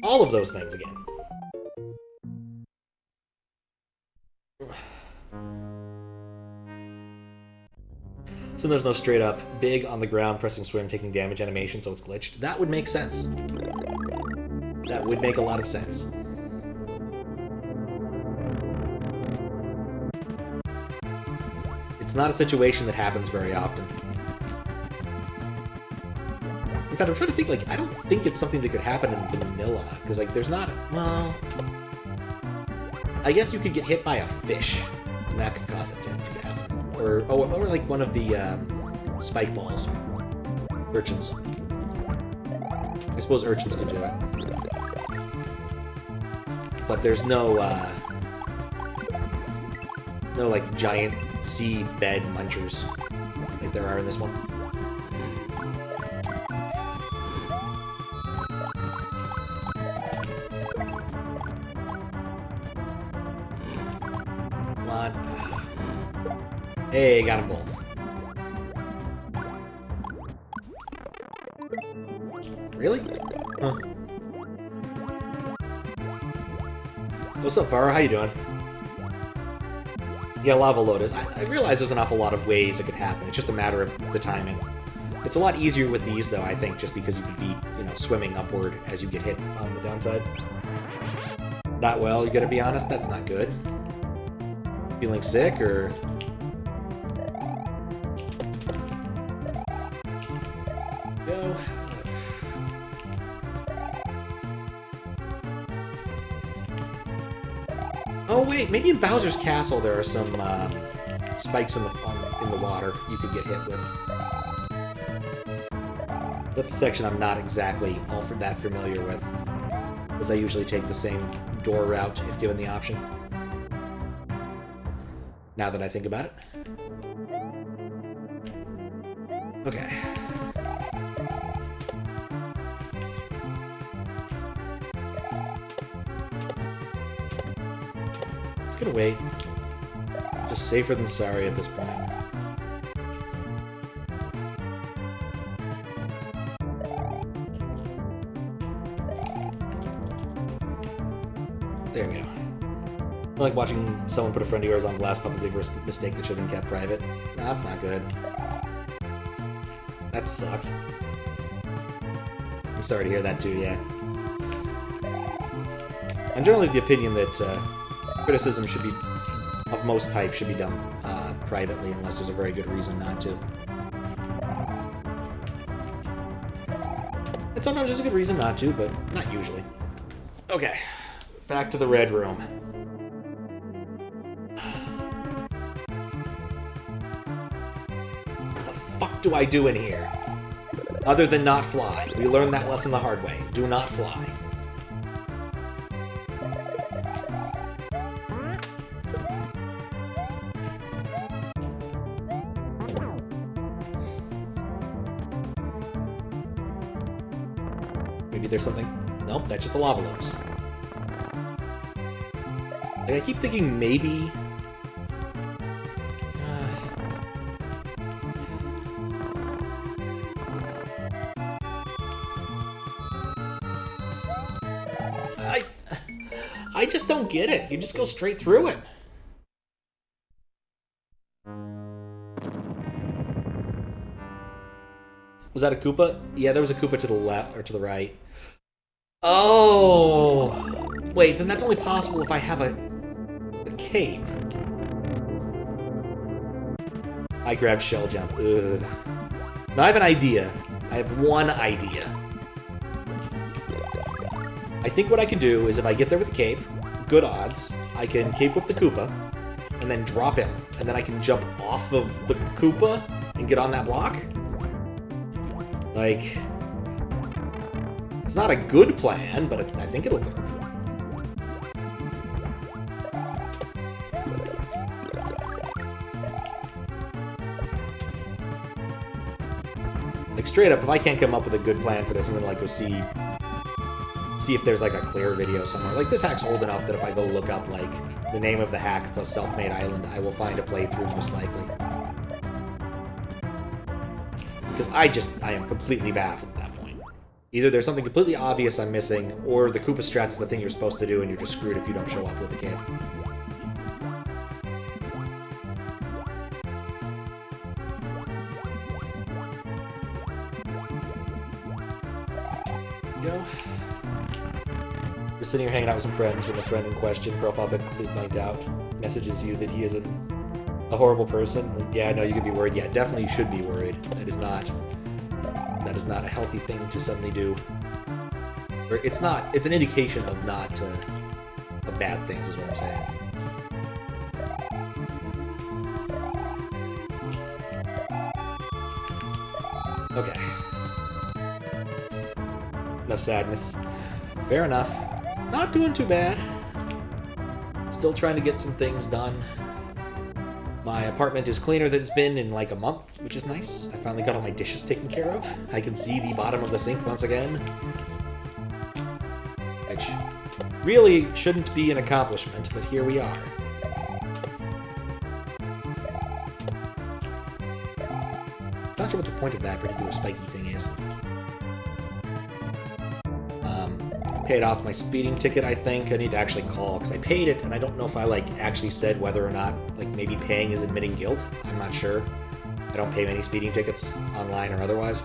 all of those things again. So there's no straight up big on the ground pressing swim taking damage animation, so it's glitched. That would make sense. That would make a lot of sense. It's not a situation that happens very often. In fact, I'm trying to think, like, I don't think it's something that could happen in vanilla, because, like, there's not, well... I guess you could get hit by a fish, and that could cause it to happen. Or like, one of the, spike balls. Urchins. I suppose urchins could do it. But there's no, no, like, giant sea bed munchers like there are in this one. Come on. Hey, got them both. Really? Huh. What's up, Farah? How you doing? Yeah, lava lotus. I realize there's an awful lot of ways it could happen. It's just a matter of the timing. It's a lot easier with these, though, I think, just because you could be, you know, swimming upward as you get hit on the downside. Not well, you gotta be honest, that's not good. Feeling sick, or... Go. Oh wait, maybe in Bowser's Castle there are some spikes in in the water you could get hit with. That's a section I'm not exactly all for that familiar with, as I usually take the same door route if given the option. Now that I think about it. Okay. Just gonna wait. Just safer than sorry at this point. There we go. I like watching someone put a friend of yours on blast publicly for a mistake that should have been kept private. No, that's not good. That sucks. I'm sorry to hear that too, yeah. I'm generally of the opinion that criticism should be, of most types, should be done privately unless there's a very good reason not to. And sometimes there's a good reason not to, but not usually. Okay, back to the red room. What the fuck do I do in here? Other than not fly. We learned that lesson the hard way. Do not fly. Maybe there's something... Nope, that's just a lava lotus. Like, I keep thinking maybe... I just don't get it. You just go straight through it. Was that a Koopa? Yeah, there was a Koopa to the left, or to the right. Oh! Wait, then that's only possible if I have a cape. I grabbed Shell Jump. Ugh. Now I have an idea. I have one idea. I think what I can do is if I get there with the cape, good odds, I can cape whip the Koopa, and then drop him, and then I can jump off of the Koopa and get on that block? Like, it's not a good plan, but I think it'll work. Like, straight up, if I can't come up with a good plan for this, I'm gonna, like, go see if there's, like, a clear video somewhere. Like, this hack's old enough that if I go look up, like, the name of the hack plus Self-Made Island, I will find a playthrough, most likely. Because I am completely baffled at that point. Either there's something completely obvious I'm missing, or the Koopa strat's the thing you're supposed to do and you're just screwed if you don't show up with a cape. Go. You're sitting here hanging out with some friends when the friend in question, profile pic completely blanked out, messages you that he isn't a horrible person. Yeah, no, you could be worried. Yeah, definitely you should be worried. That is not a healthy thing to suddenly do. Or it's an indication of not of bad things is what I'm saying. Okay. Enough sadness. Fair enough. Not doing too bad. Still trying to get some things done. My apartment is cleaner than it's been in like a month, which is nice. I finally got all my dishes taken care of. I can see the bottom of the sink once again. Which really shouldn't be an accomplishment, but here we are. Not sure what the point of that particular spiky thing is. Paid off my speeding ticket, I think. I need to actually call, because I paid it, and I don't know if I, like, actually said whether or not, like, maybe paying is admitting guilt. I'm not sure. I don't pay many speeding tickets, online or otherwise.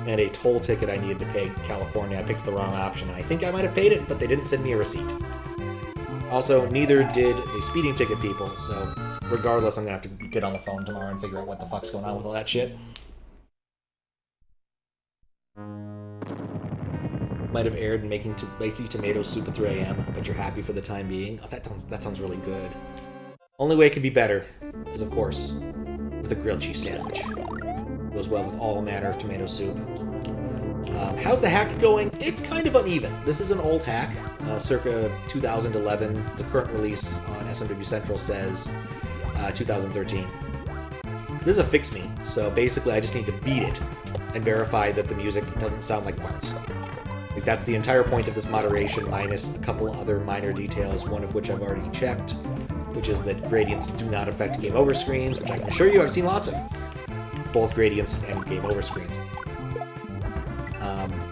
And a toll ticket I needed to pay California. I picked the wrong option, and I think I might have paid it, but they didn't send me a receipt. Also, neither did the speeding ticket people, so regardless, I'm gonna have to get on the phone tomorrow and figure out what the fuck's going on with all that shit. Might have aired making spicy tomato soup at 3 a.m., but you're happy for the time being. Oh, that sounds really good. Only way it could be better is, of course, with a grilled cheese sandwich. Goes well with all manner of tomato soup. How's the hack going? It's kind of uneven. This is an old hack, circa 2011. The current release on SMW Central says 2013. This is a fix me, so basically I just need to beat it and verify that the music doesn't sound like farts. Like, that's the entire point of this moderation, minus a couple other minor details, one of which I've already checked, which is that gradients do not affect game over screens, which I can assure you I've seen lots of. Both gradients and game over screens.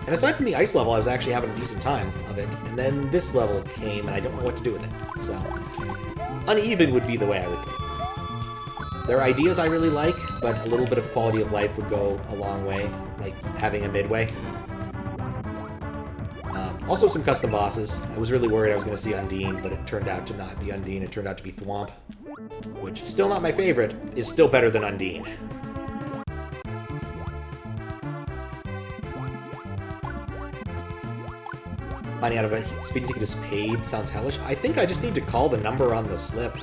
And aside from the ice level, I was actually having a decent time of it, and then this level came, and I don't know what to do with it. So, uneven would be the way I would put it. There are ideas I really like, but a little bit of quality of life would go a long way, like having a midway. Also some custom bosses. I was really worried I was going to see Undine, but it turned out to not be Undine, it turned out to be Thwomp, which is still not my favorite, is still better than Undine. Finding out if a speeding ticket is paid sounds hellish. I think I just need to call the number on the slip.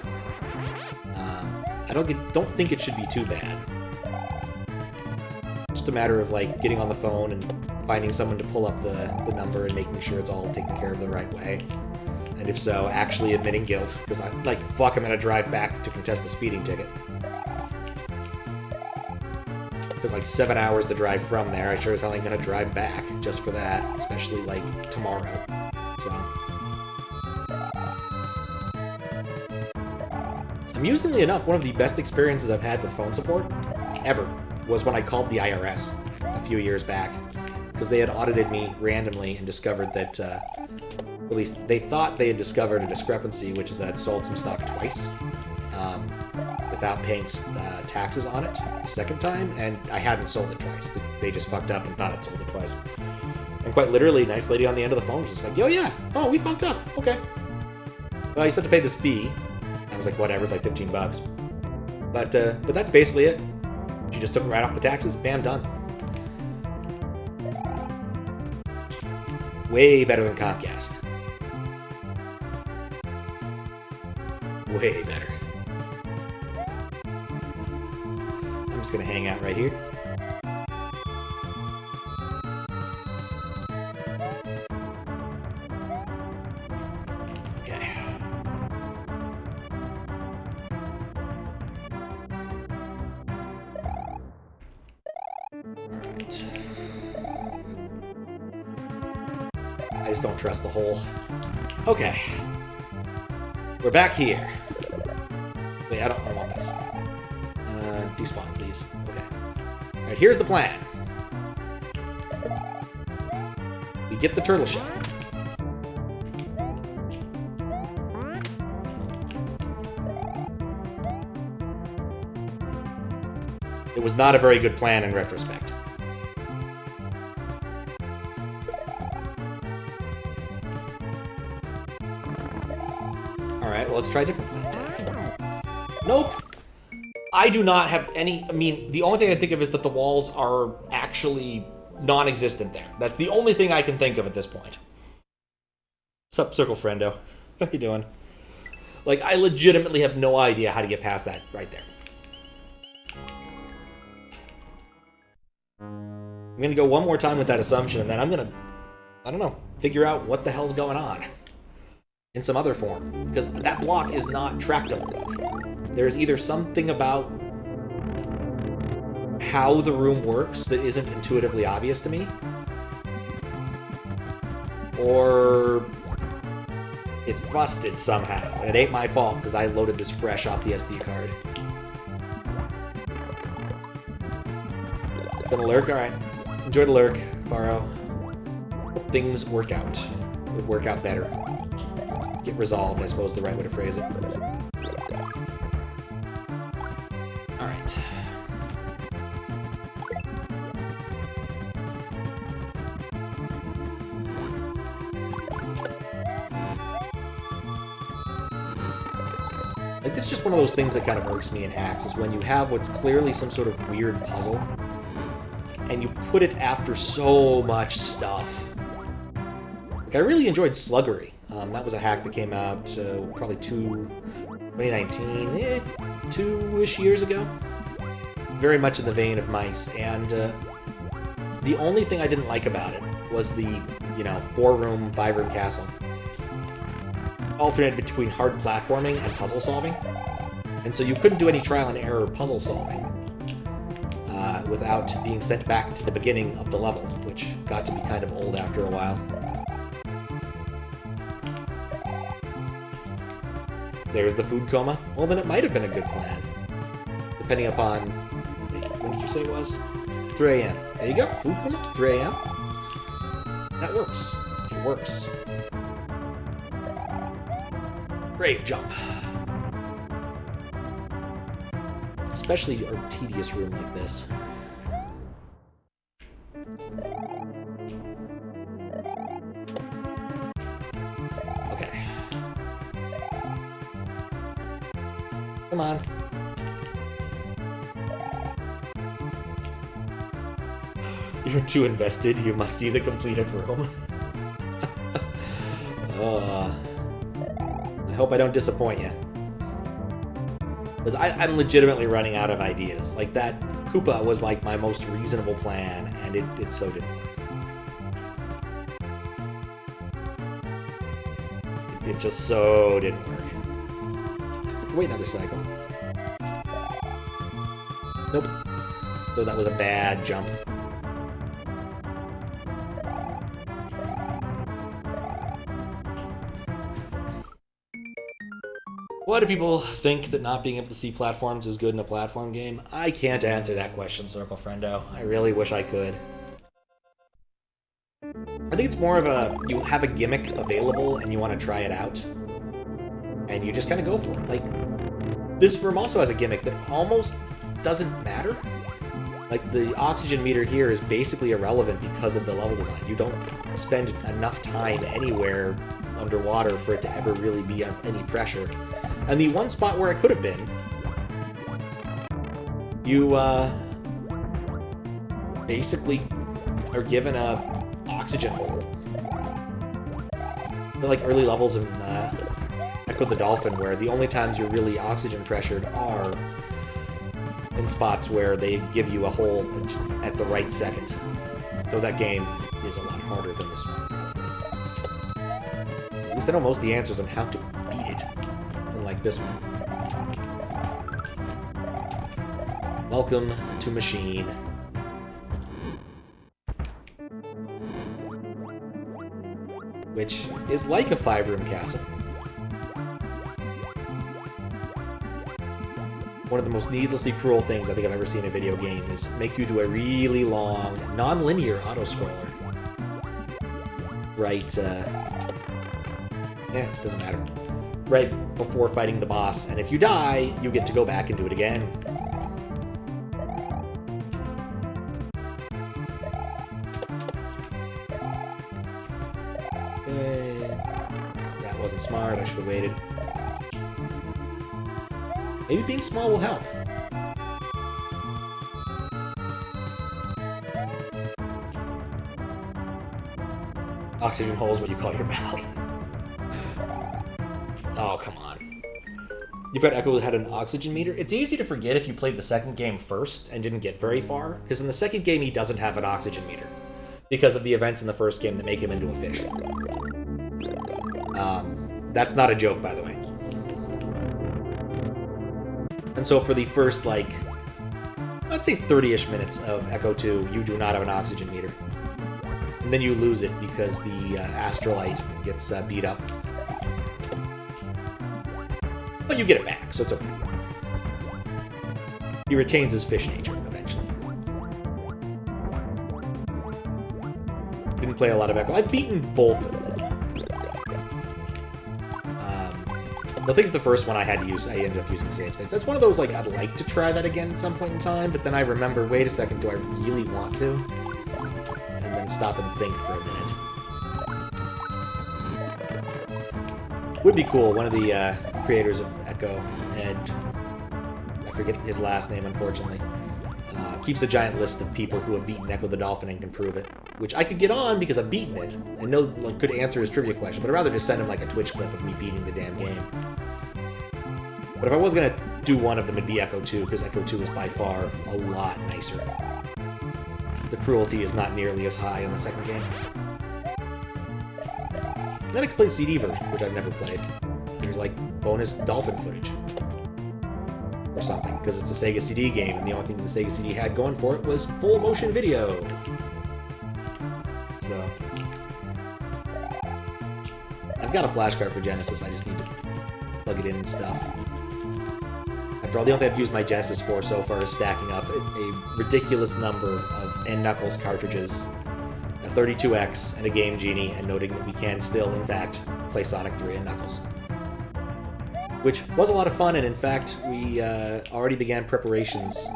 I don't think it should be too bad. Just a matter of like getting on the phone and finding someone to pull up the number and making sure it's all taken care of the right way. And if so, actually admitting guilt, because I'm like, fuck, I'm gonna drive back to contest the speeding ticket. It took like 7 hours to drive from there. I sure as hell ain't gonna drive back just for that, especially like tomorrow. So. Amusingly enough, one of the best experiences I've had with phone support ever was when I called the IRS a few years back, because they had audited me randomly and discovered that, at least they thought they had discovered a discrepancy, which is that I'd sold some stock twice without paying taxes on it the second time, and I hadn't sold it twice. They just fucked up and thought I'd sold it twice. And quite literally, a nice lady on the end of the phone was just like, yo, yeah, oh, we fucked up, okay. Well, you still have to pay this fee. I was like, whatever, it's like 15 bucks. But that's basically it. She just took it right off the taxes, bam, done. Way better than Comcast. Way better. I'm just gonna hang out right here. Okay. Alright. I just don't trust the hole. Okay. We're back here. Wait, I don't want this. Despawn, please. Okay. Alright, here's the plan. We get the turtle shell. It was not a very good plan in retrospect. Alright, well, let's try a different plan attack. Nope! I do not have any... I mean, the only thing I think of is that the walls are actually non-existent there. That's the only thing I can think of at this point. What's up, Circle Friendo? How you doing? Like, I legitimately have no idea how to get past that right there. I'm gonna go one more time with that assumption, and then I'm gonna, I don't know, figure out what the hell's going on in some other form, because that block is not tractable. There's either something about how the room works that isn't intuitively obvious to me, or it's busted somehow, and it ain't my fault because I loaded this fresh off the SD card. Gonna lurk? Alright. Enjoy the lurk, Faro. Hope things work out. Or work out better. Get resolved, I suppose, the right way to phrase it. Alright. Like, this is just one of those things that kind of irks me in hacks, is when you have what's clearly some sort of weird puzzle, and you put it after so much stuff. Like, I really enjoyed Sluggery. That was a hack that came out probably 2019, 2-ish years ago. very much in the vein of Mice, and the only thing I didn't like about it was the, 4-room, 5-room castle. Alternated between hard platforming and puzzle solving, and so you couldn't do any trial and error puzzle solving without being sent back to the beginning of the level, which got to be kind of old after a while. There's the food coma. Well, then it might have been a good plan. Depending upon... Wait, when did you say it was? 3 a.m. There you go. Food coma? 3 a.m.? That works. It works. Brave jump. Especially a tedious room like this. Okay. Come on. You're too invested. You must see the completed room. I hope I don't disappoint you. Because I'm legitimately running out of ideas. Like, that Koopa was like my most reasonable plan, and it so didn't work. It just so didn't work. Wait another cycle. Nope. Though that was a bad jump. Why do people think that not being able to see platforms is good in a platform game? I can't answer that question, Circle Friendo. I really wish I could. I think it's more of a, you have a gimmick available and you want to try it out. And you just kind of go for it. Like, this room also has a gimmick that almost doesn't matter. Like, the oxygen meter here is basically irrelevant because of the level design. You don't spend enough time anywhere underwater for it to ever really be of any pressure. And the one spot where it could have been, you basically are given a oxygen hole. They're like early levels in Echo the Dolphin, where the only times you're really oxygen pressured are in spots where they give you a hole just at the right second. Though that game is a lot harder than this one. At least I know most of the answers on how to beat it. Like this one. Welcome to Machine. Which is like a 5-room castle. One of the most needlessly cruel things I think I've ever seen in a video game is make you do a really long, non-linear auto-scroller. Right, yeah, doesn't matter. Right before fighting the boss, and if you die, you get to go back and do it again. That wasn't smart, I should have waited. Maybe being small will help. Oxygen hole is what you call your mouth. Oh, come on. You thought Echo had an oxygen meter? It's easy to forget if you played the second game first and didn't get very far, because in the second game he doesn't have an oxygen meter, because of the events in the first game that make him into a fish. That's not a joke, by the way. And so for the first, like, let's say 30-ish minutes of Echo 2, you do not have an oxygen meter. And then you lose it because the astrolite gets beat up. But you get it back, so it's okay. He retains his fish nature, eventually. Didn't play a lot of Echo. I've beaten both of them. I think the first one I ended up using save states. That's one of those, like, I'd like to try that again at some point in time, but then I remember, wait a second, do I really want to? And then stop and think for a minute. Would be cool, one of the creators of Echo, Ed, I forget his last name, unfortunately, keeps a giant list of people who have beaten Echo the Dolphin and can prove it, which I could get on because I've beaten it, and know, like, could answer his trivia question, but I'd rather just send him, like, a Twitch clip of me beating the damn game. But if I was gonna do one of them, it'd be Echo 2, because Echo 2 is by far a lot nicer. The cruelty is not nearly as high in the second game. And then I could play the CD version, which I've never played. There's like bonus dolphin footage. Or something, because it's a Sega CD game, and the only thing the Sega CD had going for it was full motion video. So... I've got a flash card for Genesis, I just need to plug it in and stuff. After all, the only thing I've used my Genesis for so far is stacking up a ridiculous number of N-Knuckles cartridges, a 32X, and a Game Genie, and noting that we can still, in fact, play Sonic 3 and Knuckles. Which was a lot of fun, and in fact, we already began preparations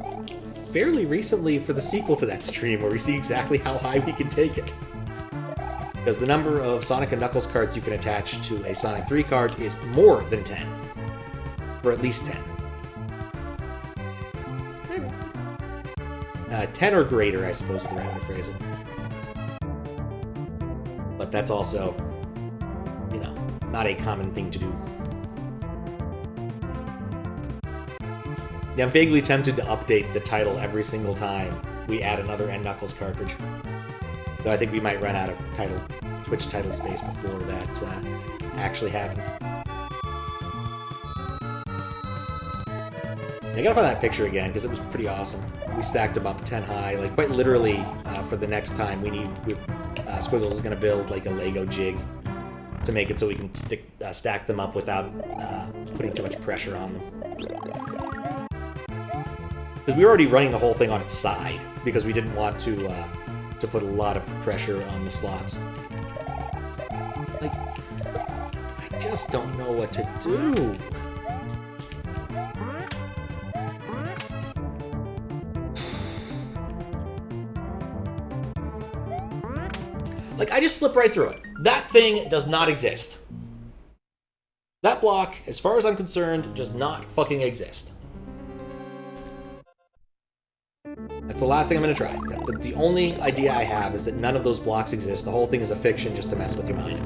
fairly recently for the sequel to that stream, where we see exactly how high we can take it. Because the number of Sonic and Knuckles cards you can attach to a Sonic 3 card is more than 10. Or at least 10. 10 or greater, I suppose is the right way to phrase it. But that's also, you know, not a common thing to do. Yeah, I'm vaguely tempted to update the title every single time we add another N-Knuckles cartridge. Though I think we might run out of Twitch title space before that actually happens. I gotta find that picture again, because it was pretty awesome. We stacked them up 10 high, like quite literally for the next time Squiggles is gonna build like a Lego jig to make it so we can stack them up without putting too much pressure on them. Because we were already running the whole thing on its side, because we didn't want to put a lot of pressure on the slots. Like, I just don't know what to do. Like, I just slip right through it. That thing does not exist. That block, as far as I'm concerned, does not fucking exist. That's the last thing I'm going to try. But the only idea I have is that none of those blocks exist. The whole thing is a fiction just to mess with your mind.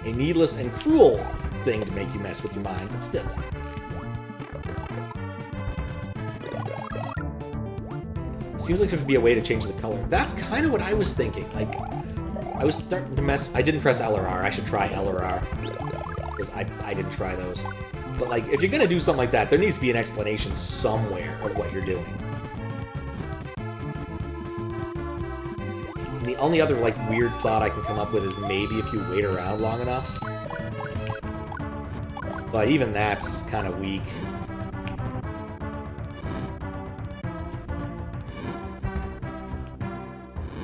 A needless and cruel thing to make you mess with your mind, but still. Seems like there should be a way to change the color. That's kind of what I was thinking. Like, I was starting to mess... I didn't press L or R. I should try L or R. Because I didn't try those. But, like, if you're going to do something like that, there needs to be an explanation somewhere of what you're doing. And the only other, like, weird thought I can come up with is maybe if you wait around long enough. But even that's kind of weak.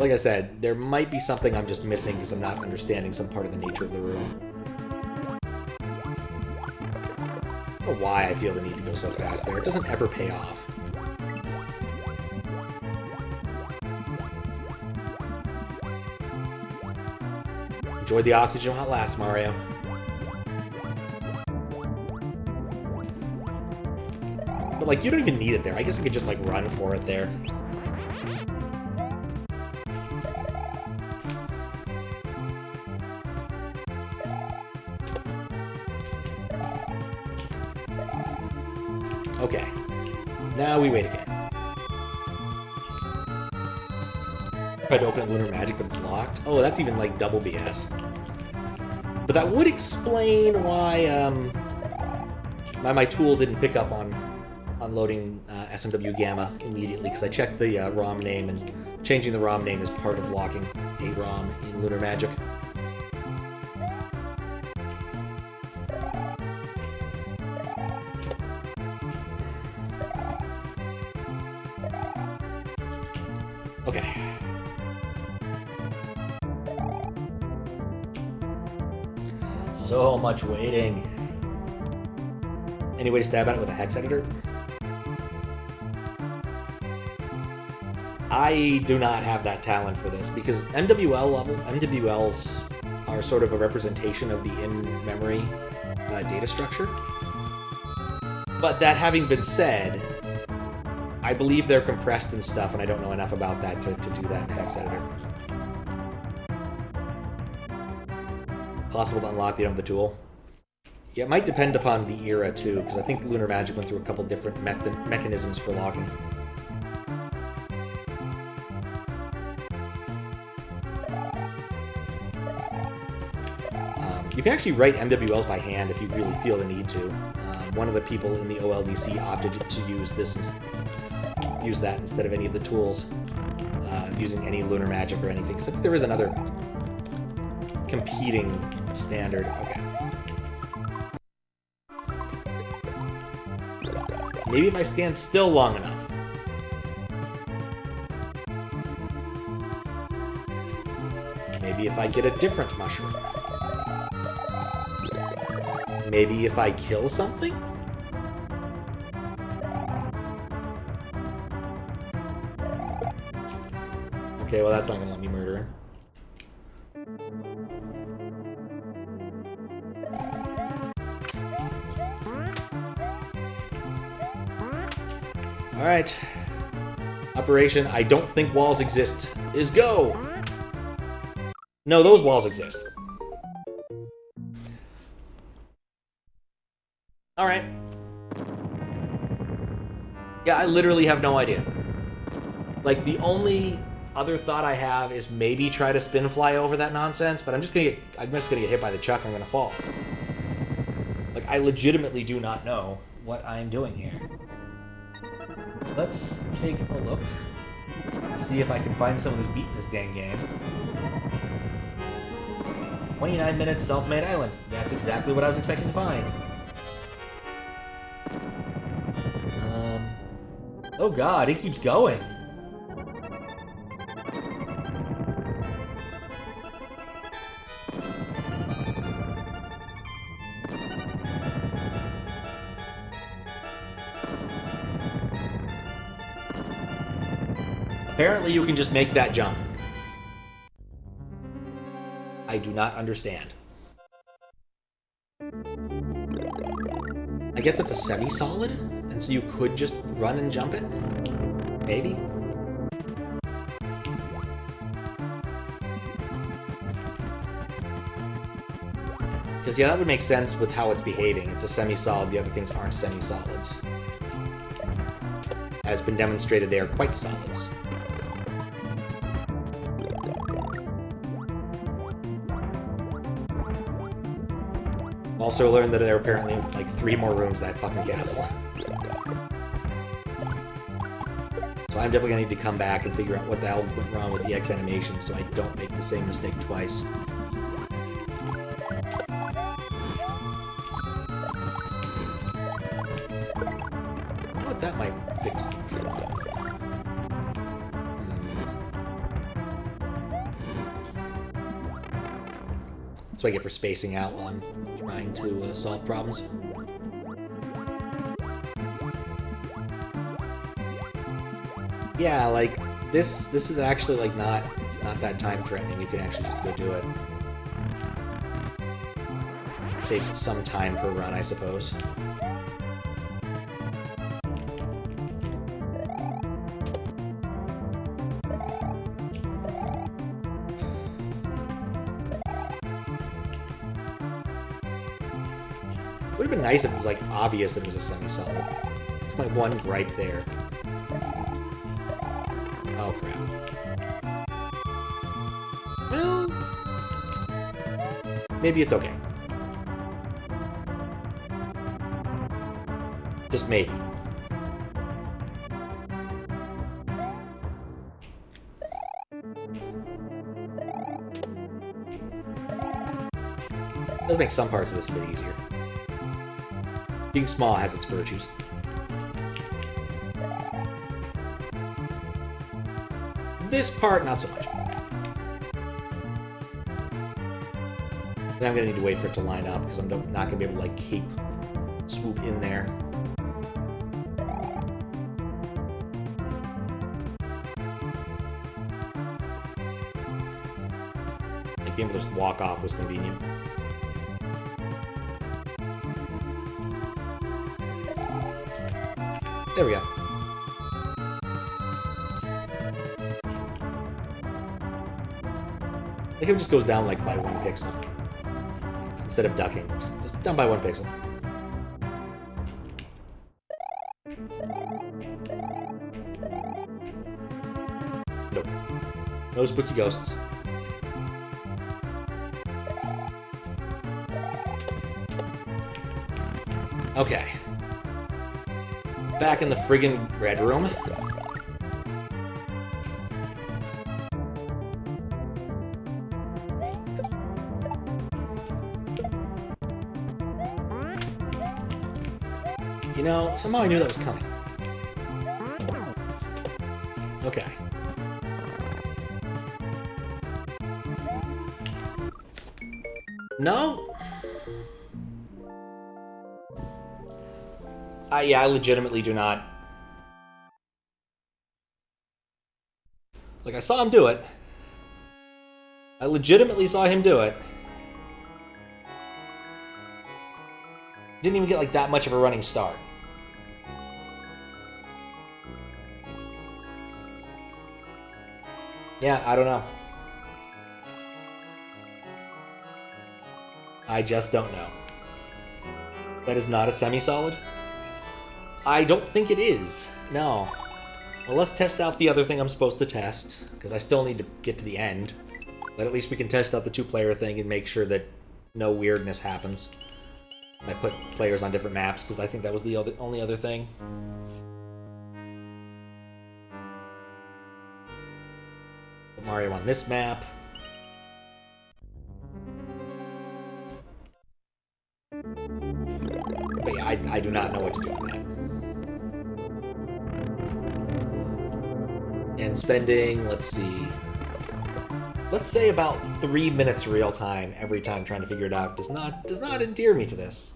Like I said, there might be something I'm just missing because I'm not understanding some part of the nature of the room. I don't know why I feel the need to go so fast there. It doesn't ever pay off. Enjoy the oxygen while it lasts, Mario. But, like, you don't even need it there. I guess I could just, like, run for it there. Okay. Now we wait again. Tried to open it Lunar Magic, but it's locked. Oh, that's even, like, double BS. But that would explain why, my tool didn't pick up on loading SMW Gamma immediately, because I checked the ROM name, and changing the ROM name is part of locking a ROM in Lunar Magic. Okay. So much waiting. Any way to stab at it with a hex editor? I do not have that talent for this, because MWLs are sort of a representation of the in-memory data structure. But that having been said, I believe they're compressed and stuff, and I don't know enough about that to do that in Hex Editor. Possible to unlock, you don't have the tool. Yeah, it might depend upon the era, too, because I think Lunar Magic went through a couple different mechanisms for locking. You can actually write MWLs by hand if you really feel the need to. One of the people in the OLDC opted to use that instead of any of the tools, using any Lunar Magic or anything. Because I think there is another competing standard. Okay. Maybe if I stand still long enough. Maybe if I get a different mushroom. Maybe if I kill something? Okay, well that's not gonna let me murder him. Alright. Operation I don't think walls exist is go! No, those walls exist. Alright. Yeah, I literally have no idea. Like, the only other thought I have is maybe try to spin fly over that nonsense, but I'm just gonna get hit by the chuck, I'm gonna fall. Like, I legitimately do not know what I'm doing here. Let's take a look. See if I can find someone who's beaten this dang game. 29 minutes, self-made island. That's exactly what I was expecting to find. Oh god, it keeps going. Apparently you can just make that jump. I do not understand. I guess it's a semi-solid, and so you could just run and jump it? Maybe? Because, yeah, that would make sense with how it's behaving. It's a semi-solid, the other things aren't semi-solids. As been demonstrated, they are quite solids. Also learned that there are apparently like 3 more rooms in that fucking castle. So I'm definitely gonna need to come back and figure out what the hell went wrong with EX animation so I don't make the same mistake twice. You know what, that might fix the problem. That's what I get for spacing out while I'm trying to solve problems. Yeah, like, this is actually, like, not that time-threatening. You can actually just go do it. Saves some time per run, I suppose. Would have been nice if it was, like, obvious that it was a semi-solid. That's my one gripe there. Oh, crap. Well... maybe it's okay. Just maybe. Does make some parts of this a bit easier. Being small has its virtues. This part, not so much. Then I'm gonna need to wait for it to line up because I'm not gonna be able to like swoop in there. Like being able to just walk off was convenient. There we go. Like it just goes down like by 1 pixel. Instead of ducking. Just down by 1 pixel. Nope. No spooky ghosts. Okay. Back in the friggin' red room. You know, somehow I knew that was coming. Okay. No? Yeah, I legitimately do not. Like, I saw him do it. I legitimately saw him do it. Didn't even get, like, that much of a running start. Yeah, I don't know. I just don't know. That is not a semi-solid? I don't think it is. No. Well, let's test out the other thing I'm supposed to test, because I still need to get to the end. But at least we can test out the 2-player thing and make sure that no weirdness happens. I put players on different maps, because I think that was the only other thing. Put Mario on this map. But yeah, I do not know what to do with that. And spending, let's see, let's say about 3 minutes real time every time trying to figure it out does not endear me to this.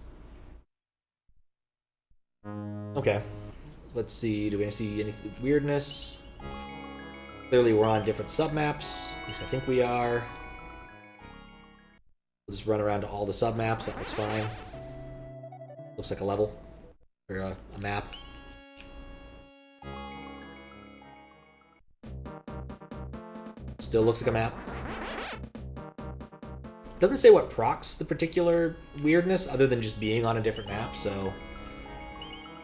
Okay, let's see, do we see any weirdness? Clearly we're on different submaps, at least I think we are. We'll just run around to all the submaps, that looks fine. Looks like a level, or a map. Still looks like a map. Doesn't say what procs the particular weirdness other than just being on a different map, so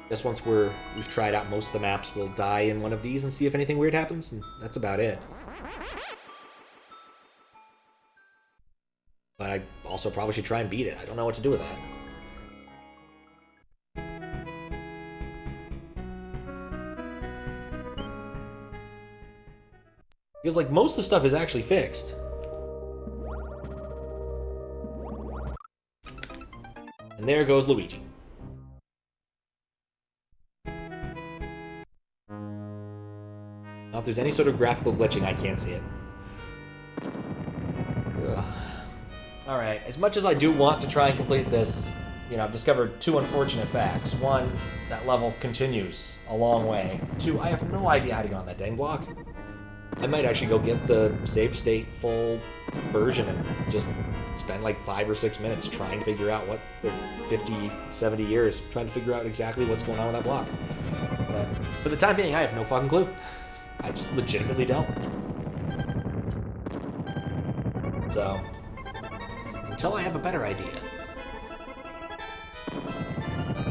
I guess once we've tried out most of the maps, we'll die in one of these and see if anything weird happens, and that's about it. But I also probably should try and beat it. I don't know what to do with that. Feels like most of the stuff is actually fixed. And there goes Luigi. Now, if there's any sort of graphical glitching, I can't see it. Alright, as much as I do want to try and complete this, you know, I've discovered 2 unfortunate facts. 1, that level continues a long way. 2, I have no idea how to get on that dang block. I might actually go get the save state full version and just spend like 5 or 6 minutes trying to figure out what, 50, 70 years, trying to figure out exactly what's going on with that block. But for the time being, I have no fucking clue. I just legitimately don't. So, until I have a better idea.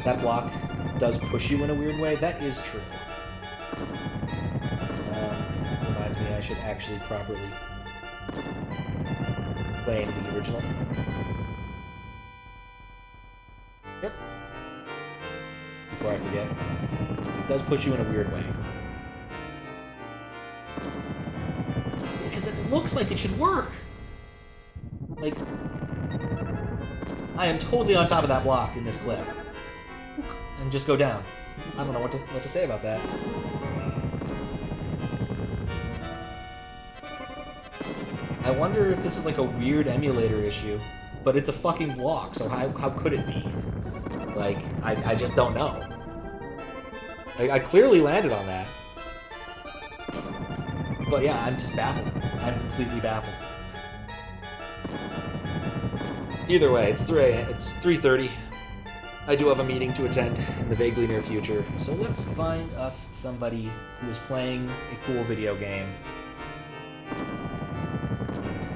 That block does push you in a weird way, that is true. Reminds me I should actually properly claim the original. Yep. Before I forget. It does push you in a weird way. Because it looks like it should work! Like, I am totally on top of that block in this clip. And just go down. I don't know what to say about that. I wonder if this is like a weird emulator issue, but it's a fucking block, so how could it be? Like, I just don't know. I clearly landed on that. But yeah, I'm just baffled. I'm completely baffled. Either way, it's 3:30. I do have a meeting to attend in the vaguely near future, so let's find us somebody who is playing a cool video game.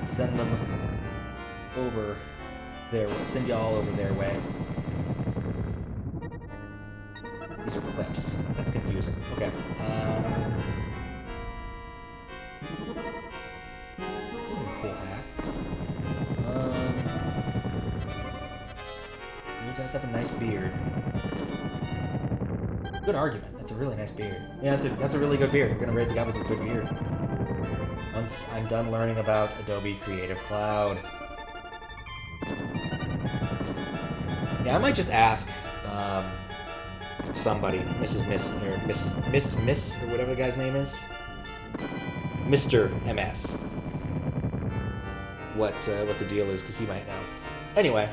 send them over there. Send y'all over their way. These are clips. That's confusing. Okay. This is a cool hack. He does have a nice beard. Good argument. That's a really nice beard. Yeah, that's a really good beard. We're gonna rate the guy with a good beard. Once I'm done learning about Adobe Creative Cloud. Yeah, I might just ask somebody, Miss, or whatever the guy's name is, Mr. MS, what the deal is, because he might know. Anyway,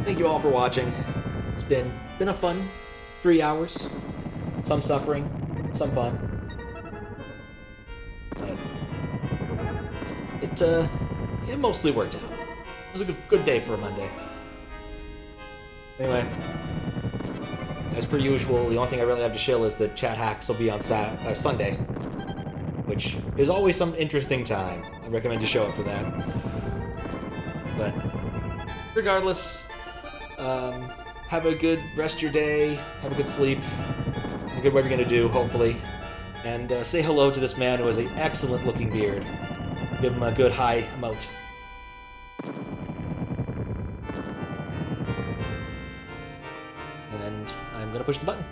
thank you all for watching. It's been a fun 3 hours. Some suffering, some fun. But it mostly worked out. It was a good day for a Monday. Anyway, as per usual, the only thing I really have to shill is that chat hacks will be on Sunday, which is always some interesting time. I recommend you show up for that. But regardless, have a good rest of your day, have a good sleep, have a good what you're going to do, hopefully, and say hello to this man who has an excellent looking beard. Give him a good high emote. And I'm going to push the button.